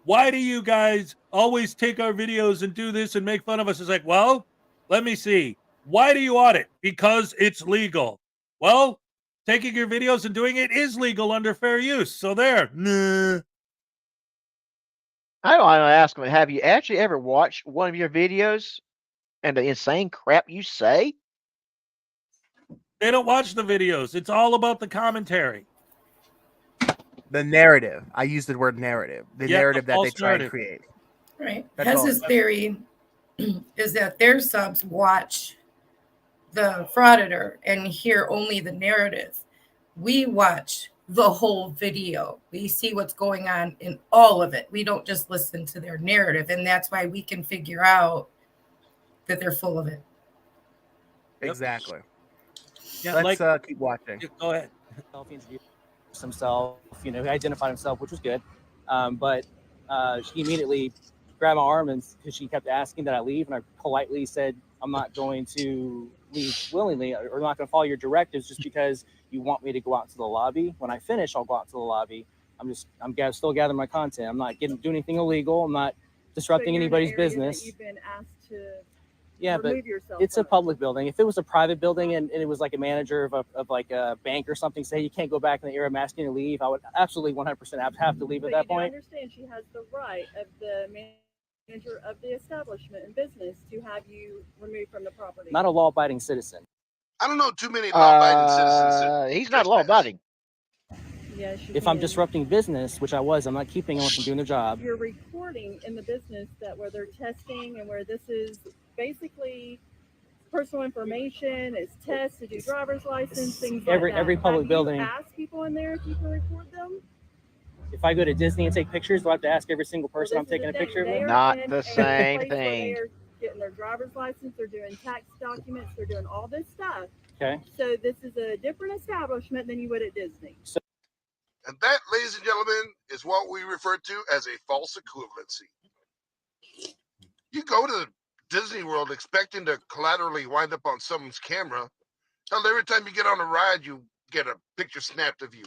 why do you guys always take our videos and do this and make fun of us? It's like, well, let me see. Why do you audit? Because it's legal. Well, taking your videos and doing it is legal under fair use. So there. Nah. I want to ask them, have you actually ever watched one of your videos and the insane crap you say? They don't watch the videos. It's all about the commentary. The narrative. I use the word narrative. The narrative that they try to create. Right. That's His theory is that their subs watch the Frauditor and hear only the narrative. We watch the whole video. We see what's going on in all of it. We don't just listen to their narrative. And that's why we can figure out that they're full of it. Exactly. Yeah, Let's keep watching. Go ahead. He introduced himself, he identified himself, which was good. But she immediately grabbed my arm and because she kept asking that I leave, and I politely said, I'm not going to leave willingly or not going to follow your directives just because you want me to go out to the lobby. When I finish, I'll go out to the lobby. I'm still gathering my content. I'm not doing anything illegal. I'm not disrupting anybody's business. You've been asked to but yourself it's a public building. If it was a private building and it was like a manager of like a bank or something, say you can't go back in the area, I'm asking you to leave, I would absolutely 100% have to leave at that point. I understand she has the right of the manager of the establishment and business to have you removed from the property. Not a law-abiding citizen. I don't know too many law-abiding citizens. He's not law-abiding. Yes, you If I'm can. disrupting business, which I was, I'm not keeping anyone from doing their job. You're recording in the business that where they're testing and where this is basically personal information, it's tests to do driver's license, things like that. Every public Have building. You ask people in there if you can record them? If I go to Disney and take pictures, do I have to ask every single person I'm taking a picture of? Not the same thing. They're getting their driver's license, they're doing tax documents, they're doing all this stuff. Okay. So this is a different establishment than you would at Disney. And that, ladies and gentlemen, is what we refer to as a false equivalency. You go to Disney World expecting to collaterally wind up on someone's camera. Hell, every time you get on a ride, you get a picture snapped of you.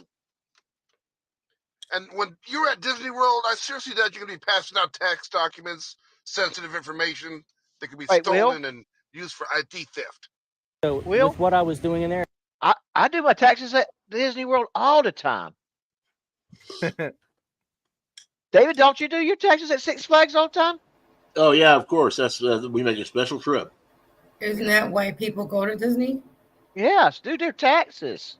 And when you're at Disney World, I seriously doubt you're going to be passing out tax documents, sensitive information that could be stolen and used for ID theft. So with what I was doing in there, I do my taxes at Disney World all the time. David, don't you do your taxes at Six Flags all the time? Oh yeah, of course. That's we make a special trip. Isn't that why people go to Disney? Yes, do their taxes.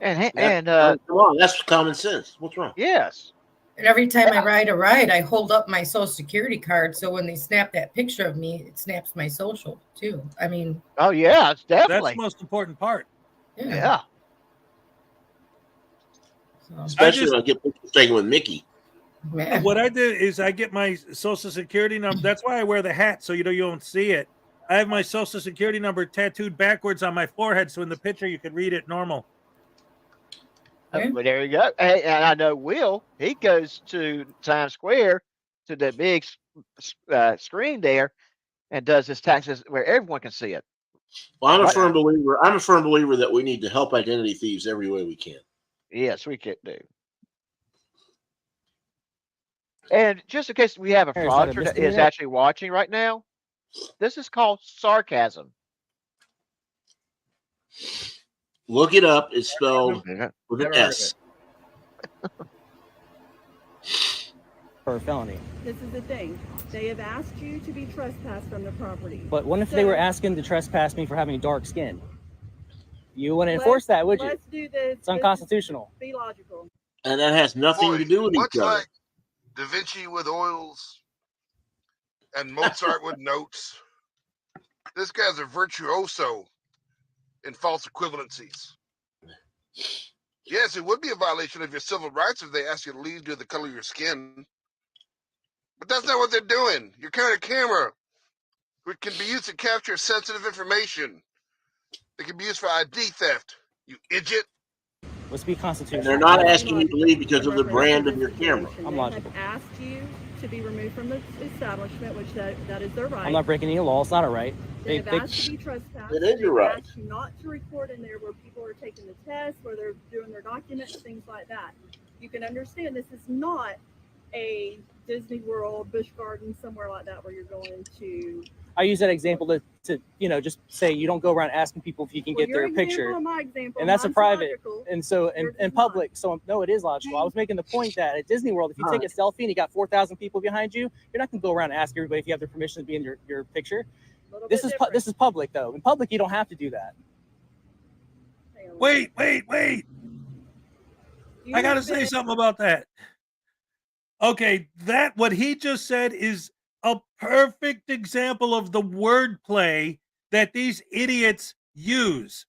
Come on, that's common sense. What's wrong? Yes. And every time I ride a ride, I hold up my social security card. So when they snap that picture of me, it snaps my social too. I mean, oh yeah, it's definitely that's the most important part. Yeah. Especially when I get pictures taken with Mickey. What I did is I get my social security number. That's why I wear the hat, so you don't see it. I have my social security number tattooed backwards on my forehead, so in the picture you can read it normal. But there you go. Hey, and I know Will, he goes to Times Square to the big screen there and does his taxes where everyone can see it. Well, I'm a firm believer that we need to help identity thieves every way we can. Yes, we can do. And just in case we have a frauditor that is actually watching right now, this is called sarcasm. Look it up. It's spelled with an S. For a felony. This is the thing. They have asked you to be trespassed from the property. But what if they were asking to trespass me for having dark skin? You wouldn't enforce that, would you? Let's do this. It's unconstitutional. Be logical. And that has nothing to do with each other. Like Da Vinci with oils and Mozart with notes. This guy's a virtuoso in false equivalencies. Yes, it would be a violation of your civil rights if they ask you to leave due to the color of your skin. But that's not what they're doing. You're carrying a camera, which can be used to capture sensitive information. It can be used for ID theft, you idiot. Let's be constitutional. And they're not asking you to leave because of the brand of your camera. I'm logical. They have asked you to be removed from the establishment, which that is their right. I'm not breaking any law. It's not a right. They have asked to be trespassed. It is your right. Asked you not to record in there where people are taking the test, where they're doing their documents, things like that. You can understand this is not a Disney World, Busch Gardens, somewhere like that where you're going to. I use that example to just say you don't go around asking people if you can get their picture. And that's a private. And so in public. So no, it is logical. I was making the point that at Disney World, if you take a selfie and you got 4,000 people behind you, you're not going to go around and ask everybody if you have their permission to be in your picture. This is public though. In public, you don't have to do that. Wait. I got to say something about that. Okay, what he just said is a perfect example of the wordplay that these idiots use.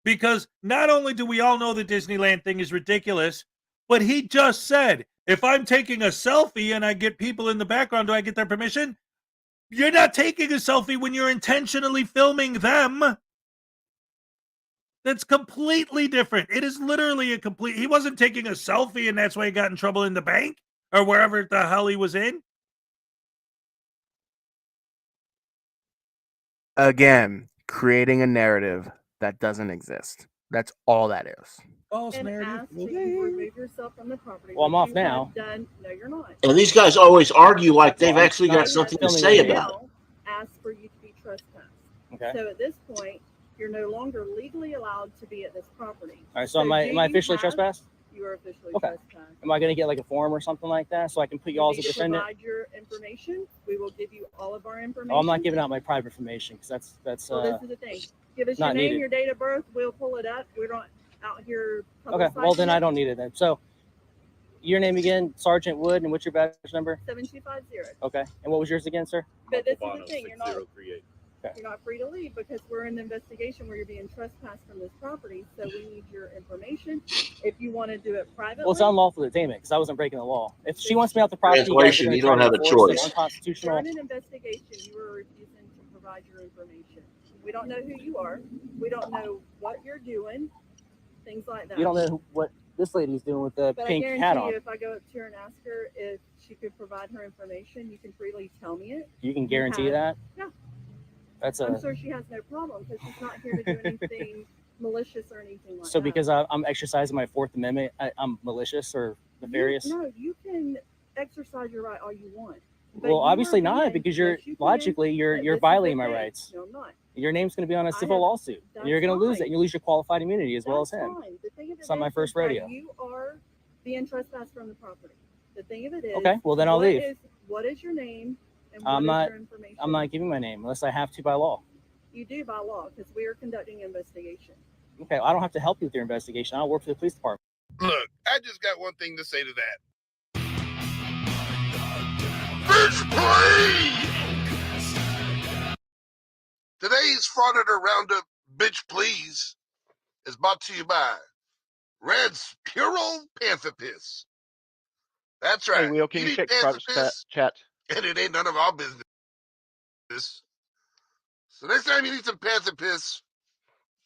Because not only do we all know the Disneyland thing is ridiculous, but he just said, if I'm taking a selfie and I get people in the background, do I get their permission? You're not taking a selfie when you're intentionally filming them. That's completely different. It is literally he wasn't taking a selfie and that's why he got in trouble in the bank or wherever the hell he was in. Again, creating a narrative that doesn't exist. That's all that is. False narrative. Remove yourself from the property. Well, I'm off now. No, you're not. And these guys always argue like they've actually got something to say about it. Ask for you to be trespassed. Okay. So at this point, you're no longer legally allowed to be at this property. All right. So am I officially trespassed? You are officially trespassed. Am I going to get like a form or something like that so I can put you all as a defendant? Provide your information. We will give you all of our information. Oh, I'm not giving out my private information because that's. Well, this is the thing. Give us your Not name, needed. your date of birth. We'll pull it up. We're not out here. Okay, well then publicizing I it. don't need it then. So, your name again, Sergeant Wood, and what's your badge number? 7250. Okay, and what was yours again, sir? But this is the thing. You're not free to leave because we're in the investigation where you're being trespassed from this property. So we need your information. If you want to do it privately. Well, it's unlawful detainment because I wasn't breaking the law. If she wants me off the property, you guys are Translation, going you to try don't to have a enforce the choice. unconstitutional. During an investigation, you are refusing to provide your information. We don't know who you are. We don't know what you're doing. Things like that. You don't know what this lady's doing with the But pink I hat guarantee on. you, if I go up to her and ask her if she could provide her information, you can freely tell me it. You can guarantee have- that? Yeah. That's I'm a sure she has no problem because she's not here to do anything malicious or anything like so that. because I'm exercising my Fourth Amendment, I'm malicious or nefarious. No, you can exercise your right all you want. But Well, you obviously are not being- because you're yes, you can. logically you're But you're this is the violating my thing. rights. No, I'm not. Your name's going to be on a civil have- lawsuit, and you're that's going to lose it. fine. And you lose your qualified immunity as well as That's him. fine. The thing of It's not my is first that rodeo. You are being trespassed from the property. The thing of it is. Okay, well, then I'll what leave. What is your name and what I'm is not. your information? I'm not giving my name unless I have to by law. You do by law because we are conducting an investigation. Okay, I don't have to help you with your investigation. I don't work for the police department. Look, I just got one thing to say to that. Bitch, please! Today's Frauditor Roundup, Bitch Please, is brought to you by Red's Pure Old Panther Piss. That's right. Hey, Will, can you need check panther Frauditer's piss, chat? and it ain't none of our business. So next time you need some panther piss,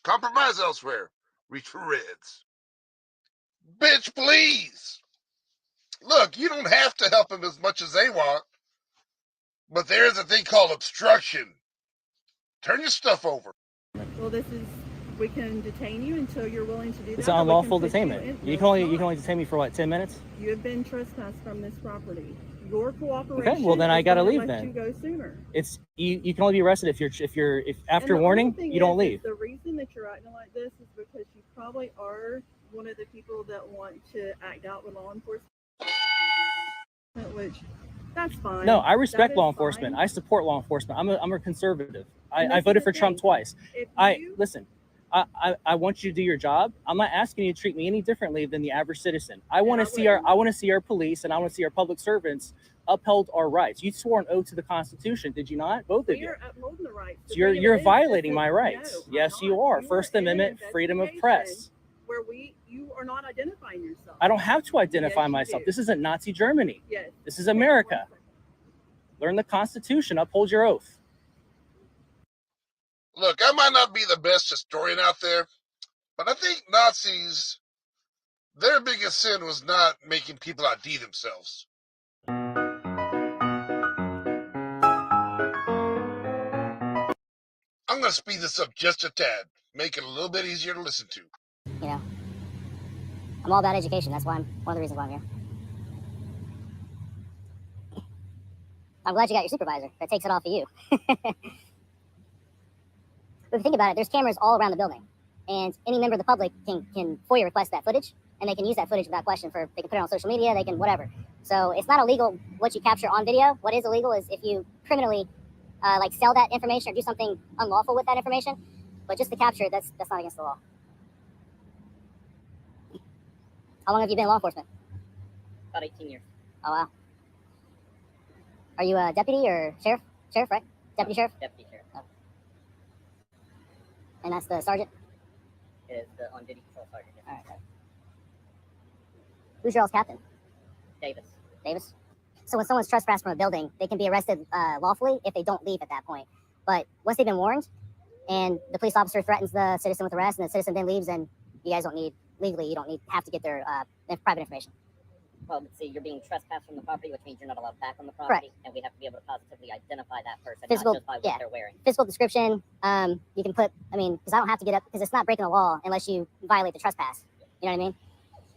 compromise elsewhere. Reach for Reds. Bitch, please! Look, you don't have to help them as much as they want, but there is a thing called obstruction. Turn your stuff over. Well, we can detain you until you're willing to do that. It's or we can unlawful put detainment. in- You no, can only it's you can not. only detain me for what, 10 minutes? You have been trespassed from this property. Your cooperation. Okay, well then I is gotta gonna leave let then. You go sooner. It's you can only be arrested if after And the warning only thing you don't is leave. The reason that you're acting like this is because you probably are one of the people that want to act out with law enforcement, which that's fine. No, I That respect is law enforcement. fine. I support law enforcement. I'm a conservative. And I this is voted the for Trump thing. twice. If Listen. I want you to do your job. I'm not asking you to treat me any differently than the average citizen. I want to see our police and I want to see our public servants upheld our rights. You swore an oath to the Constitution, did you not? Both of you. You're upholding the rights. The So you're thing of you're it is violating that- my rights. no, I'm Yes, you not. are. You First in an Amendment, freedom of press. investigation Where you are not identifying yourself. I don't have to identify Yes, you myself. do. This isn't Nazi Germany. Yes. This is America. Learn the Constitution. Uphold your oath. Look, I might not be the best historian out there, but I think Nazis, their biggest sin was not making people ID themselves. I'm going to speed this up just a tad, make it a little bit easier to listen to. You know, I'm all about education. That's why I'm one of the reasons why I'm here. I'm glad you got your supervisor. That takes it off of you. But if you think about it, there's cameras all around the building, and any member of the public can FOIA request that footage, and they can use that footage without question. They can put it on social media, they can whatever. So it's not illegal what you capture on video. What is illegal is if you criminally like sell that information or do something unlawful with that information. But just to capture it, that's not against the law. How long have you been in law enforcement? About 18 years. Oh wow. Are you a deputy or sheriff? Sheriff, right? Deputy sheriff? Deputy sheriff. Oh. And that's the sergeant? It is the on-duty patrol sergeant. All right. Who's your all's captain? Davis. Davis? So when someone's trespassed from a building, they can be arrested lawfully if they don't leave at that point. But once they've been warned and the police officer threatens the citizen with arrest and the citizen then leaves, then you guys don't need, legally, you don't have to get their private information. Well, but see, you're being trespassed from the property, which means you're not allowed back on the property, and we have to be able to positively identify that person, Physical, not just by what yeah. they're wearing. Physical description, you can put, because I don't have to get up, because it's not breaking the law unless you violate the trespass. You know what I mean?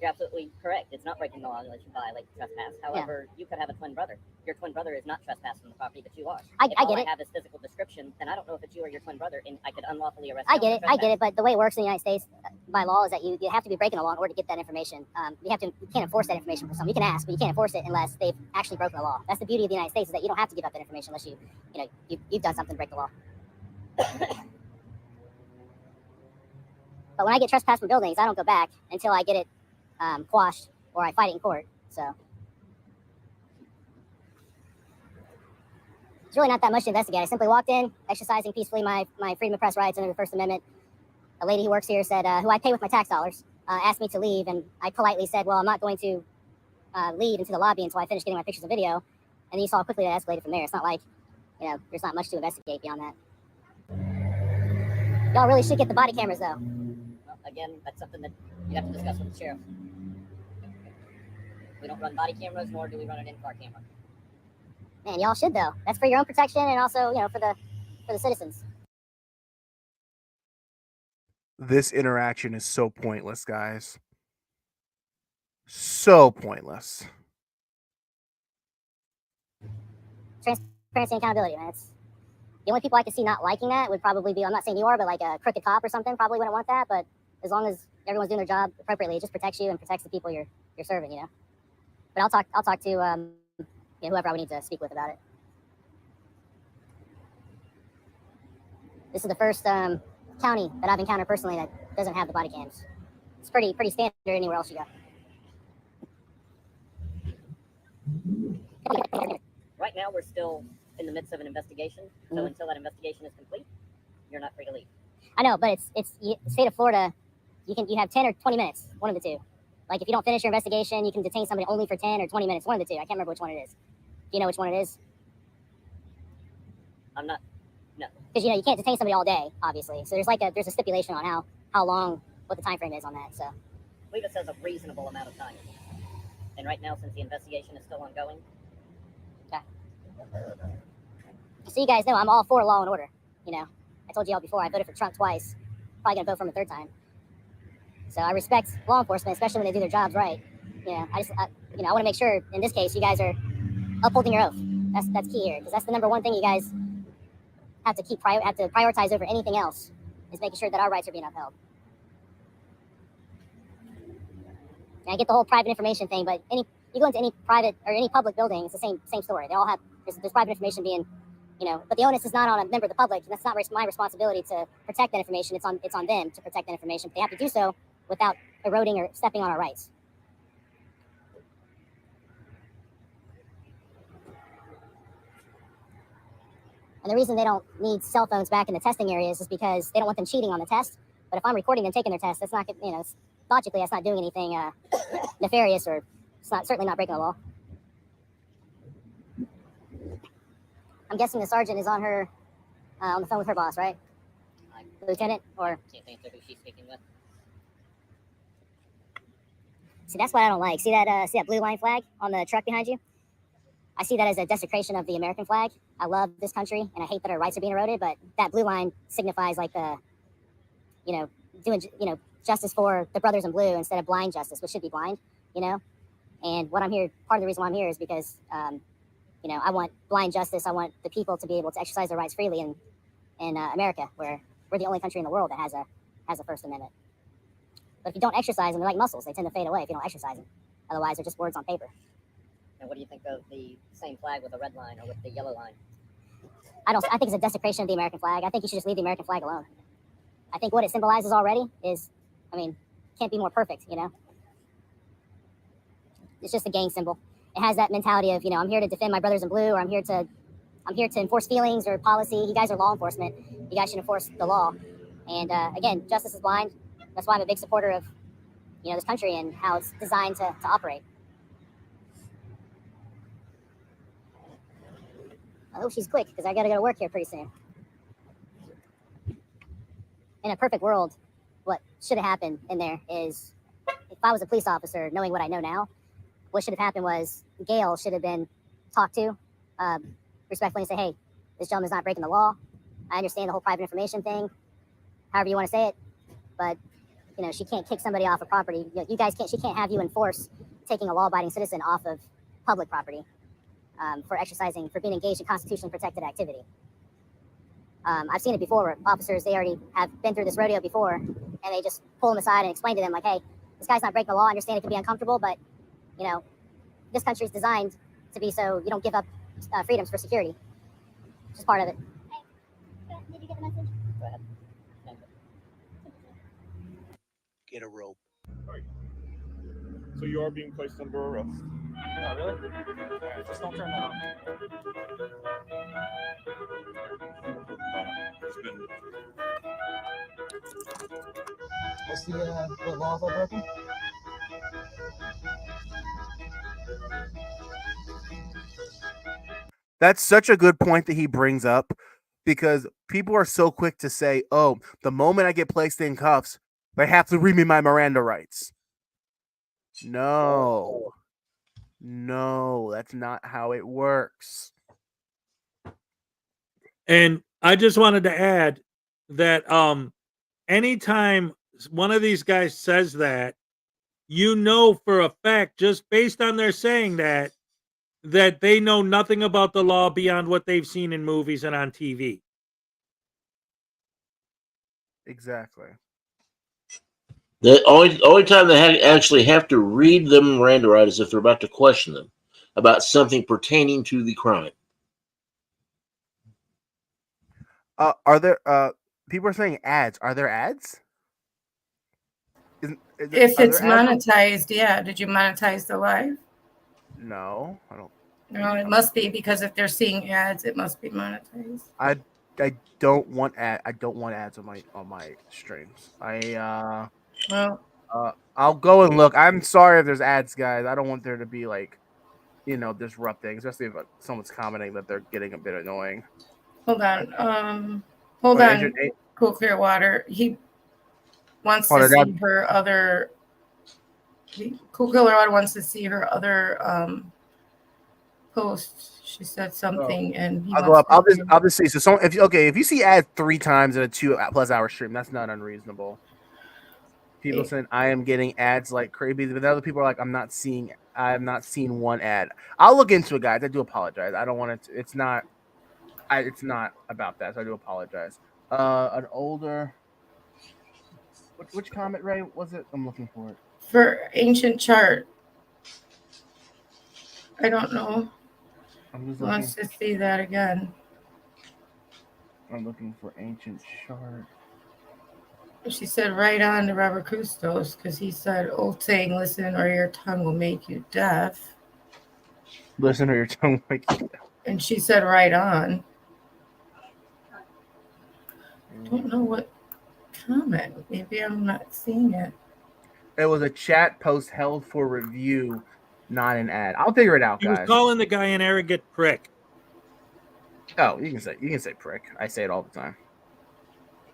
You're absolutely correct. It's not breaking the law unless you violate the trespass. However, you could have a twin brother. Your twin brother is not trespassed from the property, but you are. I If get all it. I have is physical description, then I don't know if it's you or your twin brother, and I could unlawfully arrest I you get for it, trespass. but the way it works in the United States by law is that you have to be breaking the law in order to get that information. You can't enforce that information for someone. You can ask, but you can't enforce it unless they've actually broken the law. That's the beauty of the United States, is that you don't have to give up that information unless you've done something to break the law. But when I get trespassed from buildings, I don't go back until I get it quashed or I fight it in court. So it's really not that much to investigate. I simply walked in, exercising peacefully my freedom of press rights under the First Amendment. A lady who works here said, who I pay with my tax dollars, asked me to leave, and I politely said, well, I'm not going to leave into the lobby until I finish getting my pictures and video. And then you saw how quickly that escalated from there. It's not like, there's not much to investigate beyond that. Y'all really should get the body cameras, though. Well, again, that's something that you have to discuss with the sheriff. We don't run body cameras, nor do we run an in-car camera. Man, y'all should, though. That's for your own protection and also, for the citizens. This interaction is so pointless, guys. So pointless. Transparency and accountability, man. It's the only people I could see not liking that would probably be, I'm not saying you are, but like a crooked cop or something probably wouldn't want that. But as long as everyone's doing their job appropriately, it just protects you and protects the people you're serving, But I'll talk to whoever I would need to speak with about it. This is the first county that I've encountered personally that doesn't have the body cams. It's pretty standard anywhere else you go. Right now, we're still in the midst of an investigation. So until that investigation is complete, you're not free to leave. I know, but it's the state of Florida. You have 10 or 20 minutes, one of the two. Like if you don't finish your investigation, you can detain somebody only for 10 or 20 minutes, one of the two. I can't remember which one it is. Do you know which one it is? I'm not. No. Because you can't detain somebody all day, obviously. So there's a stipulation on how long, what the time frame is on that. So I believe it says a reasonable amount of time. And right now, since the investigation is still ongoing. Okay. So you guys know I'm all for law and order. I told you all before I voted for Trump twice. Probably gonna vote for him a third time. So I respect law enforcement, especially when they do their jobs right. I want to make sure in this case you guys are upholding your oath. That's key here because that's the number one thing you guys have to prioritize over anything else is making sure that our rights are being upheld. And I get the whole private information thing, but you go into any private or any public building, it's the same story. They all have there's private information being, but the onus is not on a member of the public. And that's not my responsibility to protect that information. It's on them to protect that information. But they have to do so without eroding or stepping on our rights. And the reason they don't need cell phones back in the testing areas is because they don't want them cheating on the test. But if I'm recording them taking their test, that's not, logically that's not doing anything nefarious or certainly not breaking the law. I'm guessing the sergeant is on the phone with her boss, right? The lieutenant or? Can't answer who she's speaking with. See, that's what I don't like. See that blue line flag on the truck behind you? I see that as a desecration of the American flag. I love this country, and I hate that our rights are being eroded, but that blue line signifies like doing justice for the brothers in blue instead of blind justice, which should be blind, And what I'm here, part of the reason why I'm here is because, I want blind justice. I want the people to be able to exercise their rights freely in America, where we're the only country in the world that has a First Amendment. But if you don't exercise them, they're like muscles. They tend to fade away if you don't exercise them. Otherwise, they're just words on paper. And what do you think of the same flag with a red line or with the yellow line? I think it's a desecration of the American flag. I think you should just leave the American flag alone. I think what it symbolizes already is, can't be more perfect, It's just a gang symbol. It has that mentality of, I'm here to defend my brothers in blue, or I'm here to enforce feelings or policy. You guys are law enforcement. You guys should enforce the law. And again, justice is blind. That's why I'm a big supporter of, this country and how it's designed to operate. I hope she's quick because I got to go to work here pretty soon. In a perfect world, what should have happened in there is, if I was a police officer, knowing what I know now, what should have happened was Gail should have been talked to respectfully and say, hey, this gentleman's not breaking the law. I understand the whole private information thing, however you want to say it, but she can't kick somebody off of property. She can't have you enforce taking a law-abiding citizen off of public property for being engaged in constitutionally protected activity. I've seen it before where officers, they already have been through this rodeo before, and they just pull them aside and explain to them like, hey, this guy's not breaking the law. I understand it can be uncomfortable, but this country is designed to be so you don't give up freedoms for security. It's just part of it. Did you get the message? Go ahead. get a rope. So you are being placed under arrest. Oh, really? All right, just don't turn that on. What's the laws all broken? That's such a good point that he brings up, because people are so quick to say, "Oh, the moment I get placed in cuffs, they have to read me my Miranda rights." No, that's not how it works. And I just wanted to add that anytime one of these guys says that, you know for a fact, just based on their saying that they know nothing about the law beyond what they've seen in movies and on TV. Exactly. The only time they actually have to read them Miranda right is if they're about to question them about something pertaining to the crime. Are there people are saying ads? Are there ads? If Are it's there ads? monetized, yeah. Did you monetize the live? No, I don't. No, it must be, because if they're seeing ads, it must be monetized. I don't want I don't want ads on my streams. Well, I'll go and look. I'm sorry if there's ads, guys. I don't want there to be disrupting, especially if someone's commenting that they're getting a bit annoying. hold on. Hold Wait, on. Agent A- Cool Clearwater. He wants Hold to on, see now- her other. Cool Clearwater wants to see her other post. She said something, and he I'll go wants up. to see I'll just see. So if you see ads 3 times in a 2+ hour stream, that's not unreasonable. People saying I am getting ads like crazy, but other people are like, I'm not seeing one ad. I'll look into it, guys. I do apologize. I don't want it to, it's not about that, so I do apologize. An older which comment, Ray, was it? I'm looking for it. for ancient chart. I don't know. I'm just He wants to see that again. I'm looking for ancient chart. She said right on to Robert Custos, because he said, old saying, listen or your tongue will make you deaf. Listen or your tongue will make you deaf. And she said right on. I don't know what comment. Maybe I'm not seeing it. It was a chat post held for review, not an ad. I'll figure it out, He guys. was calling the guy an arrogant prick. Oh, you can say prick. I say it all the time.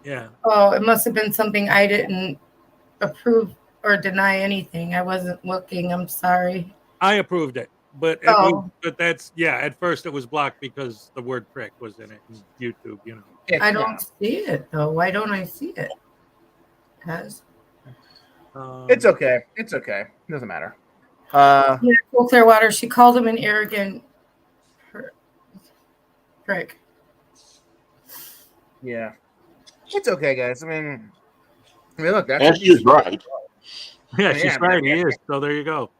Yeah. Oh, it must have been something I didn't approve or deny anything. I wasn't looking. I'm sorry. I approved it, but that's at first it was blocked because the word prick was in it in YouTube, I don't see it though. Why don't I see it? It's okay. It's okay. It doesn't matter. Yeah, Cool Clearwater. She called him an arrogant prick. Yeah. It's okay, guys. I mean, look, that's And she's right. Yeah, she's right. He is. So there you go.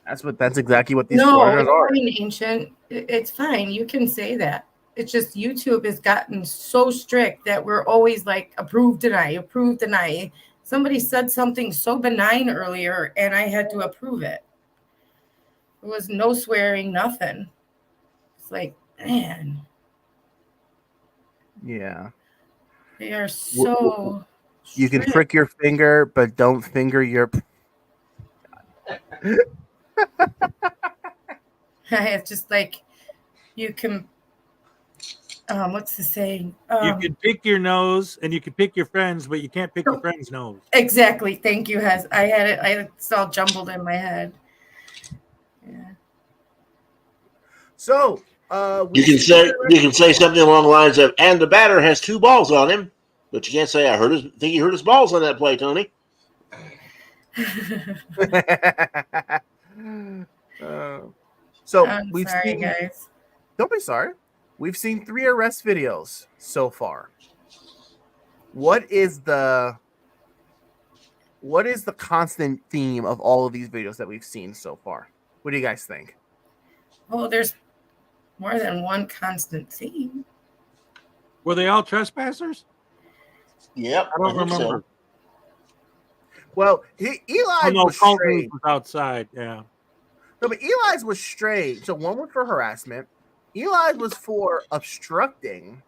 That's exactly what these No, foreigners it's are. fine, Ancient. It's fine. You can say that. It's just YouTube has gotten so strict that we're always like approve, deny. Somebody said something so benign earlier, and I had to approve it. There was no swearing, nothing. It's like, man. Yeah. They are so. You can prick your finger, but don't finger your. It's just like you can. What's the saying? You can pick your nose and you can pick your friends, but you can't pick your friend's nose. Exactly. Thank you, Hez. I had it. It's all jumbled in my head. Yeah. So you can say something along the lines of, "And the batter has 2 balls on him," but you can't say, "I think he hurt his balls on that play, Tony." So I'm we've sorry, seen. guys. Don't be sorry. We've seen 3 arrest videos so far. What is the constant theme of all of these videos that we've seen so far? What do you guys think? Well, there's more than one constant theme. Were they all trespassers? Yep. I don't remember. Well, Eli's Oh no, was Colton straight. was outside. Yeah. No, but Eli's was straight. So one was for harassment. Eli's was for obstructing,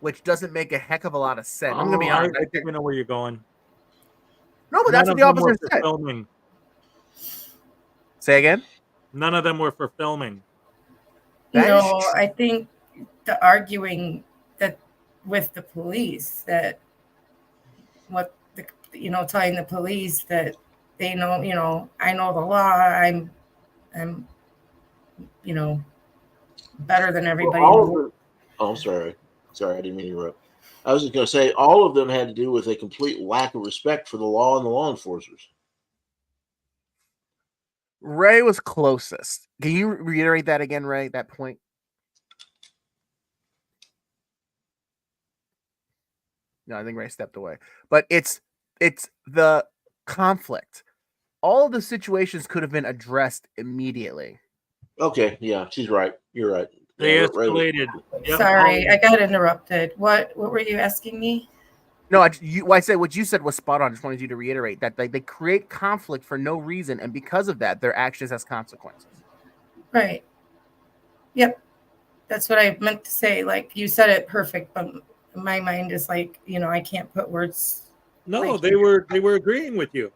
which doesn't make a heck of a lot of sense. I'm gonna be honest. I think I know where you're going. No, but None that's what of the them were officer for said. filming. Say again. None of them were for filming. No, I think the arguing that with the police that what the, telling the police that they know, I know the law. I'm better than everybody. Well, all of them. Oh, sorry, I didn't mean to interrupt. I was just going to say all of them had to do with a complete lack of respect for the law and the law enforcers. Ray was closest. Can you reiterate that again, Ray? That point. No, I think Ray stepped away. But it's the conflict. All of the situations could have been addressed immediately. Okay, yeah, she's right. You're right. They Yeah, escalated. Yep. Sorry, I got interrupted. What were you asking me? No, I said what you said was spot on. I just wanted you to reiterate that they create conflict for no reason, and because of that, their actions has consequences. Right. Yep. That's what I meant to say. Like you said it perfect, but my mind is like, I can't put words. No, like they were agreeing with you.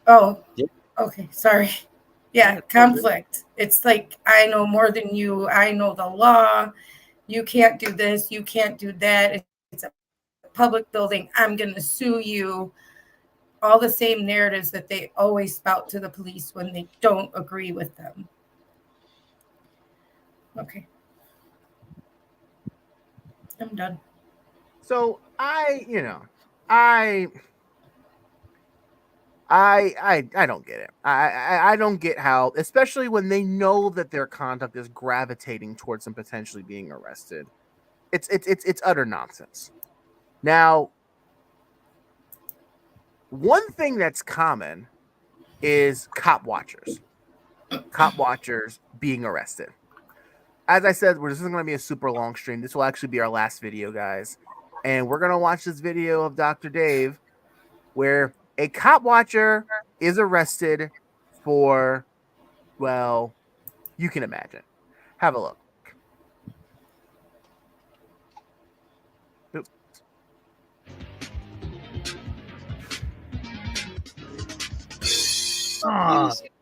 Oh, okay. Sorry. Yeah, conflict. It's like, I know more than you. I know the law. You can't do this. You can't do that. It's a public building. I'm going to sue you. All the same narratives that they always spout to the police when they don't agree with them. Okay. I'm done. So I don't get it. I don't get how, especially when they know that their conduct is gravitating towards them potentially being arrested. It's utter nonsense. Now, one thing that's common is cop watchers being arrested. As I said, this isn't going to be a super long stream. This will actually be our last video, guys. And we're going to watch this video of Dr. Dave where a cop watcher is arrested for, well, you can imagine. Have a look. Oops.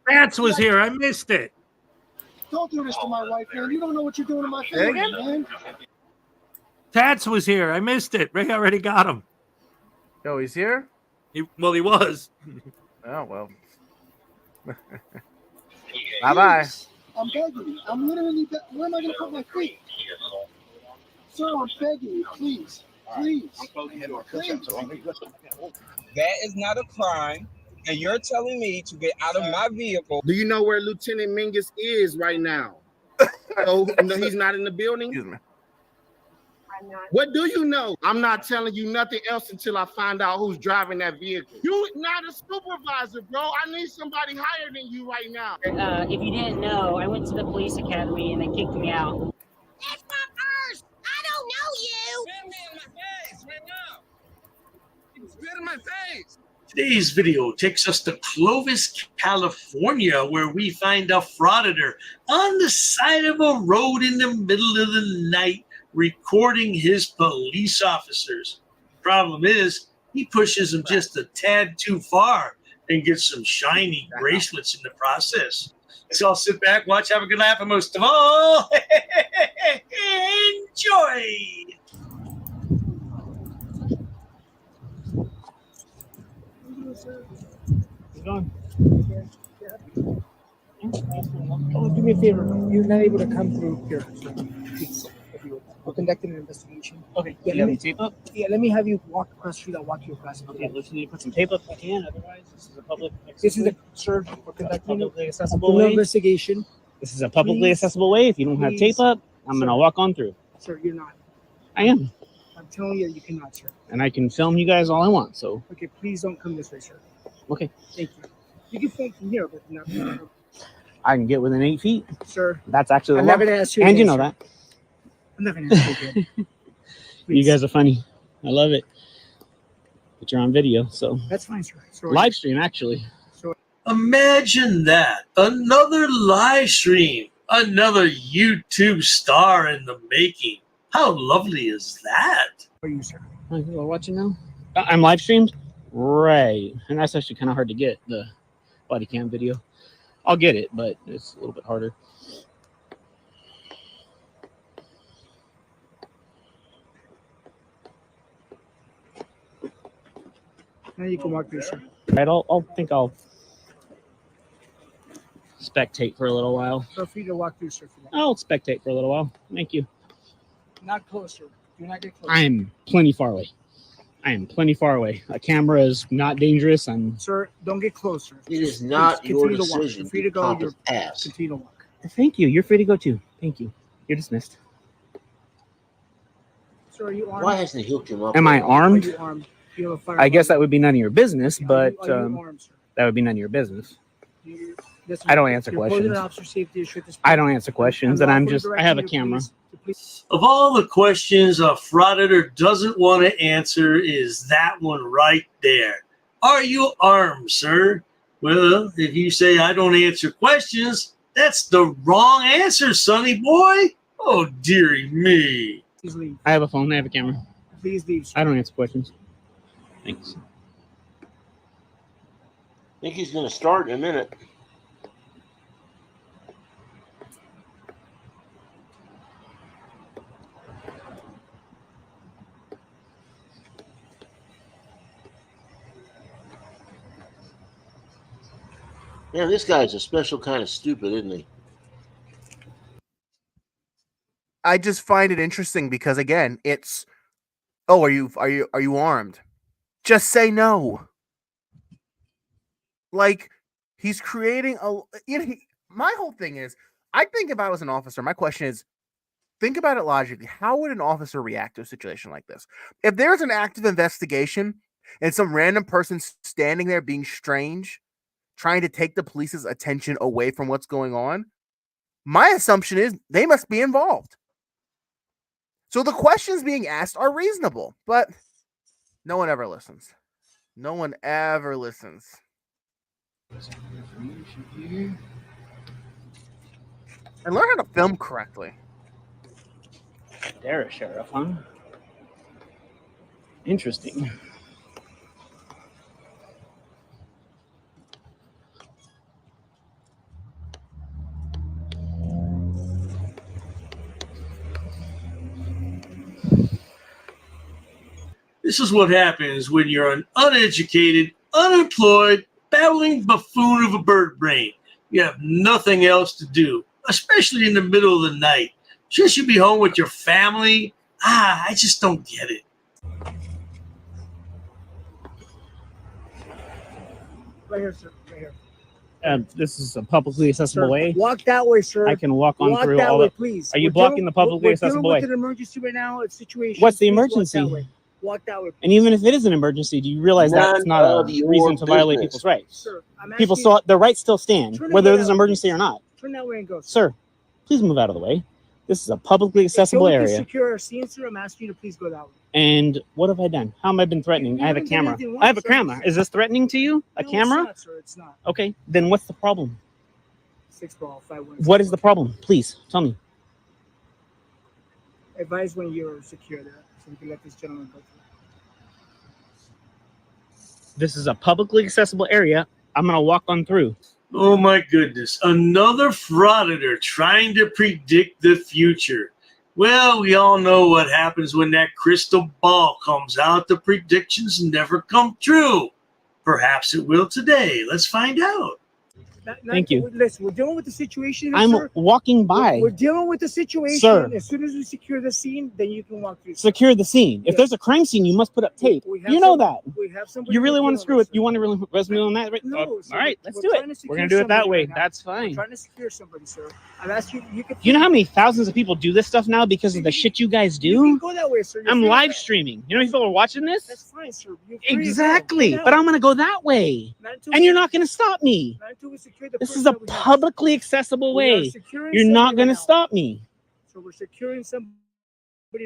Vance was here. I missed it. Don't do this to my wife, man. You don't know what you're doing to my family, man. Tats was here. I missed it. Ray already got him. Oh, he's here? He was. Oh, well. Bye-bye. I'm begging you. I'm literally, where am I going to put my feet? Sir, I'm begging you, please. Please. That is not a crime. And you're telling me to get out of my vehicle. Do you know where Lieutenant Mingus is right now? Oh, no, he's not in the building? Excuse me. What do you know? I'm not telling you nothing else until I find out who's driving that vehicle. You're not a supervisor, bro. I need somebody higher than you right now. If you didn't know, I went to the police academy and they kicked me out. That's my purse. I don't know you. Spit me in my face right now. Spit in my face. Today's video takes us to Clovis, California, where we find a frauditor on the side of a road in the middle of the night recording his police officers. Problem is, he pushes them just a tad too far and gets some shiny bracelets in the process. So I'll sit back, watch, have a good laugh, and most of all, enjoy! Gone. Oh, do me a favor. You're not able to come through here, sir. Please, if you would. We're conducting an investigation. Okay. Yeah, let me have you walk across the street. I'll walk you across. Okay. Let's need to put some tape up if I can. Otherwise, this is a public. This is sir. We're conducting publicly accessible way. Investigation. This is a publicly accessible way. If you don't have tape up, I'm gonna walk on through. Sir, you're not. I am. I'm telling you, you cannot, sir. And I can film you guys all I want. So. Okay, please don't come this way, sir. Okay. Thank you. You can film from here, but not. I can get within 8 feet. Sir. That's actually the law. I'm not going to ask you. And you know that. I'm not going to ask you again. You guys are funny. I love it. But you're on video, so That's fine, sir. So live stream actually. Imagine that. Another live stream. Another YouTube star in the making. How lovely is that? Are you, sir? People are watching now. I'm live streamed, right? And that's actually kind of hard to get the body cam video. I'll get it, but it's a little bit harder. Now you can walk through, sir. Right, I'll spectate for a little while. Feel free to walk through, sir. I'll spectate for a little while. Thank you. Not closer. Do not get close. I'm plenty far away. I am plenty far away. A camera is not dangerous. Sir, don't get closer. It is not your decision. You're free to go. You're ass. Continue to walk. Thank you. You're free to go too. Thank you. You're dismissed. Sir, are you armed? Why hasn't he hooked him up? Am I armed? Are you armed? Do you have a firearm? I guess that would be none of your business, but Are you armed, sir? that would be none of your business. Listen, I don't answer you're questions. an officer safety issue at this I point. don't answer questions, and I'm just, I have a camera. Of all the questions a frauditor doesn't want to answer is that one right there. Are you armed, sir? Well, if you say I don't answer questions, that's the wrong answer, sonny boy. Oh, dearie me. Please leave. I have a phone. I have a camera. Please leave, sir. I don't answer questions. Thanks. I think he's going to start in a minute. Man, this guy's a special kind of stupid, isn't he? I just find it interesting because again, it's are you armed? Just say no. Like he's creating my whole thing is I think if I was an officer, my question is think about it logically. How would an officer react to a situation like this? If there's an active investigation and some random person standing there being strange, trying to take the police's attention away from what's going on, my assumption is they must be involved. So the questions being asked are reasonable, but no one ever listens. No one ever listens. And learn how to film correctly. They're a sheriff, huh? Interesting. This is what happens when you're an uneducated, unemployed, babbling buffoon of a bird brain. You have nothing else to do, especially in the middle of the night. Shouldn't you be home with your family? I just don't get it. Right here, sir. Right here. This is a publicly accessible Sir, way. walk that way, sir. I can walk on walk through that all way, the. please. Are you We're blocking dealing- the publicly we're accessible dealing way? with an emergency right now. It's a situation. What's the Please emergency? Walk that way. Walk that way. And even if it is an emergency, do you realize None that's not of a your reason to violate business. people's rights? Sir, I'm People asking- still, their rights still stand, Turn whether away there's that an way. emergency or not. Turn that way and go, Sir, please move out of the way. This is a publicly accessible If you area. secure our scene, sir, I'm asking you to please go that way. And what have I done? How have I been threatening? I have a haven't done camera. anything wrong, I have a sir. camera. Is this threatening to you? A No, camera? It's not, sir. It's not. Okay, then what's the problem? 6-ball-5-1. What is the problem? Please tell me. Advise when you're secure there, so we can let this gentleman go through. This is a publicly accessible area. I'm gonna walk on through. Oh my goodness, another frauditor trying to predict the future. Well, we all know what happens when that crystal ball comes out. The predictions never come true. Perhaps it will today. Let's find out. Thank you. Listen, we're dealing with the situation. I'm sir. walking by. We're dealing with the situation. Sir. As soon as we secure the scene, then you can walk through. Secure the scene. If Yes. there's a crime scene, you must put up tape. We have You know some- that. We have somebody You really we're want to dealing screw with, it? You want to really resume on that? Right? No, all sir, right, let's we're do trying it. to We're gonna secure do it that somebody way. right now. That's We're fine. trying to secure somebody, sir. I've asked you. You can. You know how many thousands of people do this stuff now because of the shit you guys You can do? go that way, sir. You're I'm free to live go. streaming. You know how many people are watching this? That's fine, sir. You're free to go. Exactly. Go that But way. I'm gonna go that way. Not until And we- you're not gonna stop me. not until we secure the This person is a that we have. publicly accessible We are way. securing You're not somebody gonna right now. stop me. So we're securing somebody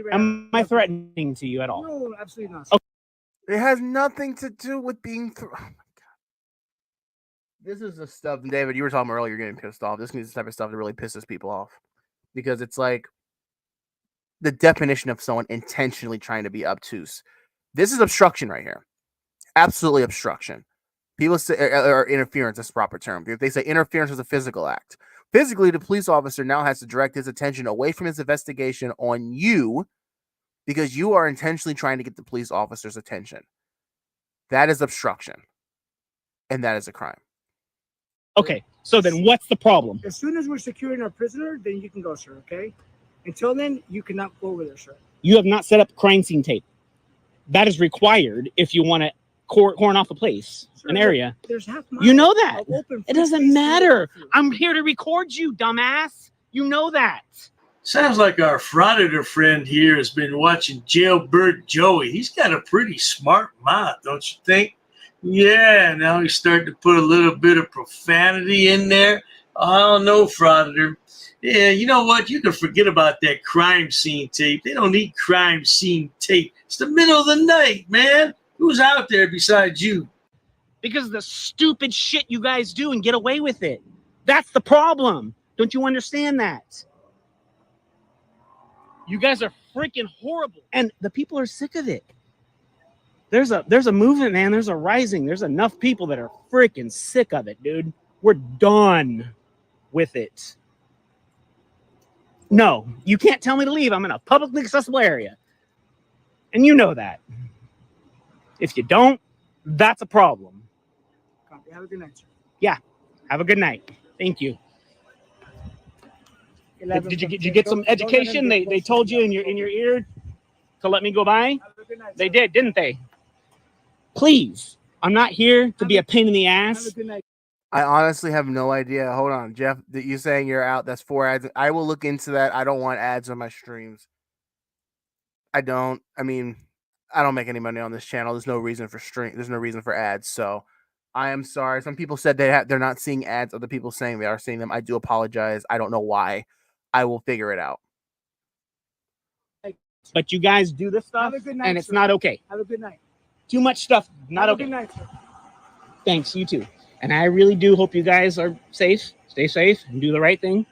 right Am now. I threatening to you at all? No, absolutely not. Sir. It has nothing to do with being. Oh my god! This is the stuff, David. You were talking earlier. You're getting pissed off. This is the type of stuff that really pisses people off because it's like the definition of someone intentionally trying to be obtuse. This is obstruction right here. Absolutely obstruction. People say or interference is the proper term. If they say interference is a physical act, physically, the police officer now has to direct his attention away from his investigation on you because you are intentionally trying to get the police officer's attention. That is obstruction, and that is a crime. Okay, so then what's the problem? As soon as we're securing our prisoner, then you can go, sir, okay? Until then, you cannot go over there, sir. You have not set up crime scene tape. That is required if you want to corner off a place, an area. There's half mile You know that. of open It doesn't matter. I'm here to record you, dumbass. You know that. Sounds like our Frauditor friend here has been watching Jailbird Joey. He's got a pretty smart mouth, don't you think? Yeah, now he's starting to put a little bit of profanity in there. I don't know, Frauditor. Yeah, you know what? You can forget about that crime scene tape. They don't need crime scene tape. It's the middle of the night, man. Who's out there besides you? Because of the stupid shit you guys do and get away with it. That's the problem. Don't you understand that? You guys are freaking horrible. And the people are sick of it. There's a movement, man. There's a rising. There's enough people that are freaking sick of it, dude. We're done with it. No, you can't tell me to leave. I'm in a publicly accessible area. And you know that. If you don't, that's a problem. Copy. Have a good night, sir. Yeah. Have a good night. Thank you. Did you get some education? They told you in your ear to let me go by? They did, didn't they? Please. I'm not here to be a pain in the ass. I honestly have no idea. Hold on, Jeff. That you saying you're out? That's 4 ads. I will look into that. I don't want ads on my streams. I don't. I mean, I don't make any money on this channel. There's no reason for There's no reason for ads. So, I am sorry. Some people said they're not seeing ads. Other people saying they are seeing them. I do apologize. I don't know why. I will figure it out. But you guys do this stuff, and it's not okay. Have a good night. Too much stuff, not okay. Have a good night, sir. Thanks, you too. And I really do hope you guys are safe, stay safe, and do the right thing.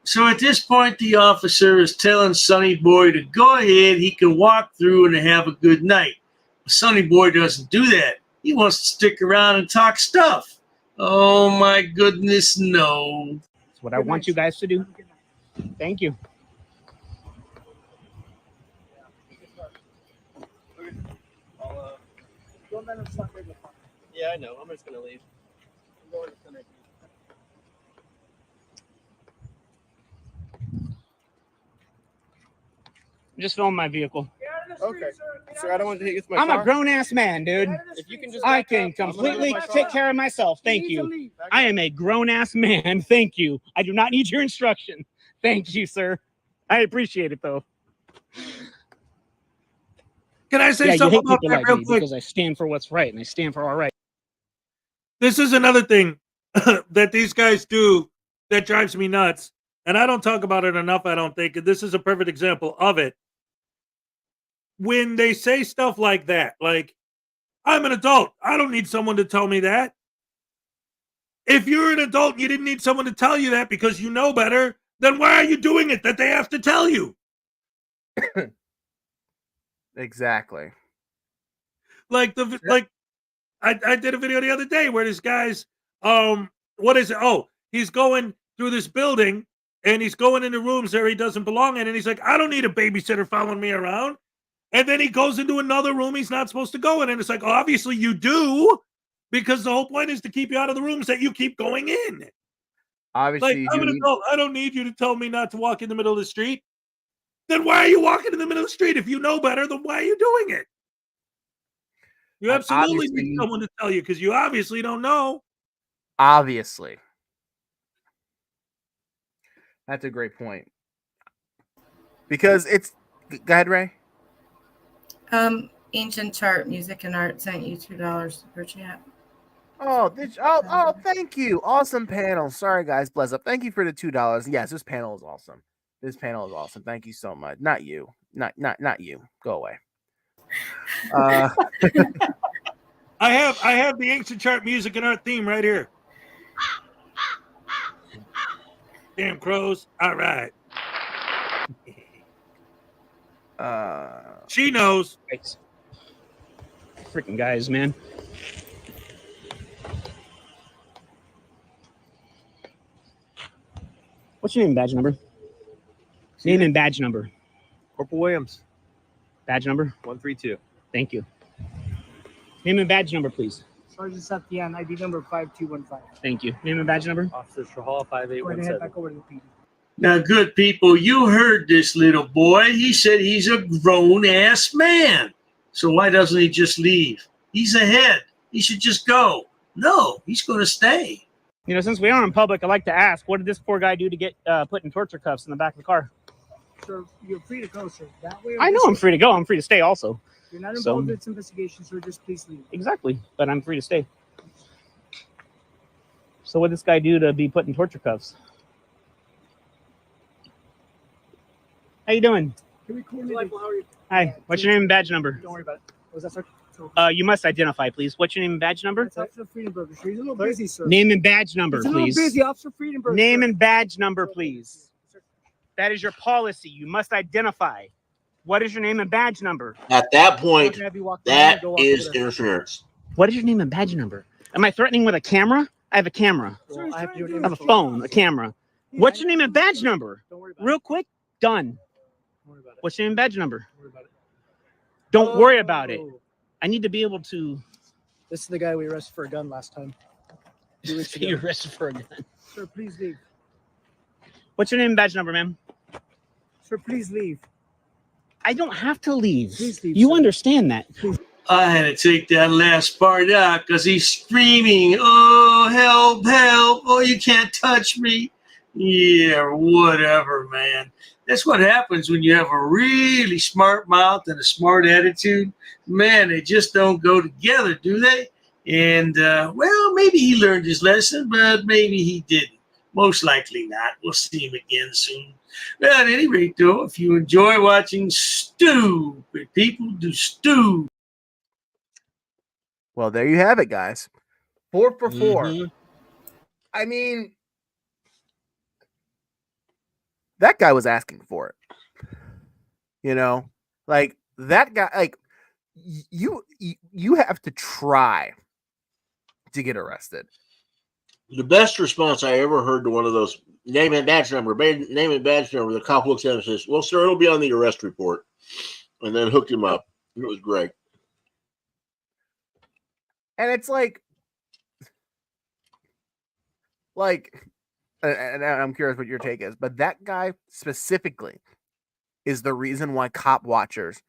So at this point, the officer is telling Sonny Boy to go ahead. He can walk through and have a good night. But Sonny Boy doesn't do that. He wants to stick around and talk stuff. Oh, my goodness, no. That's what I want you guys to do. Thank you. Yeah, I know. I'm just going to leave. I'm going to Connect. I'm just filming my vehicle. Okay. Sir, I don't want to hit you with my I'm car. a grown-ass man, dude. If you can just I back can up, I'm gonna completely get my take car. care of myself. Thank you. I am a grown-ass man. Thank you. I do not need your instruction. Thank you, sir. I appreciate it, though. Can I say Yeah, you something hate about people that like real me quick? because I stand for what's right, and I stand for all right. This is another thing that these guys do that drives me nuts. And I don't talk about it enough, I don't think. And this is a perfect example of it. When they say stuff like that, like, I'm an adult. I don't need someone to tell me that. If you're an adult and you didn't need someone to tell you that because you know better, then why are you doing it that they have to tell you? Exactly. Like I did a video the other day where this guy's what is it? Oh, he's going through this building and he's going into rooms where he doesn't belong in, and he's like, I don't need a babysitter following me around. And then he goes into another room he's not supposed to go in, and it's like, obviously you do, because the whole point is to keep you out of the rooms that you keep going in. Obviously, like, I'm an adult. I don't need you to tell me not to walk in the middle of the street. Then why are you walking in the middle of the street? If you know better, then why are you doing it? You absolutely need someone to tell you because you obviously don't know. Obviously. That's a great point. Because it's... Go ahead, Ray. Ancient Chart Music and Art sent you $2 super chat. Oh, thank you. Awesome panel. Sorry, guys. Bless up. Thank you for the $2. Yes, this panel is awesome. This panel is awesome. Thank you so much. Not you. Not you. Go away. I have the ancient chart music and art theme right here. Damn crows. All right. She knows. Freaking guys, man. What's your name and badge number? Name and badge number. Corporal Williams. Badge number? 132. Thank you. Name and badge number, please. Sergeant Satyan, ID number 5215. Thank you. Name and badge number? Officer Shahal, 5817. Head back over to the PD. Now, good people, you heard this little boy. He said he's a grown-ass man. So why doesn't he just leave? He's ahead. He should just go. No, he's going to stay. You know, since we are in public, I'd like to ask, what did this poor guy do to get put in torture cuffs in the back of the car? Sir, you're free to go, sir. That way. I know I'm free to go. I'm free to stay also. You're not involved in this investigation, sir. Just please leave. Exactly. But I'm free to stay. So what did this guy do to be put in torture cuffs? How you doing? Can we coordinate? How are you? Hi. What's your name and badge number? Don't worry about it. What was that, sir? You must identify, please. What's your name and badge number? It's Officer Friedenberger. He's a little busy, sir. Name and badge number, He's a please. little busy, Officer Friedenberger. Name and badge number, please. That is your policy. You must identify. What is your name and badge number? At that point, that is interference. What is your name and badge number? Am I threatening with a camera? I have a camera. Well, I have a phone, a camera. What's your name and badge number? Real quick, done. What's your name and badge number? Don't worry about it. I need to be able to. This is the guy we arrested for a gun last time. You arrested for a gun. Sir, please leave. What's your name and badge number, ma'am? Sir, please leave. I don't have to leave. Please leave, You sir. understand that. I had to take that last part out because he's screaming, oh, help, help. Oh, you can't touch me. Yeah, whatever, man. That's what happens when you have a really smart mouth and a smart attitude. Man, they just don't go together, do they? And, well, maybe he learned his lesson, but maybe he didn't. Most likely not. We'll see him again soon. But at any rate, though, if you enjoy watching stupid people do stupid. Well, there you have it, guys. 4 for 4. Mm-hmm. I mean, that guy was asking for it. You know, like that guy, like you have to try to get arrested. The best response I ever heard to one of those name and badge number, the cop looks at him and says, well, sir, it'll be on the arrest report. And then hooked him up. It was great. And it's like, and I'm curious what your take is, but that guy specifically is the reason why cop watchers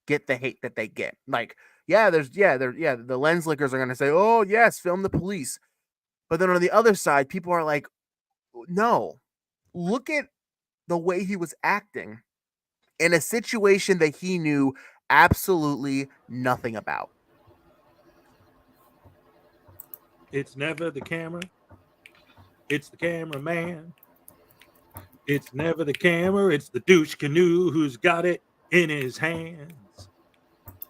get the hate that they get. Like, the lens lickers are going to say, oh, yes, film the police. But then on the other side, people are like, no, look at the way he was acting in a situation that he knew absolutely nothing about. It's never the camera. It's the cameraman. It's never the camera. It's the douche canoe who's got it in his hands.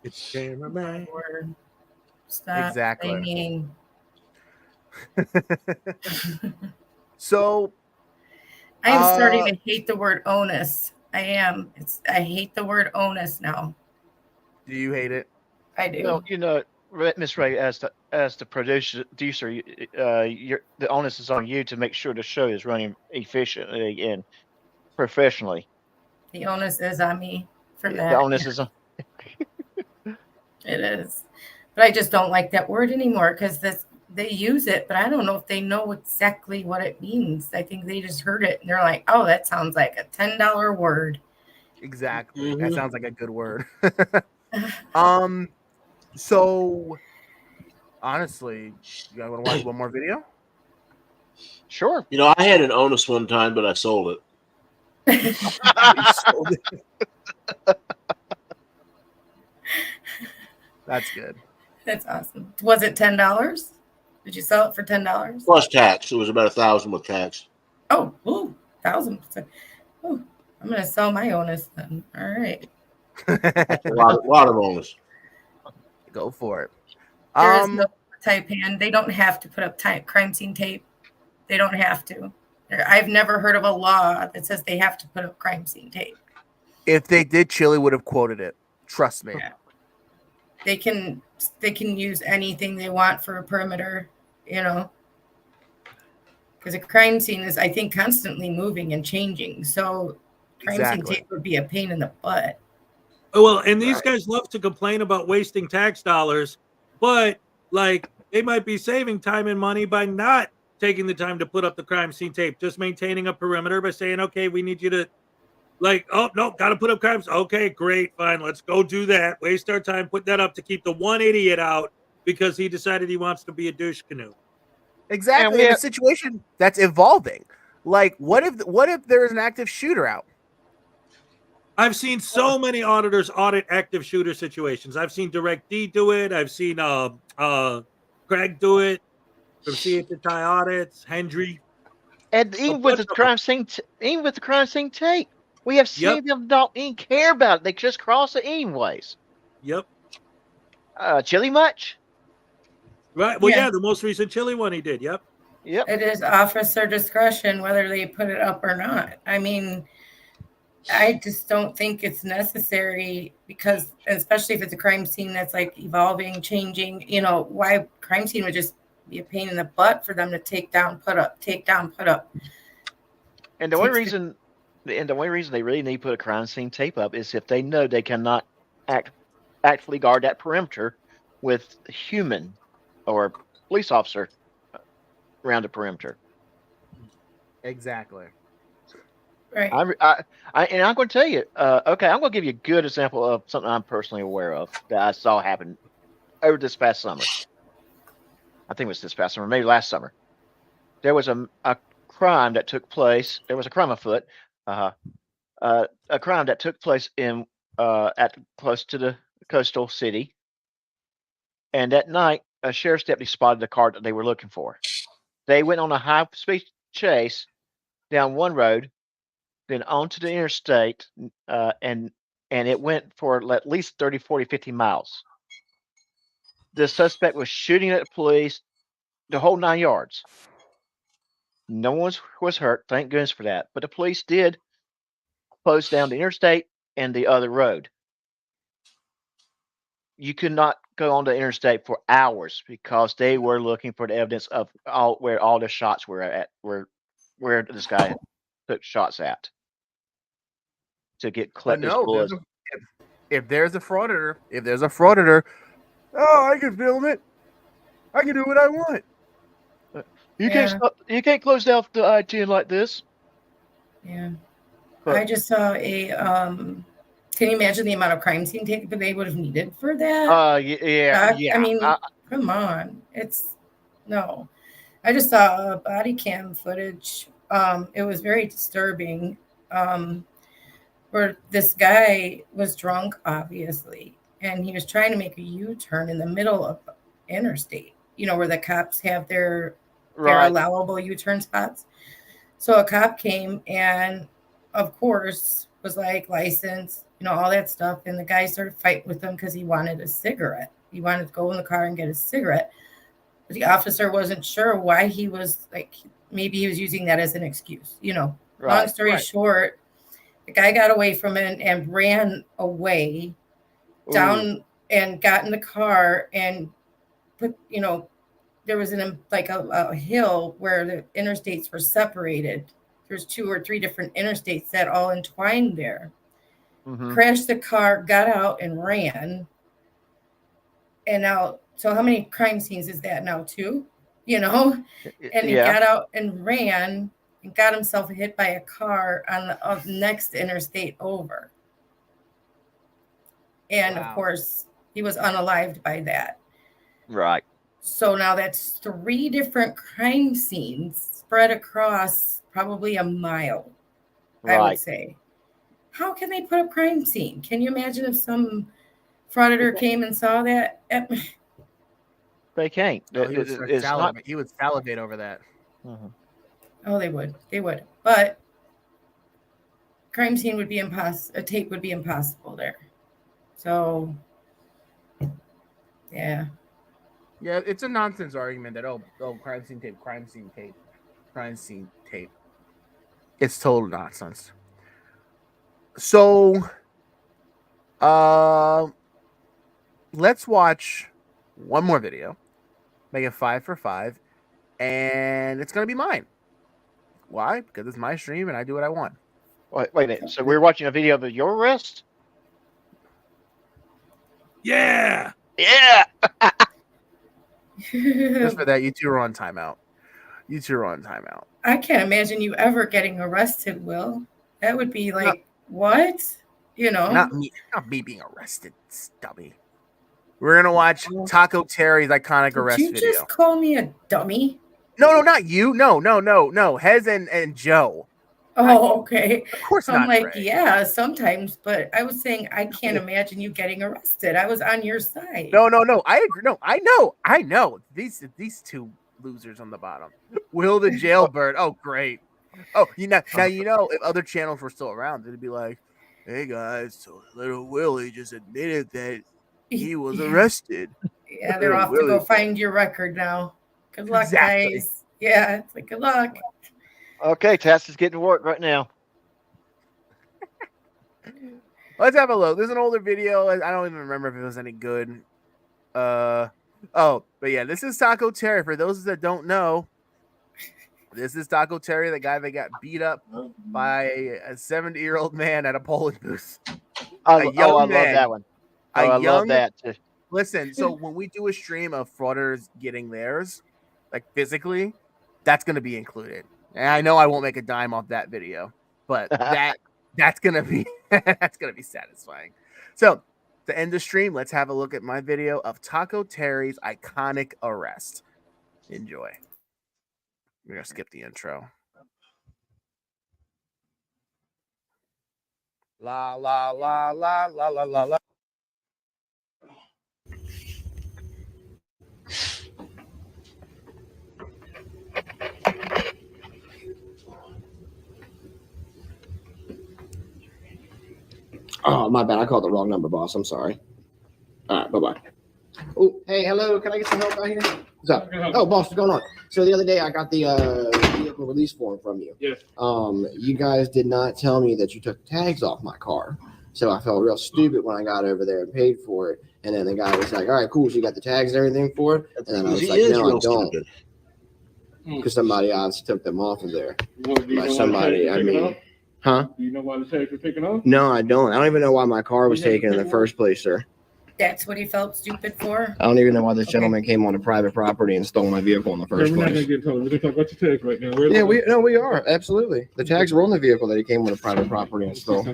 It's the cameraman. Stop Exactly. singing. So I am starting to hate the word onus. I am. I hate the word onus now. Do you hate it? I do. Well, you know, Miss Ray, as the producer, the onus is on you to make sure the show is running efficiently and professionally. The onus is on me for that. The onus is on. It is, but I just don't like that word anymore because they use it, but I don't know if they know exactly what it means. I think they just heard it and they're like, "Oh, that sounds like a $10 word." Exactly. Mm-hmm. That sounds like a good word. So honestly, you guys want to watch one more video? Sure. You know, I had an onus one time, but I sold it. That's good. That's awesome. Was it $10? Did you sell it for $10? Plus tax. It was about $1,000 with tax. Oh, ooh, 1,000. Oh, I'm gonna sell my onus then. All right. That's a lot of onus. Go for it. There is no Taipan. They don't have to put up crime scene tape. They don't have to. I've never heard of a law that says they have to put up crime scene tape. If they did, Chili would have quoted it. Trust me. Yeah. They can use anything they want for a perimeter, you know, because a crime scene is, I think, constantly moving and changing. So crime scene tape would be a pain in the butt. Well, and these guys love to complain about wasting tax dollars, but like they might be saving time and money by not taking the time to put up the crime scene tape, just maintaining a perimeter by saying, okay, we need you to oh no, gotta put up crimes. Okay, great, fine, let's go do that. Waste our time putting that up to keep the one idiot out because he decided he wants to be a douche canoe. Exactly. In a situation that's evolving. Like, what if there's an active shooter out? I've seen so many auditors audit active shooter situations. I've seen Direct D do it. I've seen Craig do it from CHI audits, Hendry. And even with the crime scene, tape, we have seen them don't even care about it. They just cross it anyways. Yep. Chili much? Right. Well, yeah, the most recent Chili one he did. Yep. Yep. It is officer discretion whether they put it up or not. I mean, I just don't think it's necessary because, especially if it's a crime scene that's like evolving, changing, you know, why crime scene would just be a pain in the butt for them to take down, put up, take down, put up. And the only reason they really need to put a crime scene tape up is if they know they cannot actually guard that perimeter with a human or police officer around the perimeter. Exactly. Right. And I'm going to tell you, okay, I'm going to give you a good example of something I'm personally aware of that I saw happen over this past summer. I think it was this past summer, maybe last summer. There was a crime that took place. There was a crime afoot. A crime that took place in close to the coastal city. And that night, a sheriff's deputy spotted the car that they were looking for. They went on a high-speed chase down one road, then onto the interstate, and it went for at least 30, 40, 50 miles. The suspect was shooting at the police, the whole 9 yards. No one was hurt, thank goodness for that. But the police did close down the interstate and the other road. You could not go on the interstate for hours because they were looking for the evidence of where all the shots were at, where this guy took shots at to collect his bullets. If there's a frauditor, oh, I can film it. I can do what I want. You can't close down the I-10 like this. Yeah. I just saw a can you imagine the amount of crime scene tape that they would have needed for that? Yeah. I mean, come on. No. I just saw body cam footage. It was very disturbing. Where this guy was drunk, obviously, and he was trying to make a U-turn in the middle of interstate, you know, where the cops have their allowable U-turn spots. So a cop came and, of course, was like, license, you know, all that stuff. And the guy started fighting with him because he wanted a cigarette. He wanted to go in the car and get a cigarette. But the officer wasn't sure why he was like, maybe he was using that as an excuse, you know. Long story short, the guy got away from it and ran away down and got in the car and put, you know, there was a hill where the interstates were separated. There's 2 or 3 different interstates that all entwined there. Mm-hmm. Crashed the car, got out and ran. And now, so how many crime scenes is that now? 2, you know? And he got out and ran and got himself hit by a car on the next interstate over. And of course, he was unalived by that. Right. So now that's 3 different crime scenes spread across probably a mile, I would say. How can they put up crime scene? Can you imagine if some frauditor came and saw that? They can't. He would salivate over that. Mm-hmm. Oh, they would. They would. But crime scene would be impossible. A tape would be impossible there. So, Yeah. Yeah, it's a nonsense argument that crime scene tape. It's total nonsense. So, let's watch one more video, make it 5 for 5, and it's gonna be mine. Why? Because it's my stream and I do what I want. Wait a minute. So we're watching a video of your arrest? Yeah. Yeah. Just for that, you two are on timeout. I can't imagine you ever getting arrested, Will. That would be like, what? You know? Not me being arrested, dummy. We're gonna watch Taco Terry's iconic arrest Did you video. just call me a dummy? No, not you. No. Hez and Joe. Oh, okay. Of course I'm not, like, Trey. yeah, sometimes, but I was saying I can't imagine you getting arrested. I was on your side. No. I agree. No, I know. These two losers on the bottom. Will the jailbird. Oh, great. Oh, now if other channels were still around, it'd be like, hey guys, so little Willie just admitted that he was arrested. Yeah, they're off to go find your record now. Good luck, guys. Yeah, it's like good luck. Okay, Tess is getting to work right now. Let's have a look. There's an older video. I don't even remember if it was any good. But yeah, this is Taco Terry. For those that don't know, this is Taco Terry, the guy that got beat up by a 70-year-old man at a polling booth. I love that one. I love that too. Listen, so when we do a stream of frauditors getting theirs, like physically, that's going to be included. And I know I won't make a dime off that video, but that's going to be satisfying. So to end the stream, let's have a look at my video of Taco Terry's iconic arrest. Enjoy. We're going to skip the intro. La la la la la la la la. Oh, my bad. I called the wrong number, boss. I'm sorry. All right, bye-bye. Oh, hey, hello. Can I get some help out here? What's up? Oh, boss, what's going on? So the other day I got the vehicle release form from you. Yes. You guys did not tell me that you took tags off my car. So I felt real stupid when I got over there and paid for it. And then the guy was like, all right, cool. So you got the tags and everything for it? And then I was like, no, I don't. Because somebody obviously took them off of there. By somebody, I mean... Huh? Do you know why the tags were taken off? No, I don't. I don't even know why my car was taken in the first place, sir. That's what he felt stupid for? I don't even know why this gentleman came onto private property and stole my vehicle in the first We're not place. going to get told. We're going to talk about your tags right now. We are. Absolutely. The tags were on the vehicle that he came onto private property and stole.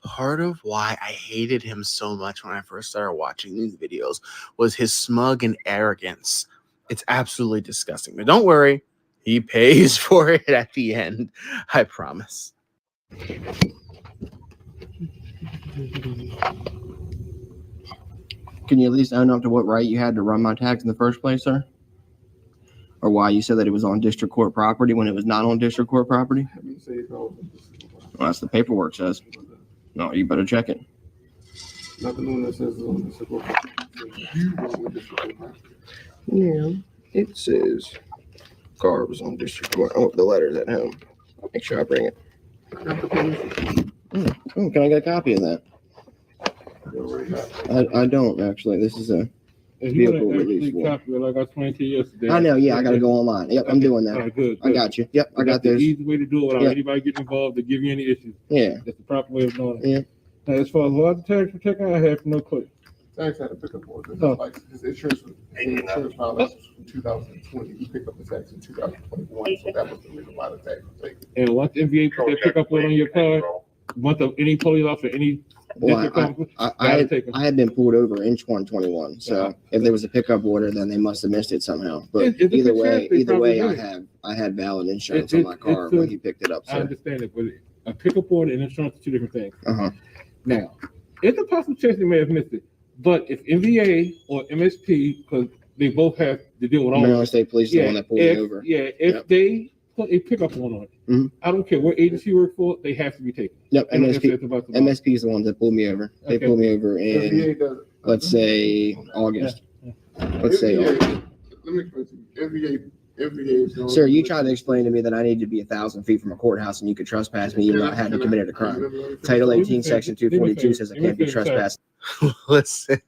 Part of why I hated him so much when I first started watching these videos was his smug and arrogance. It's absolutely disgusting. But don't worry, he pays for it at the end. I promise. Can you at least own up to what right you had to run my tags in the first place, sir? Or why you said that it was on district court property when it was not on district court property? Well, that's the paperwork says. No, you better check it. Nothing that says it's on district court property. Yeah, it says car was on district court. Oh, the letter's at home. I'll make sure I bring it. Can I get a copy of that? I don't actually. This is a vehicle release form. Like I explained to you yesterday. I know. Yeah, I got to go online. Yep, I'm doing that. All right, good. I got you. Yep, I got the this. easy way to do it without anybody getting involved to give you any issues. Yeah. That's the proper way of doing it. Yeah. Now, as far as what the tags were taken, I have no clue. Tags had a pickup order. Oh. Like his insurance violations from 2020. He picked up the tags in 2021, so that was the reason why the tags were taken. And once the NBA put that pickup order on your car, once any police officer, any Well, I had been pulled over in 121. So if there was a pickup order, then they must have missed it somehow. But either way, I had valid insurance on my car when he picked it up. I understand it, but a pickup order and insurance are two different things. Uh-huh. Now, it's a possible chance they may have missed it, but if MVA or MSP, because they both have to deal with all Maryland State Police is the one that pulled me over. Yeah, if they put a pickup on it, I don't care what agency you work for, they have to be taken. Yep, MSP is the one that pulled me over. They pulled me over in, let's say, August. Let's say Let me explain to you. NBA is Sir, you tried to explain to me that I need to be 1,000 feet from a courthouse and you could trespass me even though I hadn't committed a crime. Title 18, Section 242 says I can't be trespassed. Listen,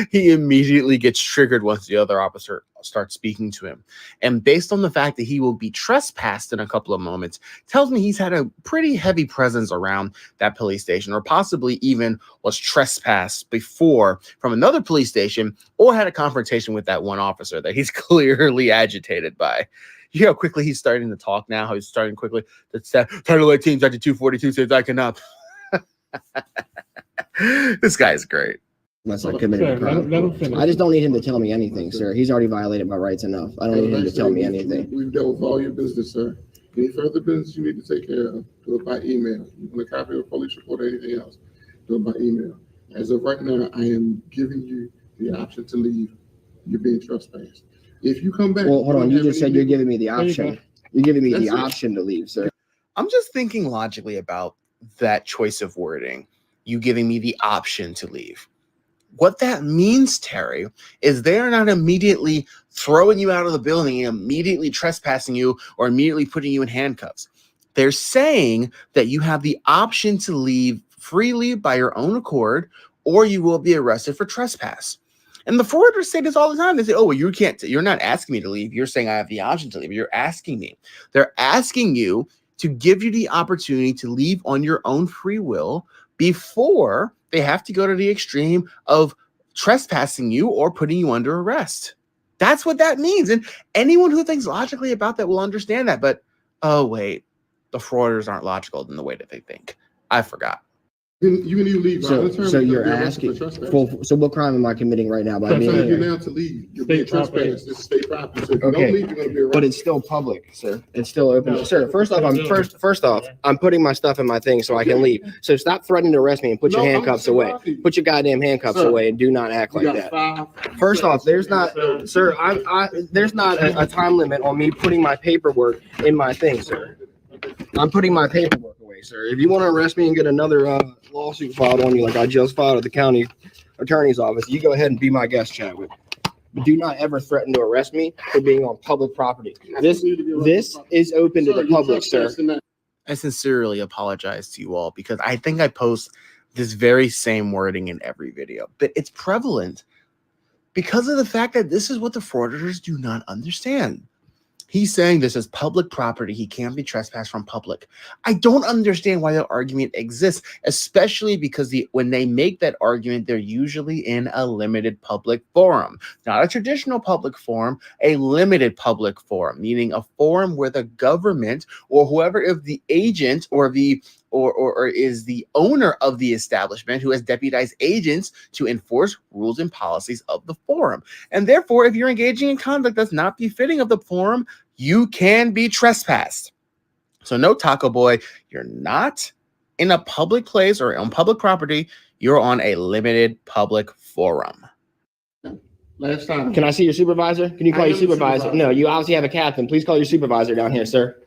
he immediately gets triggered once the other officer starts speaking to him. And based on the fact that he will be trespassed in a couple of moments, tells me he's had a pretty heavy presence around that police station, or possibly even was trespassed before from another police station, or had a confrontation with that one officer that he's clearly agitated by. You hear how quickly he's starting to talk now, how he's starting quickly. That's Title 18, Section 242 says I cannot. This guy's great. Unless I committed a crime. I just don't need him to tell me anything, sir. He's already violated my rights enough. I don't need him to tell me anything. We've dealt with all your business, sir. Any further business you need to take care of, do it by email. You want a copy of a police report or anything else, do it by email. As of right now, I am giving you the option to leave. You're being trespassed. If you come back... Well, hold on. You just said you're giving me the option. You're giving me the option to leave, sir. I'm just thinking logically about that choice of wording. You giving me the option to leave. What that means, Terry, is they are not immediately throwing you out of the building and immediately trespassing you or immediately putting you in handcuffs. They're saying that you have the option to leave freely by your own accord, or you will be arrested for trespass. And the forwarders say this all the time. They say, oh, well, you can't, you're not asking me to leave. You're saying I have the option to leave. You're asking me. They're asking you to give you the opportunity to leave on your own free will before they have to go to the extreme of trespassing you or putting you under arrest. That's what that means. And anyone who thinks logically about that will understand that. But, oh, wait, the frauders aren't logical in the way that they think. I forgot. You can even leave. So you're asking. So what crime am I committing right now by being here? Now to leave, you're being trespassed. It's state property. So if you don't leave, you're going to be arrested. But it's still public, sir. It's still open. Sir, first off, I'm putting my stuff in my thing so I can leave. So stop threatening to arrest me and put your handcuffs away. Put your goddamn handcuffs away and do not act like that. First off, there's not, sir. There's not a time limit on me putting my paperwork in my thing, sir. I'm putting my paperwork away, sir. If you want to arrest me and get another lawsuit filed on you like I just filed at the county attorney's office, you go ahead and be my guest, Chadwick. But do not ever threaten to arrest me for being on public property. This is open to the public, sir. I sincerely apologize to you all because I think I post this very same wording in every video, but it's prevalent because of the fact that this is what the frauditors do not understand. He's saying this is public property. He can't be trespassed from public. I don't understand why that argument exists, especially because when they make that argument, they're usually in a limited public forum, not a traditional public forum, a limited public forum, meaning a forum where the government or whoever is the agent or is the owner of the establishment who has deputized agents to enforce rules and policies of the forum. And therefore, if you're engaging in conduct that's not befitting of the forum, you can be trespassed. So no, Taco Boy, you're not in a public place or on public property. You're on a limited public forum. Last time. Can I see your supervisor? Can you call your supervisor? No, you obviously have a captain. Please call your supervisor down here, sir.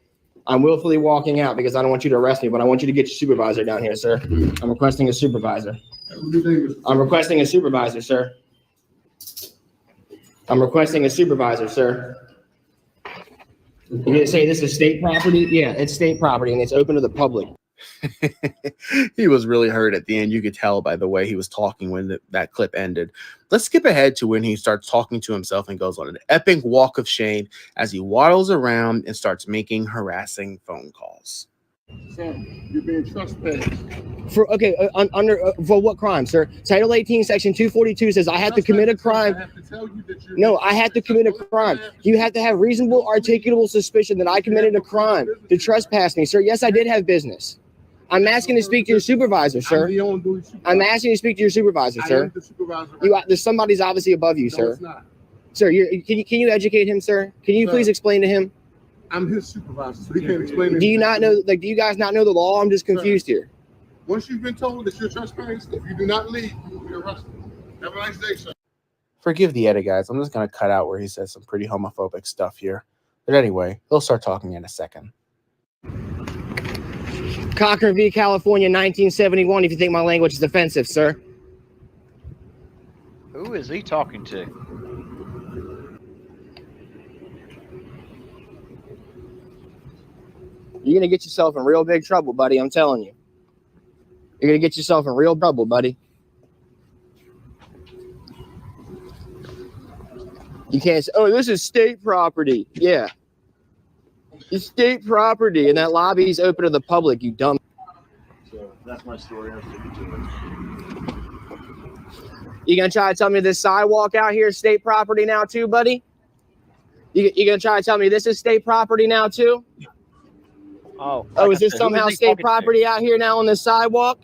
I'm willfully walking out because I don't want you to arrest me, but I want you to get your supervisor down here, sir. I'm requesting a supervisor. I'm requesting a supervisor, sir. I'm requesting a supervisor, sir. You didn't say this is state property? Yeah, it's state property and it's open to the public. He was really hurt at the end. You could tell by the way he was talking when that clip ended. Let's skip ahead to when he starts talking to himself and goes on an epic walk of shame as he waddles around and starts making harassing phone calls. Sam, you're being trespassed. For what crime, sir? Title 18, Section 242 says I have to commit a crime. No, I have to commit a crime. You have to have reasonable, articulable suspicion that I committed a crime to trespass me, sir. Yes, I did have business. I'm asking to speak to your supervisor, sir. I'm asking to speak to your supervisor, sir. There's somebody's obviously above you, sir. Sir, can you educate him, sir? Can you please explain to him? I'm his supervisor, so he can't explain it. Do you not know? Do you guys not know the law? I'm just confused here. Once you've been told that you're trespassed, if you do not leave, you will be arrested. Have a nice day, sir. Forgive the edit, guys. I'm just going to cut out where he says some pretty homophobic stuff here. But anyway, he'll start talking in a second. Cochran v. California, 1971, if you think my language is offensive, sir. Who is he talking to? You're gonna get yourself in real big trouble, buddy. I'm telling you. You're gonna get yourself in real trouble, buddy. You can't say, oh, this is state property. Yeah. It's state property, and that lobby's open to the public, you dumb. So that's my story. I'm sticking to it. You gonna try to tell me this sidewalk out here is state property now too, buddy? You gonna try to tell me this is state property now too? Oh, Oh, is this somehow state property out here now on this sidewalk?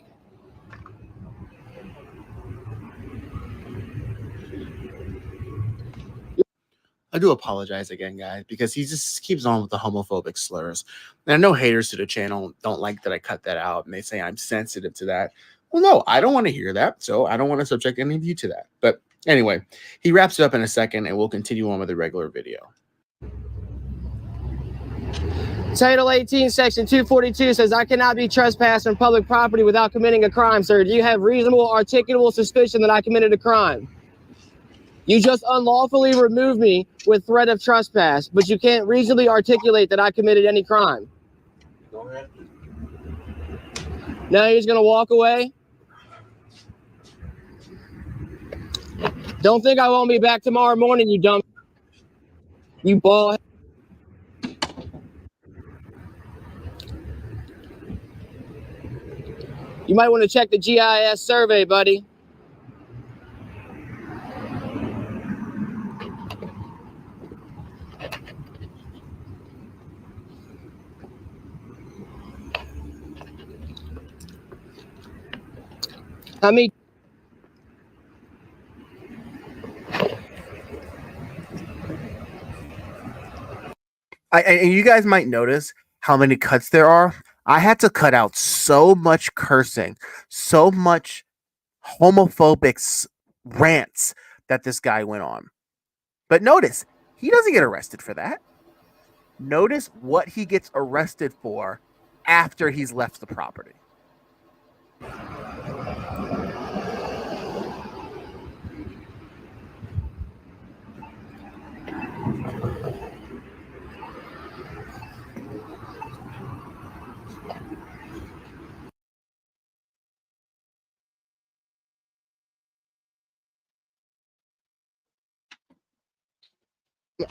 I do apologize again, guys, because he just keeps on with the homophobic slurs. And I know haters to the channel don't like that I cut that out, and they say I'm sensitive to that. Well, no, I don't want to hear that, so I don't want to subject any of you to that. But anyway, he wraps it up in a second, and we'll continue on with the regular video. Title 18, Section 242 says, I cannot be trespassed on public property without committing a crime, sir. Do you have reasonable, articulable suspicion that I committed a crime? You just unlawfully removed me with threat of trespass, but you can't reasonably articulate that I committed any crime. Go ahead. Now you're just going to walk away? Don't think I won't be back tomorrow morning, you dumb. You ball. You might want to check the GIS survey, buddy. How many? And you guys might notice how many cuts there are. I had to cut out so much cursing, so much homophobic rants that this guy went on. But notice, he doesn't get arrested for that. Notice what he gets arrested for after he's left the property.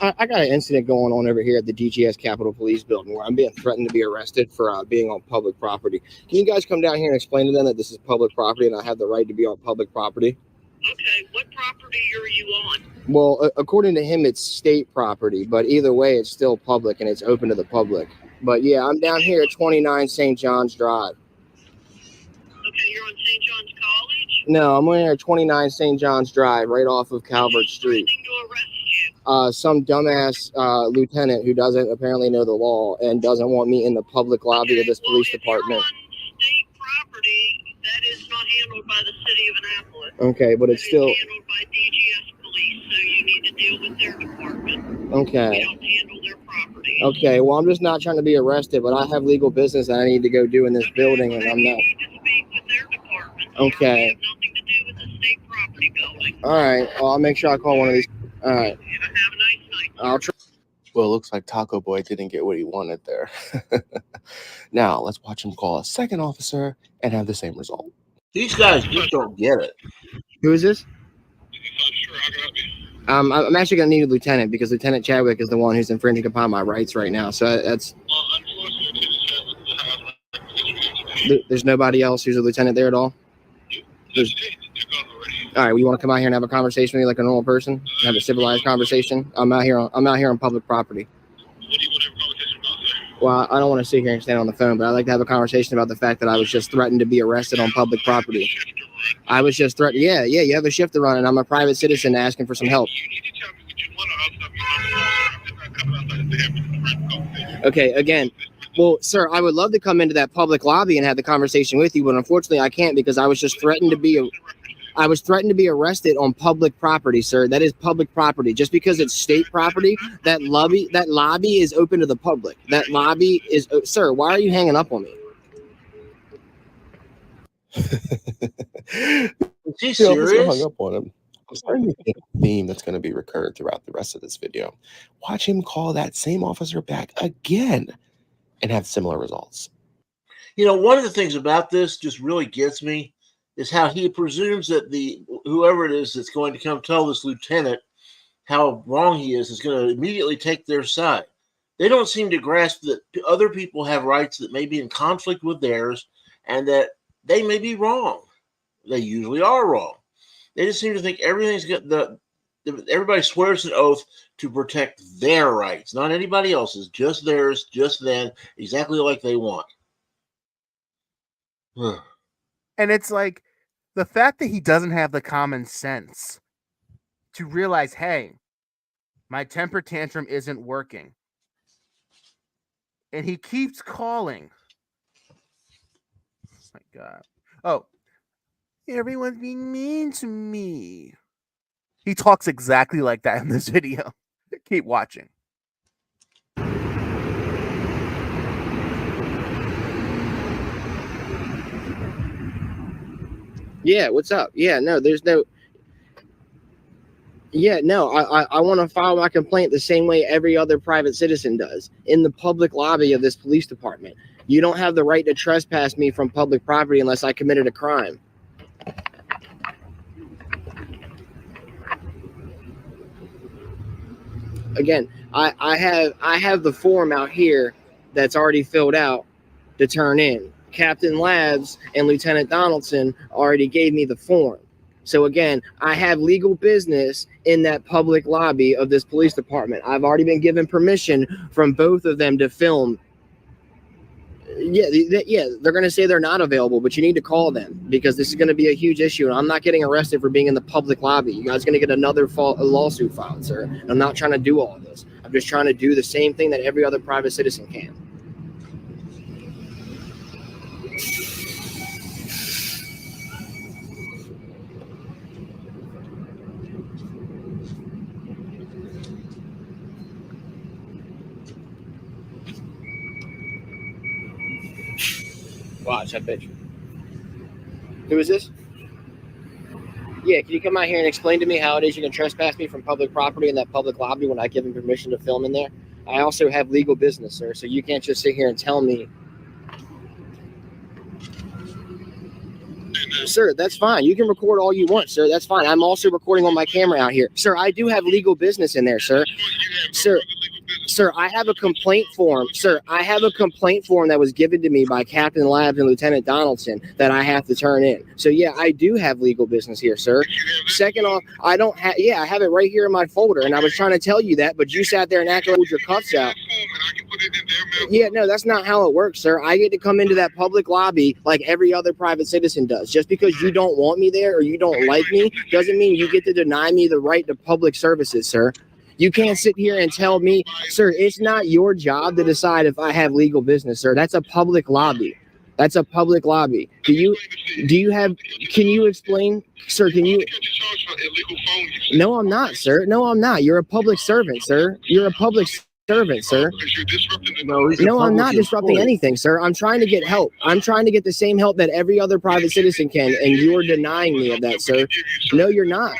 I got an incident going on over here at the DGS Capitol Police Building where I'm being threatened to be arrested for being on public property. Can you guys come down here and explain to them that this is public property and I have the right to be on public property? Okay, what property are you on? Well, according to him, it's state property, but either way, it's still public and it's open to the public. But yeah, I'm down here at 29 St. John's Drive. Okay, you're on St. John's College? No, I'm on here at 29 St. John's Drive, right off of Calvert Street. Some dumbass lieutenant who doesn't apparently know the law and doesn't want me in the public lobby of this police department. State property, that is not handled by the city of Annapolis. Okay, but it's still handled by DGS police, so you need to deal with their department. okay. We don't handle their property. Okay, well, I'm just not trying to be arrested, but I have legal business that I need to go do in this building, and I'm not. You need to speak with their department. Okay. We have nothing to do with the state property building. All right. Well, I'll make sure I call one of these. All right. Have a nice night. I'll try. Well, it looks like Taco Boy didn't get what he wanted there. Now, let's watch him call a second officer and have the same result. These guys just don't get it. Who is this? I'm actually going to need a lieutenant because Lieutenant Chadwick is the one who's infringing upon my rights right now. So that's. There's nobody else who's a lieutenant there at all? All right, well, you want to come out here and have a conversation with me like a normal person? Have a civilized conversation? I'm out here on public property. Well, I don't want to sit here and stand on the phone, but I'd like to have a conversation about the fact that I was just threatened to be arrested on public property. I was just threatened. Yeah, you have a shift to run, and I'm a private citizen asking for some help. Okay, again, well, sir, I would love to come into that public lobby and have the conversation with you, but unfortunately I can't because I was just threatened to be arrested on public property, sir. That is public property. Just because it's state property, that lobby is open to the public. That lobby is, sir, why are you hanging up on me? Is he The officer serious? hung up on him. I'm starting to think a theme that's going to be recurred throughout the rest of this video. Watch him call that same officer back again. and have similar results. You know, one of the things about this just really gets me is how he presumes that whoever it is that's going to come tell this lieutenant how wrong he is going to immediately take their side. They don't seem to grasp that other people have rights that may be in conflict with theirs and that they may be wrong. They usually are wrong. They just seem to think everything's got everybody swears an oath to protect their rights, not anybody else's, just theirs, just then, exactly like they want. And it's like the fact that he doesn't have the common sense to realize, hey, my temper tantrum isn't working. And he keeps calling. Oh my God. Oh, everyone's being mean to me. He talks exactly like that in this video. Keep watching. Yeah, what's up? Yeah, no, there's no. Yeah, no, I want to file my complaint the same way every other private citizen does, in the public lobby of this police department. You don't have the right to trespass me from public property unless I committed a crime. Again, I have the form out here that's already filled out to turn in. Captain Labs and Lieutenant Donaldson already gave me the form. So again, I have legal business in that public lobby of this police department. I've already been given permission from both of them to film. Yeah, they're going to say they're not available, but you need to call them because this is going to be a huge issue. And I'm not getting arrested for being in the public lobby. You guys are going to get another lawsuit filed, sir. And I'm not trying to do all of this. I'm just trying to do the same thing that every other private citizen can. Watch, I bet you. Who is this? Yeah, can you come out here and explain to me how it is you can trespass me from public property in that public lobby when I give him permission to film in there? I also have legal business, sir, so you can't just sit here and tell me. Sir, that's fine. You can record all you want, sir. That's fine. I'm also recording on my camera out here. Sir, I do have legal business in there, sir. Sir, I have a complaint form. Sir, I have a complaint form that was given to me by Captain Labs and Lieutenant Donaldson that I have to turn in. So, yeah, I do have legal business here, sir. Second off, I don't have, I have it right here in my folder, and I was trying to tell you that, but you sat there and acted like your cuffs out. Yeah, no, that's not how it works, sir. I get to come into that public lobby like every other private citizen does. Just because you don't want me there or you don't like me doesn't mean you get to deny me the right to public services, sir. You can't sit here and tell me, sir, it's not your job to decide if I have legal business, sir. That's a public lobby. That's a public lobby. Can you explain, sir, can you? No, I'm not, sir. No, I'm not. You're a public servant, sir. You're a public servant, sir. No, I'm not disrupting anything, sir. I'm trying to get help. I'm trying to get the same help that every other private citizen can, and you're denying me of that, sir. No, you're not.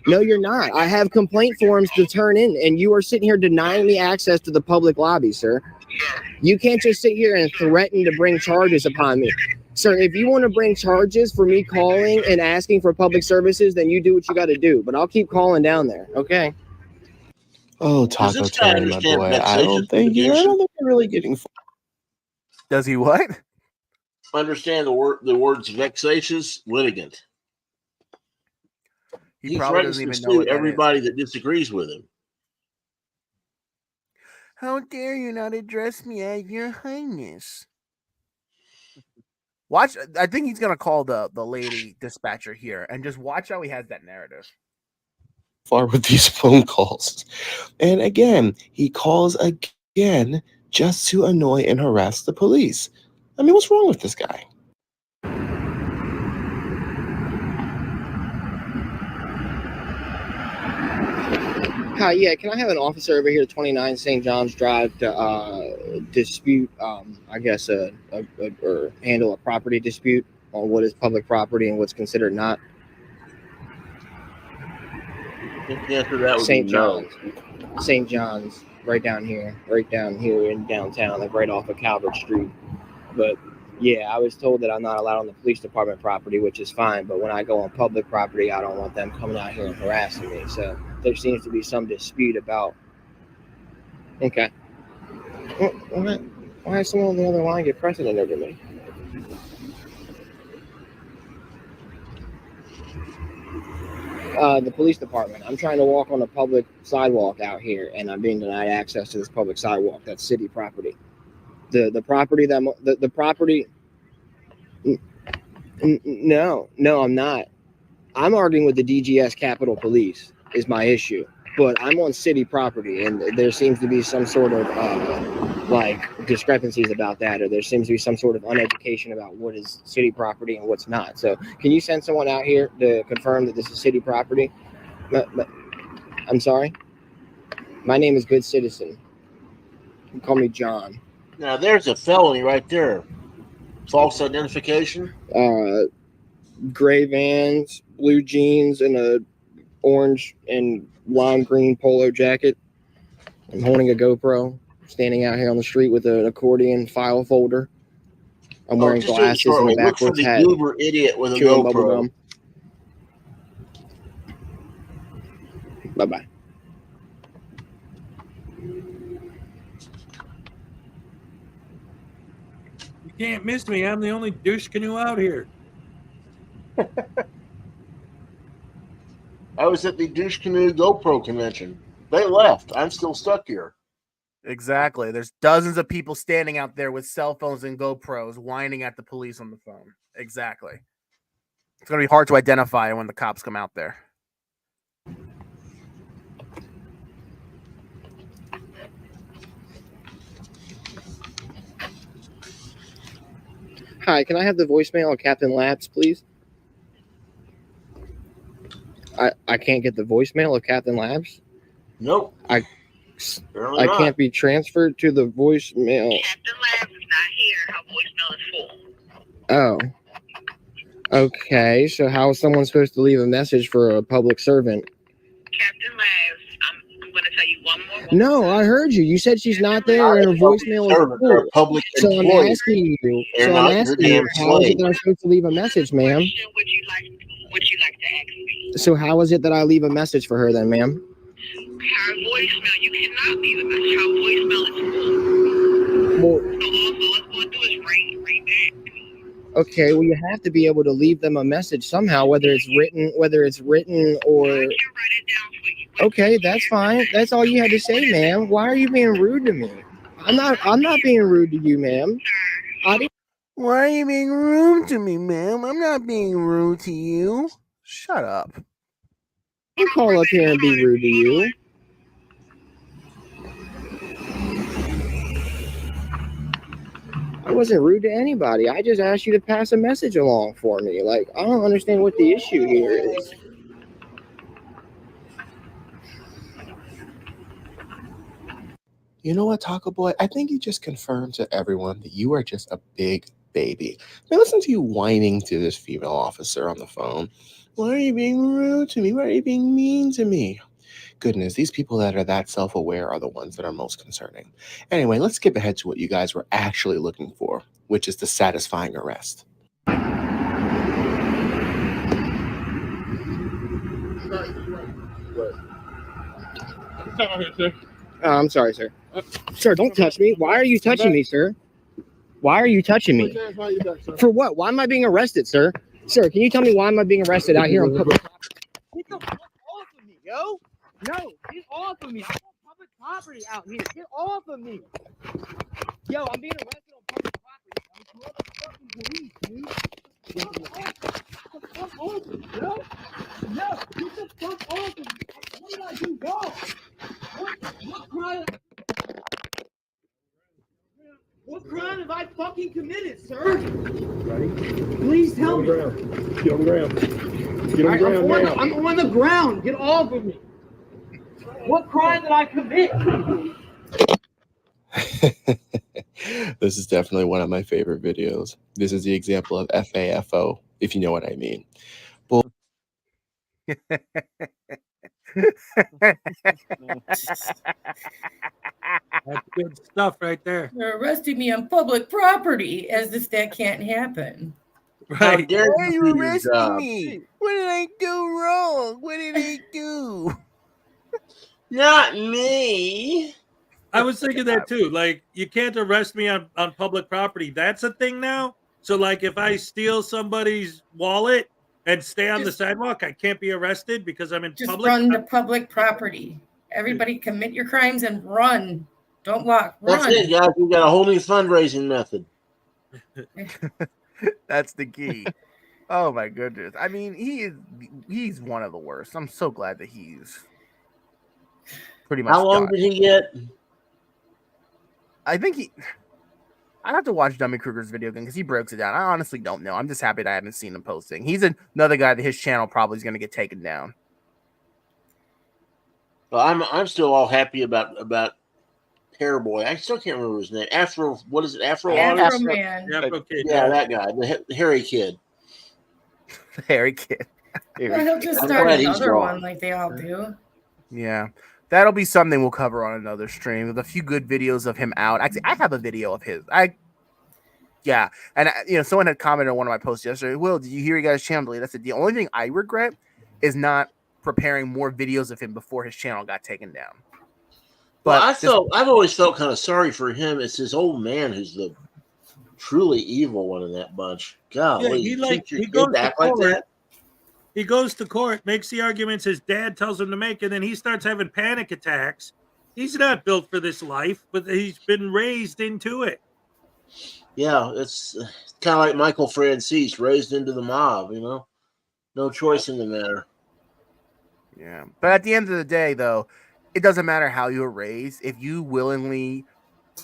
No, you're not. I have complaint forms to turn in, and you are sitting here denying me access to the public lobby, sir. You can't just sit here and threaten to bring charges upon me. Sir, if you want to bring charges for me calling and asking for public services, then you do what you got to do. But I'll keep calling down there, okay? Oh, Taco Terry, my boy. I don't think you're really getting. Does he what? Understand the words vexatious litigant. He probably threatens doesn't to even know what sue that everybody that disagrees with him. How dare you not address me as your highness? Watch. I think he's gonna call the lady dispatcher here and just watch how he has that narrative. Far with these phone calls. And again, he calls again just to annoy and harass the police. I mean, what's wrong with this guy? Hi, yeah, can I have an officer over here at 29 St. John's Drive to dispute, I guess, or handle a property dispute on what is public property and what's considered not? I think the answer to that would St. be no. John's. St. John's. right down here in downtown, like right off of Calvert Street. But yeah, I was told that I'm not allowed on the police department property, which is fine. But when I go on public property, I don't want them coming out here and harassing me. So there seems to be some dispute about. Okay. Why is someone on the other line get precedent over me? The police department. I'm trying to walk on a public sidewalk out here, and I'm being denied access to this public sidewalk. That's city property. The property that the property. No, I'm not. I'm arguing with the DGS Capitol Police is my issue, but I'm on city property, and there seems to be some sort of like discrepancies about that, or there seems to be some sort of uneducation about what is city property and what's not. So can you send someone out here to confirm that this is city property? I'm sorry? My name is Good Citizen. You can call me John. Now there's a felony right there. False identification. Gray Vans, blue jeans, and a orange and lime green polo jacket. I'm holding a GoPro, standing out here on the street with an accordion file folder. I'm wearing glasses and a backwards hat. Look for the goober idiot with a GoPro. Bye-bye. You can't miss me. I'm the only douche canoe out here. I was at the Douche Canoe GoPro convention. They left. I'm still stuck here. Exactly. There's dozens of people standing out there with cell phones and GoPros whining at the police on the phone. Exactly. It's going to be hard to identify when the cops come out there. Hi, can I have the voicemail of Captain Labs, please? I can't get the voicemail of Captain Labs? Nope. I can't be transferred to the voicemail. Captain Labs is not here. Her voicemail is full. Oh. Okay, so how is someone supposed to leave a message for a public servant? Captain Labs, I'm going to tell you one more. No, I heard you. You said she's not there and her voicemail is full. Public So I'm employee. asking you. They're So not I'm your asking you, damn how is it slave. that I'm supposed to leave a message, ma'am? Would you like to ask me? So how is it that I leave a message for her then, ma'am? Her voicemail, you cannot leave a message. Her voicemail is full. Well, So all it's going to do is ring back. okay, well, you have to be able to leave them a message somehow, whether it's written or. Okay, that's fine. That's all you had to say, ma'am. Why are you being rude to me? I'm not being rude to you, ma'am. Why are you being rude to me, ma'am? I'm not being rude to you. Shut up. I'll call up here and be rude to you. I wasn't rude to anybody. I just asked you to pass a message along for me. Like, I don't understand what the issue here is. You know what, Taco Boy? I think you just confirmed to everyone that you are just a big baby. Now listen to you whining to this female officer on the phone. Why are you being rude to me? Why are you being mean to me? Goodness, these people that are that self-aware are the ones that are most concerning. Anyway, let's skip ahead to what you guys were actually looking for, which is the satisfying arrest. I'm sorry, sir. Sir, don't touch me. Why are you touching me, sir? Why are you touching me? For what? Why am I being arrested, sir? Sir, can you tell me why am I being arrested out here on public property? Get the fuck off of me, yo! No, get off of me. I'm on public property out here. Get off of me. Yo, I'm being arrested on public property. I'm the fucking police, dude. Get the fuck off of me, yo! Yo, get the fuck off of me. What did I do wrong? What crime have I fucking committed, sir? Please tell me. Get on the ground. Get on the ground now. I'm on the ground. Get off of me. What crime did I commit? This is definitely one of my favorite videos. This is the example of FAFO, if you know what I mean. Bull- 「」 「」 「」 「」 "」 "」 "」 "」 "」 "」 "」 "」 "」 "」 "」 "」 "」 "」 "」 "」 "」 "」 "」 "」 "」 "」 "」 "」 "」 "」 "」 "」 "」 "」 "」 "」 "」 "」 "」 "」 "」 "」 "」 "」 "」 "」 "」 "」 "」 "」 "」 "」 "」 "| That's good stuff right there. They're arresting me on public property, as if that can't happen. How Right. dare Why are you you do your arresting job? me? What did I do wrong? What did I do? Not me. I was thinking that too. Like, you can't arrest me on public property. That's a thing now. So, like, if I steal somebody's wallet and stay on the sidewalk, I can't be arrested because I'm in Just public. run to public property. Everybody commit your crimes and run. Don't walk. Run. That's it, guys. We got a whole new fundraising method. That's the key. Oh my goodness. I mean, he's one of the worst. I'm so glad that he's pretty much How long done. did he get? I think I'd have to watch Dummy Kruger's video again because he breaks it down. I honestly don't know. I'm just happy that I haven't seen him posting. He's another guy that his channel probably is going to get taken down. Well, I'm still all happy about Hair Boy. I still can't remember his name. Afro, what is it? Afro Man. Afro Kid. Yeah, that guy, the hairy kid. Hairy Kid. Well, he'll just I'm start glad he's another gone. one like they all do. Yeah. That'll be something we'll cover on another stream with a few good videos of him out. Actually, I have a video of his. Someone had commented on one of my posts yesterday. Will, did you hear you guys' channel delete? I said the only thing I regret is not preparing more videos of him before his channel got taken down. But I've always felt kind of sorry for him. It's his old man who's the truly evil one in that bunch. God, Yeah, you teach your he kid goes to to act like court. that? He goes to court, makes the arguments his dad tells him to make, and then he starts having panic attacks. He's not built for this life, but he's been raised into it. Yeah, it's kind of like Michael Francis, raised into the mob, No choice in the matter. Yeah. But at the end of the day, though, it doesn't matter how you were raised. If you willingly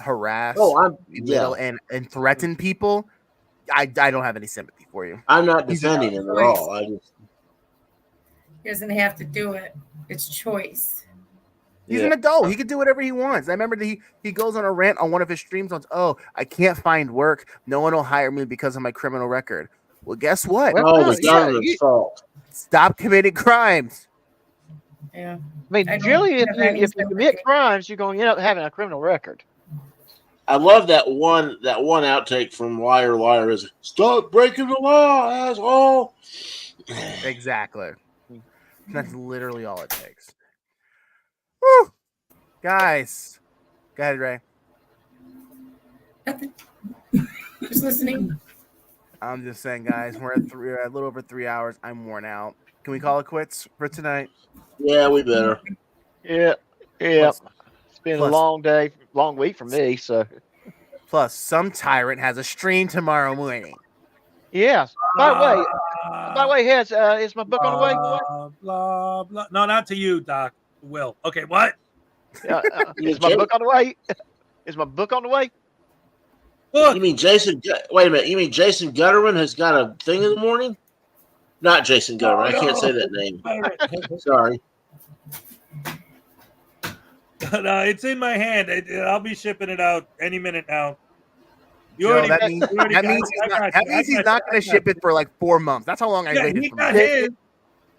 harass, belittle, and threaten people, I don't have any sympathy for you. I'm not defending him at all. He doesn't have to do it. It's choice. He's an adult. He can do whatever he wants. I remember that he goes on a rant on one of his streams on, I can't find work. No one will hire me because of my criminal record. Well, guess what? The government's fault. Stop committing crimes. Yeah. I mean, generally, if you commit crimes, you're going to end up having a criminal record. I love that one outtake from Liar Liar is stop breaking the law, asshole. Exactly. That's literally all it takes. Woo! Guys. Go ahead, Ray. Just listening. I'm just saying, guys, we're at a little over 3 hours. I'm worn out. Can we call it quits for tonight? Yeah, we better. Yeah. It's been a long day, long week for me. So, plus, some tyrant has a stream tomorrow morning. Yes. By the way, is my book on the way? Blah blah. No, not to you, Doc. Will. Okay, what? Is my book on the way? Is my book on the way? You mean Jason? Wait a minute. You mean Jason Gutterman has got a thing in the morning? Not Jason Gutterman. I can't say that name. Sorry. No, it's in my hand. I'll be shipping it out any minute now. That means he's not going to ship it for like 4 months. That's how long I waited for his.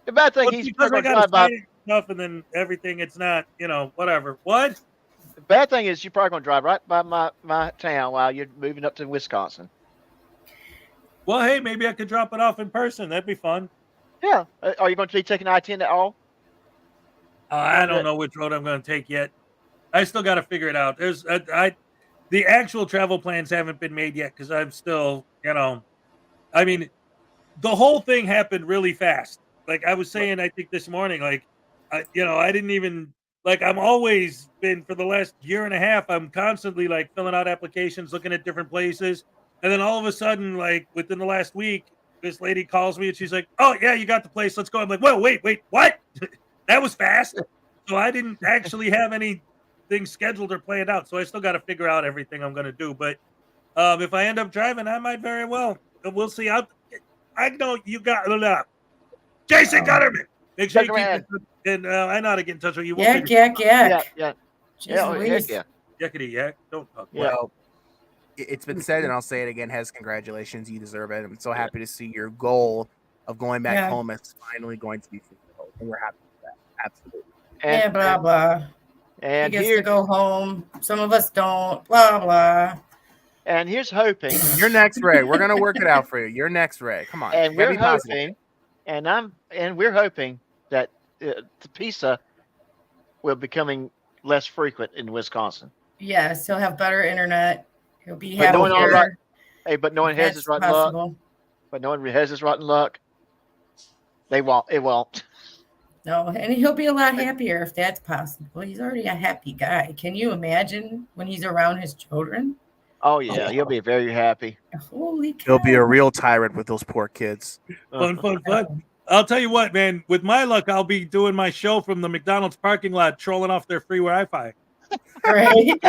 The bad thing he's because I probably got stuff and then everything. It's not, whatever. What? The bad thing is you're probably going to drive right by my town while you're moving up to Wisconsin. Well, hey, maybe I could drop it off in person. That'd be fun. Yeah. Are you going to be taking I-10 at all? I don't know which road I'm going to take yet. I still got to figure it out. The actual travel plans haven't been made yet because I'm still, I mean, the whole thing happened really fast. Like I was saying, I think this morning, I didn't even, I'm always been for the last year and a half, I'm constantly filling out applications, looking at different places. And then all of a sudden, within the last week, this lady calls me and she's like, oh yeah, you got the place. Let's go. I'm like, whoa, wait, what? That was fast. So I didn't actually have anything scheduled or planned out. So I still got to figure out everything I'm going to do. But if I end up driving, I might very well. We'll see. I know you got Jason Gutterman. Make sure you keep in touch. And I know how to get in touch with you. We'll Yak. Yeah. Yakety yak. Don't talk. Well, it's been said, and I'll say it again. Hez, congratulations. You deserve it. I'm so happy to see your goal of going back home is finally going to be fulfilled. And we're happy with that. Absolutely. Blah, blah. And he gets here, to go home. Some of us don't. Blah blah. and here's hoping. You're next, Ray. We're gonna work it out for you. You're next, Ray. Come on. And Gotta we're be positive. hoping, and we're hoping that the pizza will becoming less frequent in Wisconsin. Yes, he'll have better internet. He'll be But knowing all right, happier. hey, but knowing has his That's rotten luck. possible. But knowing has his rotten luck, they won't. It won't. No, and he'll be a lot happier if that's possible. He's already a happy guy. Can you imagine when he's around his children? Oh yeah, he'll be very happy. Holy cow. He'll be a real tyrant with those poor kids. Fun. I'll tell you what, man. With my luck, I'll be doing my show from the McDonald's parking lot, trolling off their free Wi-Fi. Right.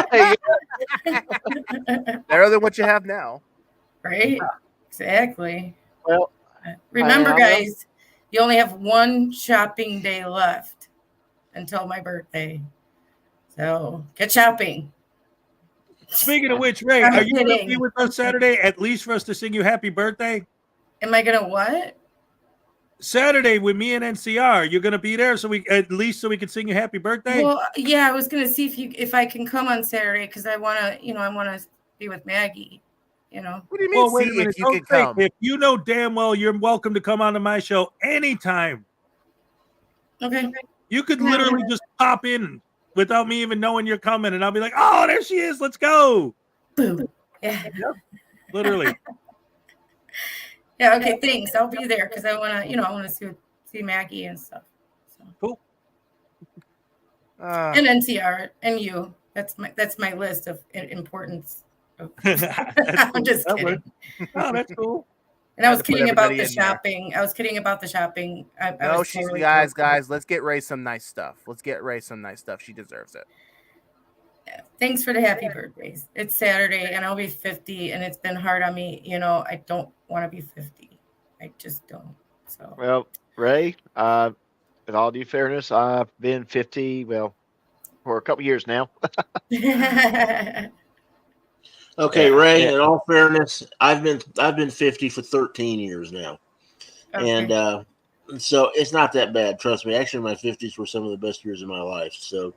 Better than what you have now. Right. Exactly. Well, remember, I- guys, you only have one shopping day left until my birthday. So get shopping. Speaking of which, Ray, I'm are you going to kidding. be with us Saturday at least for us to sing you happy birthday? Am I gonna what? Saturday with me and NCR. You're going to be there so we can sing you happy birthday? Well, yeah, I was gonna see if I can come on Saturday because I wanna be with Maggie. What do you mean? Well, wait a See minute. if you Don't can say- come. If you know damn well you're welcome to come onto my show anytime. Okay. You could literally just pop in without me even knowing you're coming, and I'll be like, "Oh, there she is. Let's go." Boom. Yeah. Yep. Literally. Yeah. Okay. Thanks. I'll be there because I wanna see Maggie and stuff. Cool. And NCR and you. That's my list of importance. I'm just kidding. Oh, that's cool. And I was Had to put kidding about everybody the in there. shopping. I was kidding about the shopping. I No, was she's totally guys. joking. Let's get Ray some nice stuff. She deserves it. Thanks for the happy birthdays. It's Saturday and I'll be 50 and it's been hard on me. I don't want to be 50. I just don't. So Well, Ray, with all due fairness, I've been 50, for a couple years now. Okay, Yeah, Ray. yeah. In all fairness, I've been 50 for 13 years now, and so it's not that bad. Trust me. Actually, my 50s were some of the best years of my life. So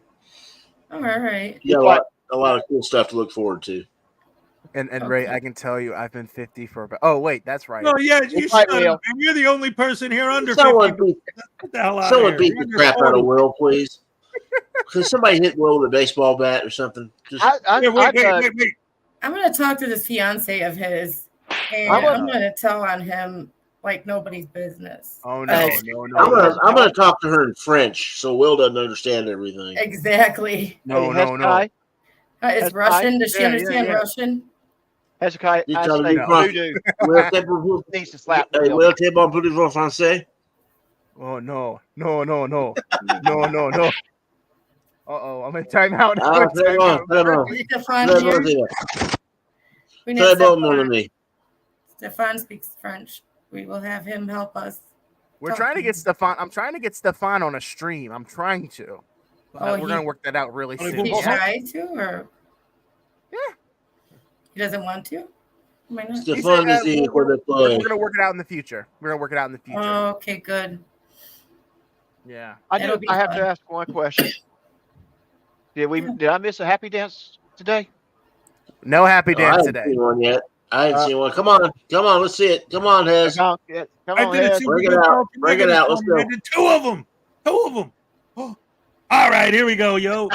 all right. you got a lot of cool stuff to look forward to. And Ray, I can tell you, I've been 50 for about. Oh wait, that's right. No, yeah, you It's right, shut Will. up, and you're the only person here under Someone 50. beat, Get the hell out someone of here. beat the You're crap out of 40. Will, please. Could somebody hit Will with a baseball bat or something? Just Here, wait. I'm going to talk to this fiance of his and I will- I'm going to tell on him like nobody's business. Oh no, Okay. I'm gonna talk to her in French so Will doesn't understand everything. Exactly. No. It's That's Russian. fine. Does she Yeah, understand yeah. Russian? Hezekiah, You I tell say me France. voodoo needs to slap Hey, Will. Will, t'es bon pour le français? Oh no. Uh-oh, I'm in timeout. Ah, très bon, très bon. Stefan Très here. bon, c'est We need Très bon, mon Stefan. ami. Stefan speaks French. We will have him help us. We're trying to get Stefan. I'm trying to get Stefan on a stream. I'm trying to. We're gonna work that out really soon. He's shy too, or he doesn't want to. Why not? He said, we're gonna work it out in the future. We're gonna work it out in the future. Oh, okay, good. Yeah. I That'll do. be I have fun. to ask one question. Did I miss a happy dance today? No happy I dance haven't today. seen one yet. I haven't seen one. Come on, let's see it. Come on, Hez. Come I on, did a Hez. super Bring it good out. job. Bring it out. Let's go. I did two of them. Oh. All right, here we go, yo.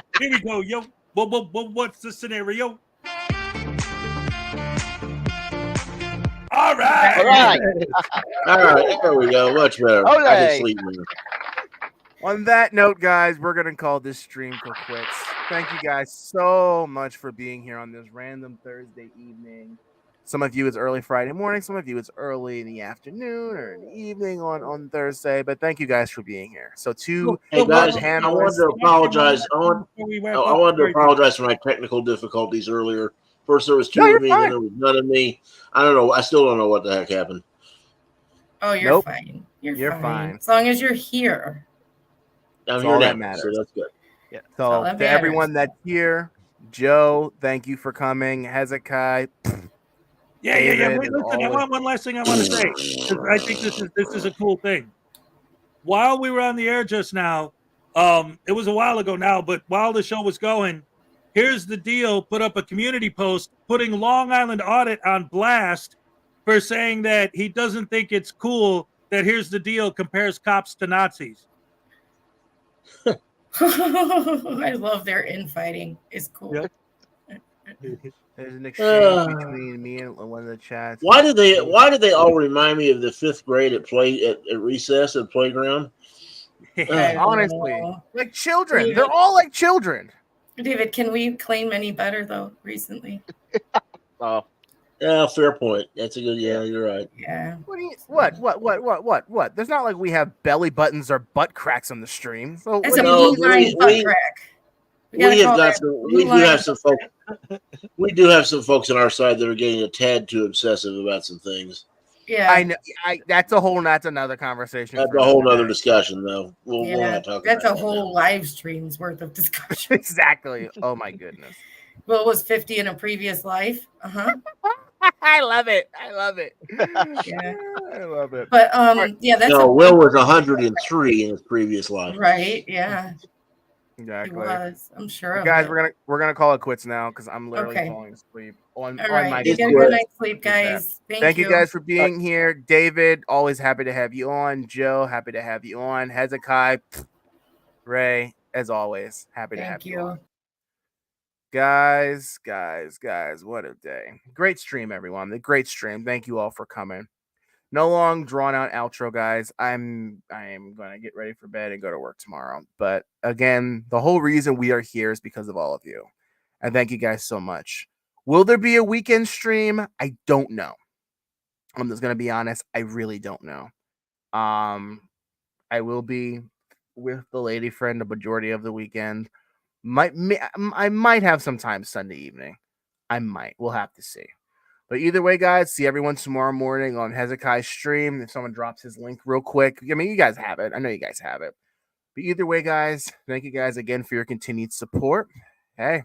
What's the scenario? All right. All right. All right, there we go. Much better. I Ole. can sleep now. On that note, guys, we're gonna call this stream quits. Thank you guys so much for being here on this random Thursday evening. Some of you it's early Friday morning, some of you it's early in the afternoon or in the evening on Thursday. But thank you guys for being here. So Hey guys, I panelists. wanted to apologize. I wanted to apologize for my technical difficulties earlier. First there was two No, of me, you're then there was none of me. I don't know. I still don't know what the heck happened. Oh, you're Nope. fine. You're fine. As long as you're here. I'm That's here all now, that matters. so that's good. Yeah. So all that to everyone matters. that's here, Joe, thank you for coming. Hezekiah. Yeah. David, Wait, as listen, I always. want one last thing I want to say. 'Cause I think this is a cool thing. While we were on the air just now, It was a while ago now, but while the show was going, Here's the Deal put up a community post putting Long Island Audit on blast for saying that he doesn't think it's cool that Here's the Deal compares cops to Nazis. I love their infighting. It's cool. Yep. There's an exchange between me and one of the chats. Why do they all remind me of the 5th grade at recess at playground? Honestly, like children. They're all like children. David, can we claim any better though recently? Oh. Yeah, fair point. That's a good. Yeah, you're right. Yeah. What? There's not like we have belly buttons or butt cracks on the stream. So it's a blue line butt crack. We have got some. We do have some folks. We do have some folks on our side that are getting a tad too obsessive about some things. Yeah, I know. That's another conversation. That's a whole other discussion, though. We'll not talk that's about a whole live stream's worth of discussion. Exactly. Oh my goodness. Well, it was 50 in a previous life. I love it. Yeah, I love it. But yeah, that's Will was 103 in his previous life. Right. Yeah. Exactly. It was. I'm sure. Of Guys, it. we're gonna call it quits now because I'm literally falling asleep on right. my. Get a good night's sleep, guys. Thank you guys for being here. David, always happy to have you on. Joe, happy to have you on. Hezekiah, Ray, as always, happy to have you on. Guys, what a day. Great stream, everyone. The great stream. Thank you all for coming. No long drawn out outro, guys. I am gonna get ready for bed and go to work tomorrow. But again, the whole reason we are here is because of all of you. And thank you guys so much. Will there be a weekend stream? I don't know. I'm just gonna be honest. I really don't know. I will be with the lady friend the majority of the weekend. I might have some time Sunday evening. I might. We'll have to see. But either way, guys, see everyone tomorrow morning on Hezekiah's stream. If someone drops his link real quick. I mean, you guys have it. I know you guys have it. But either way, guys, thank you guys again for your continued support. Hey,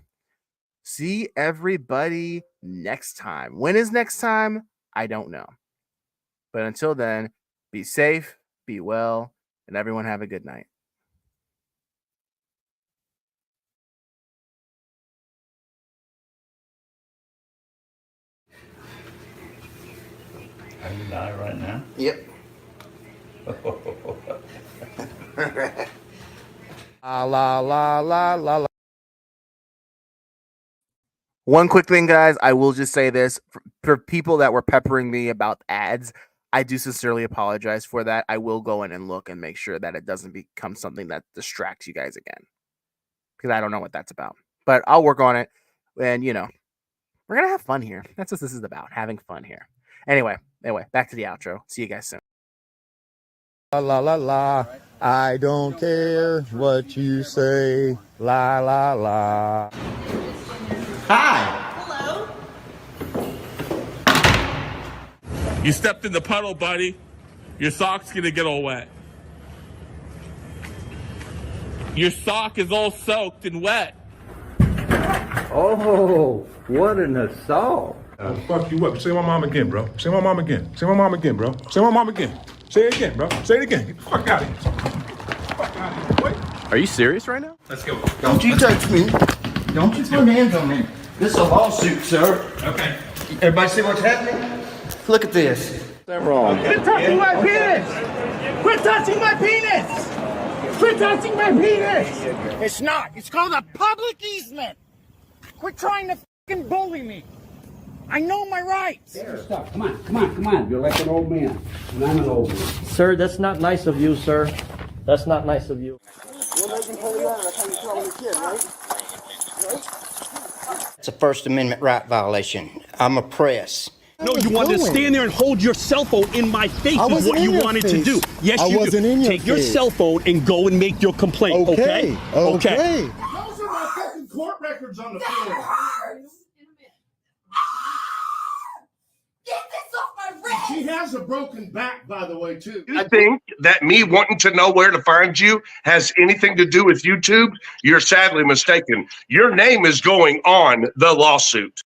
see everybody next time. When is next time? I don't know. But until then, be safe, be well, and everyone have a good night. Are you live right now? Yep. La. One quick thing, guys. I will just say this. For people that were peppering me about ads, I do sincerely apologize for that. I will go in and look and make sure that it doesn't become something that distracts you guys again. Because I don't know what that's about. But I'll work on it. And, we're going to have fun here. That's what this is about, having fun here. Anyway, back to the outro. See you guys soon. La. I don't care what you say. La. Hi. Hello. You stepped in the puddle, buddy. Your sock's gonna get all wet. Your sock is all soaked and wet. Oh, what an assault. Fuck you up. Say my mom again, bro. Say my mom again. Say my mom again, bro. Say my mom again. Say it again, bro. Say it again. Get the fuck out of here. Fuck out of here. Wait. Are you serious right now? Let's go. Don't you touch me. Don't you put hands on me. This is a lawsuit, sir. Okay. Everybody see what's happening? Look at this. They're wrong. Quit touching my penis! Quit touching my penis! Quit touching my penis! It's not. It's called a public easement. Quit trying to fucking bully me. I know my rights. Stop. Come on. You're like an old man. And I'm an old man. Sir, that's not nice of you, sir. That's not nice of you. It's a First Amendment right violation. I'm a press. No, you wanted to stand there and hold your cell phone in my face is what you wanted to do. Yes, you do. Take your cell phone and go and make your complaint, okay? Okay. Those are my fucking court records on the floor. Get this off my wrist! She has a broken back, by the way, too. You think that me wanting to know where to find you has anything to do with YouTube? You're sadly mistaken. Your name is going on the lawsuit.